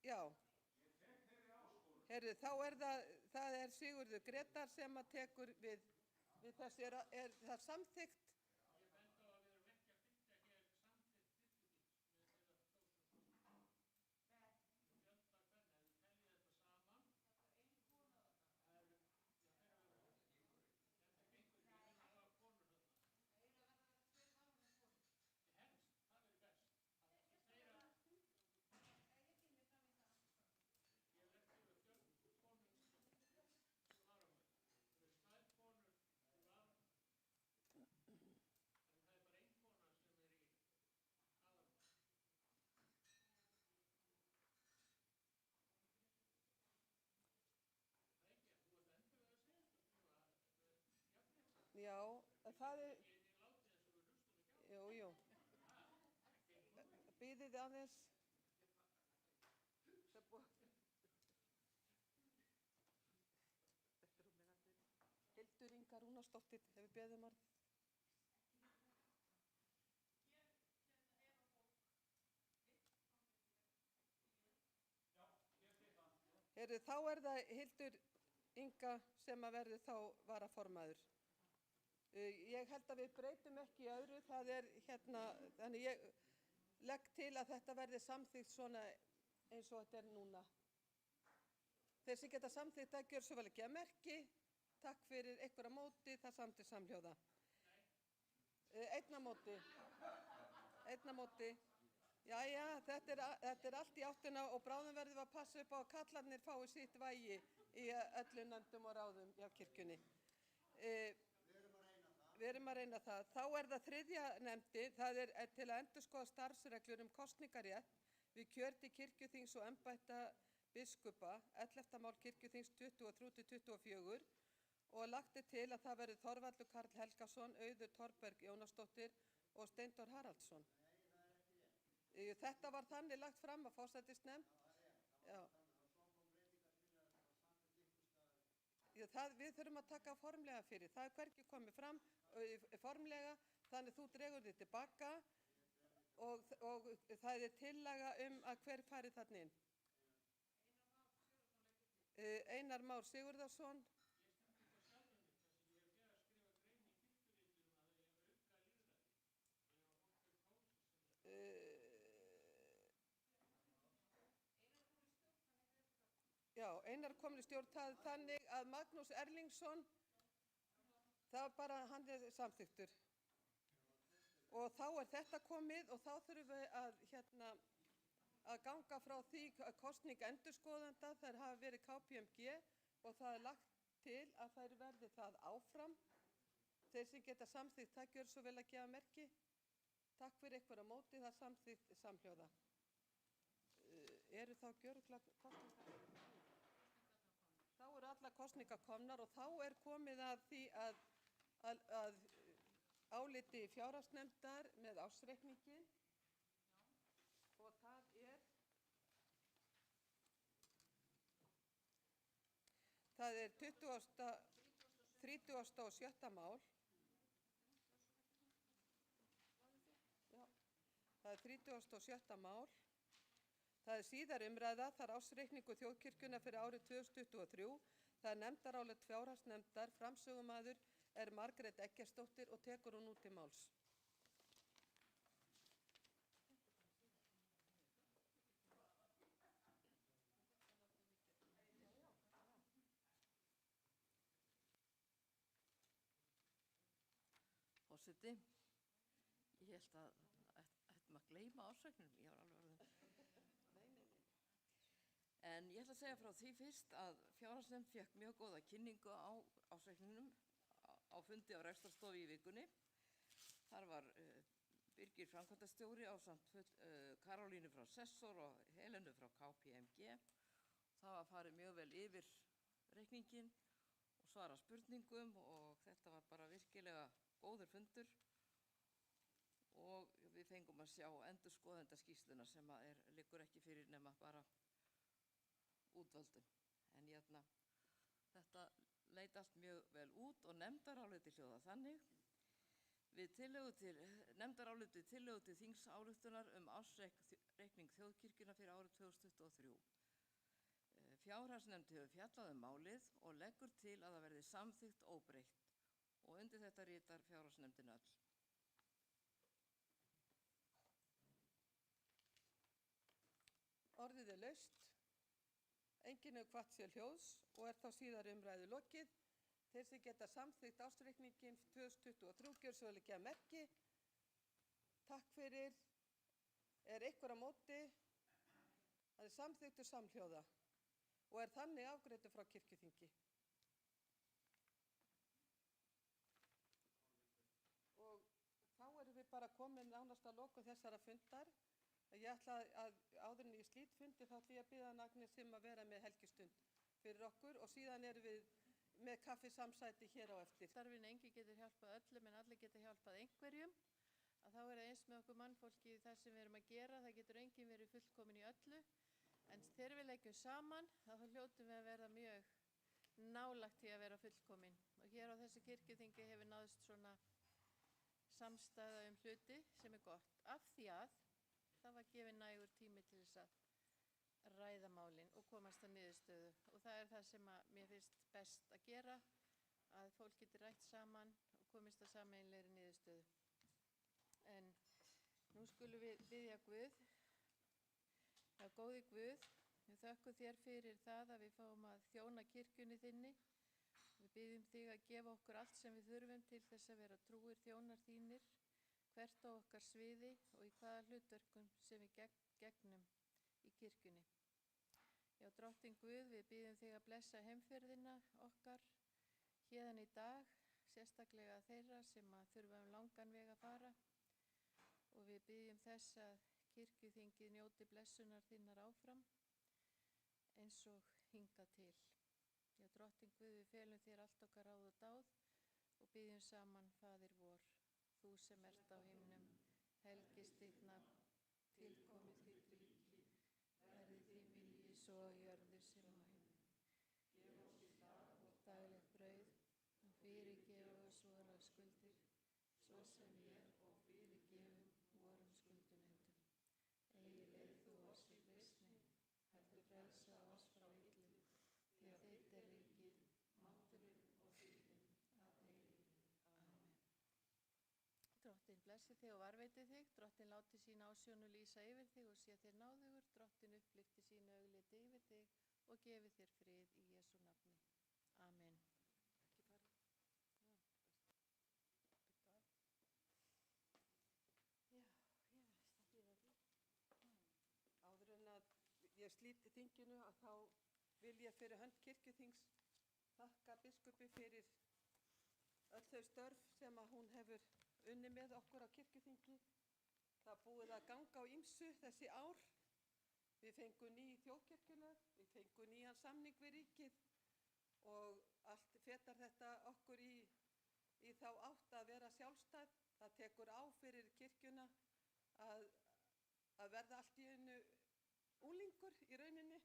já. Heyrðu, þá er það er Sigurður Grétar sem að tekur við þessu. Er það samþykkt? Já, það er, jú, bíðið aðeins. Hildur Inga Rúnarsdóttir hefur beðið orð. Þá er það Hildur Inga sem að verður þá varaformaður. Ég held að við breytum ekki í öðru, það er þannig ég legg til að þetta verði samþykkt svona eins og þetta er núna. Þeir sem geta samþykkt það gjör svo vel að gefa merki. Takk fyrir. Einhver á móti, það samþykkt samhljóða. Einn á móti. Einn á móti. Jæja, þetta er allt í áttina og bráðum verðum við að passa upp á að kallarnir fái sitt vægi í öllum nefndum og ráðum hjá kirkjunni. Við erum að reyna það. Þá er það þriðja nefndin, það er til að endurskoða starfsreglur kosningarétt við kjör til kirkjuþings og embætta biskupa, 11. mál kirkjuþings 23-24, og lagt til að það verði Þorvaldur Karl Helgason, Auður Torberg Jónasdóttir og Steindór Haraldsson. Þetta var þannig lagt fram af forsætisnefnd. Já. Við þurfum að taka formlega fyrir. Það er hvergi komið fram formlega, þannig þú dregur þig tilbaka og það er tillaga að hver fari þarna inn. Einar Már Sigurðarsson. Já, Einar komin í stjórn, þannig að Magnús Erlingsson, það var bara, hann er samþyktur. Og þá er þetta komið og þá þurfum við að ganga frá því kosning endurskoðenda, þær hafa verið KPMG og það er lagt til að þær verði það áfram. Þeir sem geta samþykkt, það gjör svo vel að gefa merki. Takk fyrir ykkur á móti, það er samþykkt samhljóða. Eru þá gjöruglega kosningar? Þá eru allar kosningar komnar og þá er komið að því að áliti fjárhagsnefndar með ársreikningin og það er 37. mál. Já, það er 37. mál. Það er síðar umræða, það er ársreikningur þjóðkirkjunnar fyrir árið 2023. Það er nefndarálit fjárhagsnefndar, framsögumaður er Margrét Eggertsdóttir og tekur hún nú til máls. Forseti, ég held að ættum að gleyma ársreikninum, ég var alveg orðin. En ég ætla að segja frá því fyrst að fjárhagsnefnd fékk mjög góða kynningu á ársreikninum á fundi á rekstrarstofu í vikunni. Þar var Birgir framkvæmdastjóri ásamt Karolínu frá Sessor og Helenu frá KPMG. Það var farið mjög vel yfir reikninginn og svara spurningum og þetta var bara virkilega góður fundur og við fengum að sjá endurskoðendaskýrsluna sem liggur ekki fyrir nema bara útvöldum. En þetta leit allt mjög vel út og nefndaráliti hljóða þannig. Nefndaráliti tillögu til þingsályktunar ársreikning þjóðkirkjunnar fyrir árið 2023. Fjárhagsnefnd hefur fjallað málið og leggur til að það verði samþykkt óbreytt og undir þetta ritar fjárhagsnefndin öll. Orðið er laust. Enginn hefur hvatt sér hljóðs og er þá síðar umræðu lokið. Þeir sem geta samþykkt ársreikninginn 2023 gjörðu svo vel að gefa merki. Takk fyrir. Er einhver á móti? Það er samþykktur samhljóða og er þannig afgreiddur frá kirkjuþingi. Og þá erum við bara komin nánast að lokum þessara fundar. Ég ætla að áður en ég slít fundi þá ætla ég að biðja Agnes að vera með helgistund fyrir okkur og síðan erum við með kaffisamsæti hér á eftir. Starfin enginn getur hjálpað öllum en allir getur hjálpað einhverjum. Að þá er eins með okkur mannfólki það sem við erum að gera. Það getur enginn verið fullkomin í öllu. En þegar við leggjum saman þá hljótum við að vera mjög nálægt í að vera fullkomin. Og hér á þessu kirkjuþingi hefur náðst svona samstæða hluti sem er gott. Af því að það var gefið nægur tími til þess að ræða málin og komast að niðurstöðu. Og það er það sem mér finnst best að gera, að fólk getur rætt saman og komist að sameiginlegri niðurstöðu. En nú skulum við biðja Guð. Já, góði Guð, við þökkum þér fyrir það að við fáum að þjóna kirkjunni þinni. Við biðjum þig að gefa okkur allt sem við þurfum til þess að vera trúir þjónar þínir, hvert á okkar sviði og í hvaða hlutverkum sem við gegnum í kirkjunni. Já, drottinn Guð, við biðjum þig að blessa heimferðina okkar héðan í dag, sérstaklega þeirra sem að þurfa langan veg að fara. Og við biðjum þess að kirkjuþingið njóti blessunar þinnar áfram eins og hingað til. Já, drottinn Guð, við felum þér allt okkar ráð og dáð og biðjum saman, Faðir vor, þú sem ert á himnum, helgist þitt nafn, tilkomi þitt ríki, verði þín vilji svo á jörðu sem á himnum. Gef oss í dag vårt daglegt brauð og fyrirgef oss vorar skuldir, svo sem við og fyrirgefum vorum skuldunefndum. Eigi leið þú oss í freistni, heldur frelsa oss frá illum, því að þitt er ríkið, mátturinn og dýrðin að eilífu. Amen. Drottinn blessi þig og varveiti þig, drottinn láti sín ásjónu lýsa yfir þig og sé þér náðugur, drottinn upplyfti sínu augliti yfir þig og gefi þér frið í Jesú nafni. Amen. Áður en að ég slít þinginu að þá vil ég fyrir hönd kirkjuþings þakka biskupi fyrir öll þau störf sem að hún hefur unnið með okkur á kirkjuþingi. Það búið að ganga á ýmsu þessi ár. Við fengum ný þjóðkirkjulög, við fengum nýjan samning við ríkið og allt fetar þetta okkur í þá átt að vera sjálfstæð. Það tekur á fyrir kirkjuna að verða allt í einu unglingur í rauninni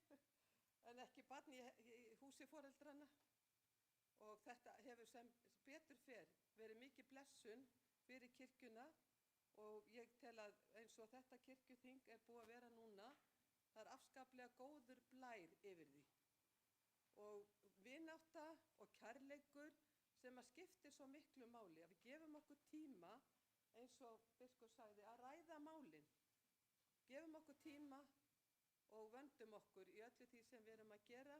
en ekki barn í húsi foreldranna. Og þetta hefur sem betur fer verið mikið blessun fyrir kirkjuna og ég tel að eins og þetta kirkjuþing er búið að vera núna, það er afskaplega góður blær yfir því. Og vinátta vinátta og kærleikur sem að skiptir svo miklu máli, að við gefum okkur tíma, eins og biskup sagði, að ræða málin. Gefum okkur tíma og vöndum okkur í öllu því sem við erum að gera,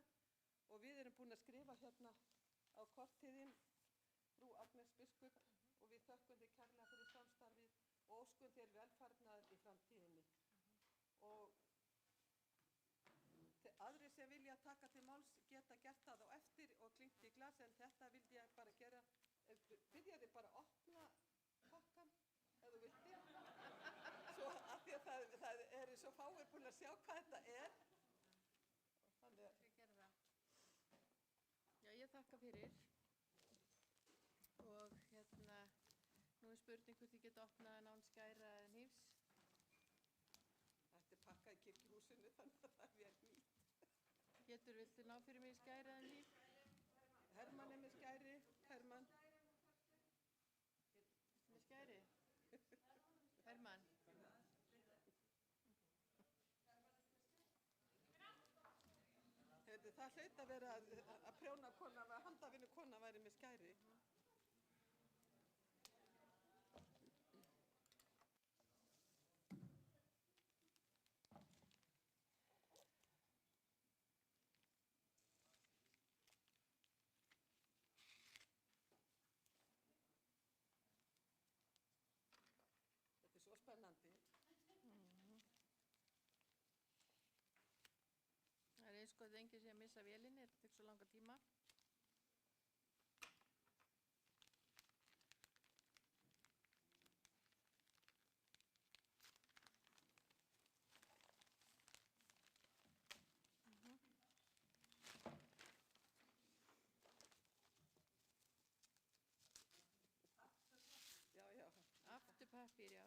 og við erum búin að skrifa hérna á korttíðin, frú Agnes biskup, og við þökkum þér kærlega fyrir samstarfið og óskum þér velfarnaðar í framtíðinni. Og aðrir sem vilja taka til máls geta gert það á eftir og klingt í glas, en þetta vildi ég bara gera. Byrjaði bara að opna pakkan, ef þú vildir. Svo af því að það eru svo fáir búin að sjá hvað þetta er. Þannig að... Já, ég þakka fyrir. Og nú er spurning hvort ég get opnað án skæra eða hnífs. Þetta er pakkað í kirkjuhúsinu, þannig að það er vel nýtt. Viltu ná fyrir mig skæra eða hníf? Hermann er með skæri. Hermann. Með skæri? Hermann. Það hlaut að vera að prjóna kona, handavinnu kona væri með skæri. Þetta er svo spennandi. Það er eins og að enginn sé að missa vélinni, þetta tekur svo langa tíma. Afturpappír, já,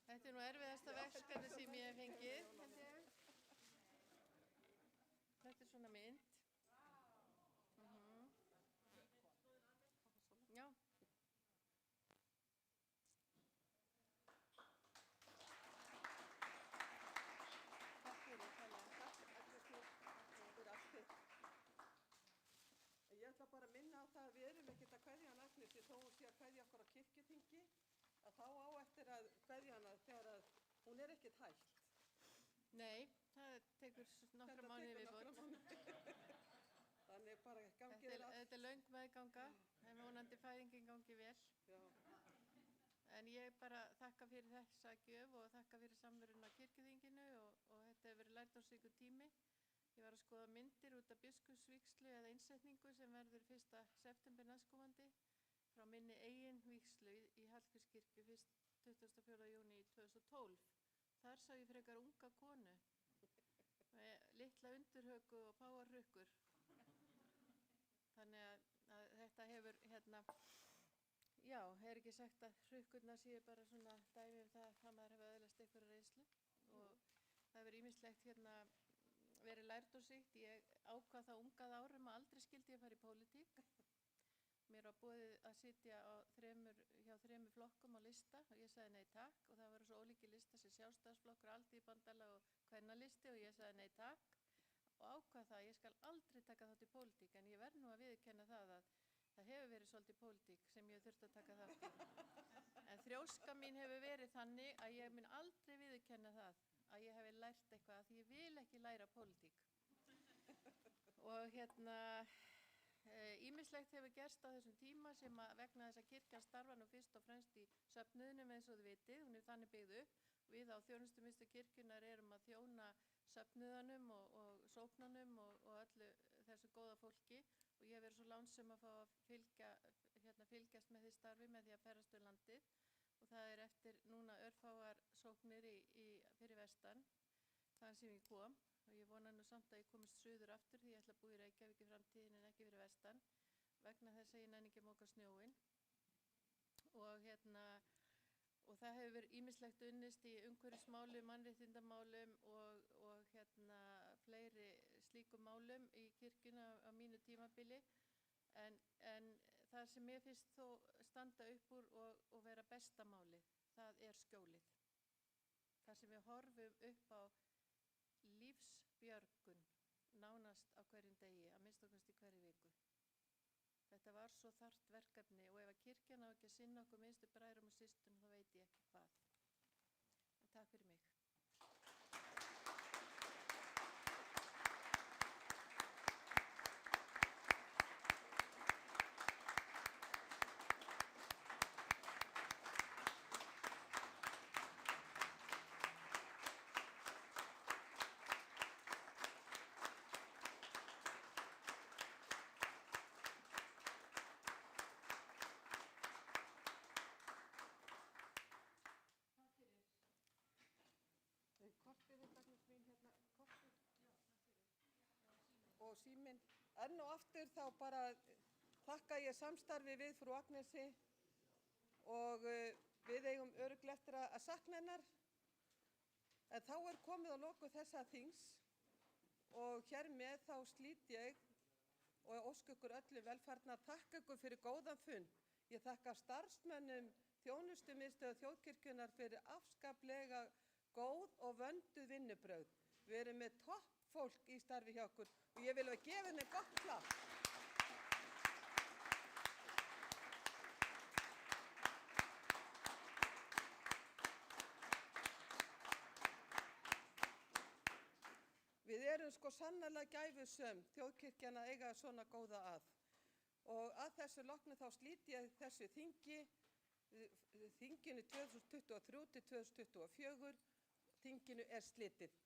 þetta er nú erfiðasta verkefni sem ég hef fengið, held ég. Þetta er svona mynd. Já. Takk fyrir, Kalla. Takk, Agnes, fyrir allt þitt. Ég ætla bara að minna á það að við erum ekkert að kveðja hana Agnesi, þó hún sé að kveðja okkur á kirkjuþingi, að þá á eftir að kveðja hana þegar að hún er ekkert hægt. Nei, það tekur nokkra mánuði viðbót. Þannig bara gangið þér allt. Þetta er löng meðganga, en vonandi fæðingin gangi vel. Já. En ég bara þakka fyrir þessa gjöf og þakka fyrir samveruna á kirkjuþinginu og þetta hefur verið lærdómsríkur tími. Ég var að skoða myndir út af biskupsvígslu eða innsetningu sem verður 1. september næstkomandi frá minni eigin vígslu í Hallgrímskirkju 24. júní 2012. Þar sá ég frekar unga konu með litla undirhöku og páarhrukkur. Þannig að þetta hefur, já, er ekki sagt að hrukkurnar séu bara svona dæmi það maður hefur öðlast einhverja reynslu. Og það hefur ýmislegt verið lærdómsríkt. Ég ákvað það ungað árum að aldrei skildi ég fara í pólitík. Mér var boðið að sitja hjá 3 flokkum á lista og ég sagði nei takk, og það voru svo ólíkir listar sem Sjálfstæðisflokkur, Alþýðubandalag og Kvennalisti, og ég sagði nei takk og ákvað það að ég skal aldrei taka þátt í pólitík, en ég verð nú að viðurkenna það að það hefur verið svolítið pólitík sem ég þurfti að taka þátt í. En þrjóska mín hefur verið þannig að ég mun aldrei viðurkenna það að ég hef lært eitthvað, því ég vil ekki læra pólitík. Og ýmislegt hefur gerst á þessum tíma sem að vegna þess að kirkjan starfa nú fyrst og fremst í söfnuðnum, eins og þið vitið, hún er þannig byggð upp. Við á þjónustumiðstöð kirkjunnar erum að þjóna söfnuðunum og sóknunum og öllu þessu góða fólki, og ég hef verið svo lánsum að fá að fylgjast með því starfi með því að ferðast um landið, og það er eftir núna örfáar sóknir fyrir vestan þaðan sem ég kom. Og ég vona nú samt að ég komist suður aftur, því ég ætla að búa í Reykjavík í framtíðin en ekki fyrir vestan, vegna þess að ég nenni ekki að moka snjóinn. Og það hefur verið ýmislegt unnist í umhverfismálum, mannréttindamálum og fleiri slíkum málum í kirkjuna á mínu tímabili. En það sem mér finnst þó standa upp úr og vera besta málið, það er skjólið. Það sem við horfum upp á lífsbjörgun, nánast nánast á hverjum degi, að minnsta kosti í hverju viku. Þetta var svo þarft verkefni og ef að kirkjan á ekki að sinna okkur minnstu bræðrum og systrum þá veit ég ekki hvað. En takk fyrir mig. Og síminn. Enn og aftur þá bara þakka ég samstarfi við frú Agnesi og við eigum örugglega eftir að sakna hennar. En þá er komið að loku þessa þings og hér með þá slít ég og óska ykkur öllu velfarnar, þakka ykkur fyrir góðan fund. Ég þakka starfsmönnum þjónustumiðstöðvar Þjóðkirkjunnar fyrir afskaplega góð og vönduð vinnubrögð. Við erum með toppfólk í starfi hjá okkur og ég vil gefa henni gott klapp. Við erum sko sannarlega gæfusöm, Þjóðkirkjan að eiga svona góða að. Og að þessu loknu þá slít ég þessu þinginu 2023 til 2024, þinginu er slitið.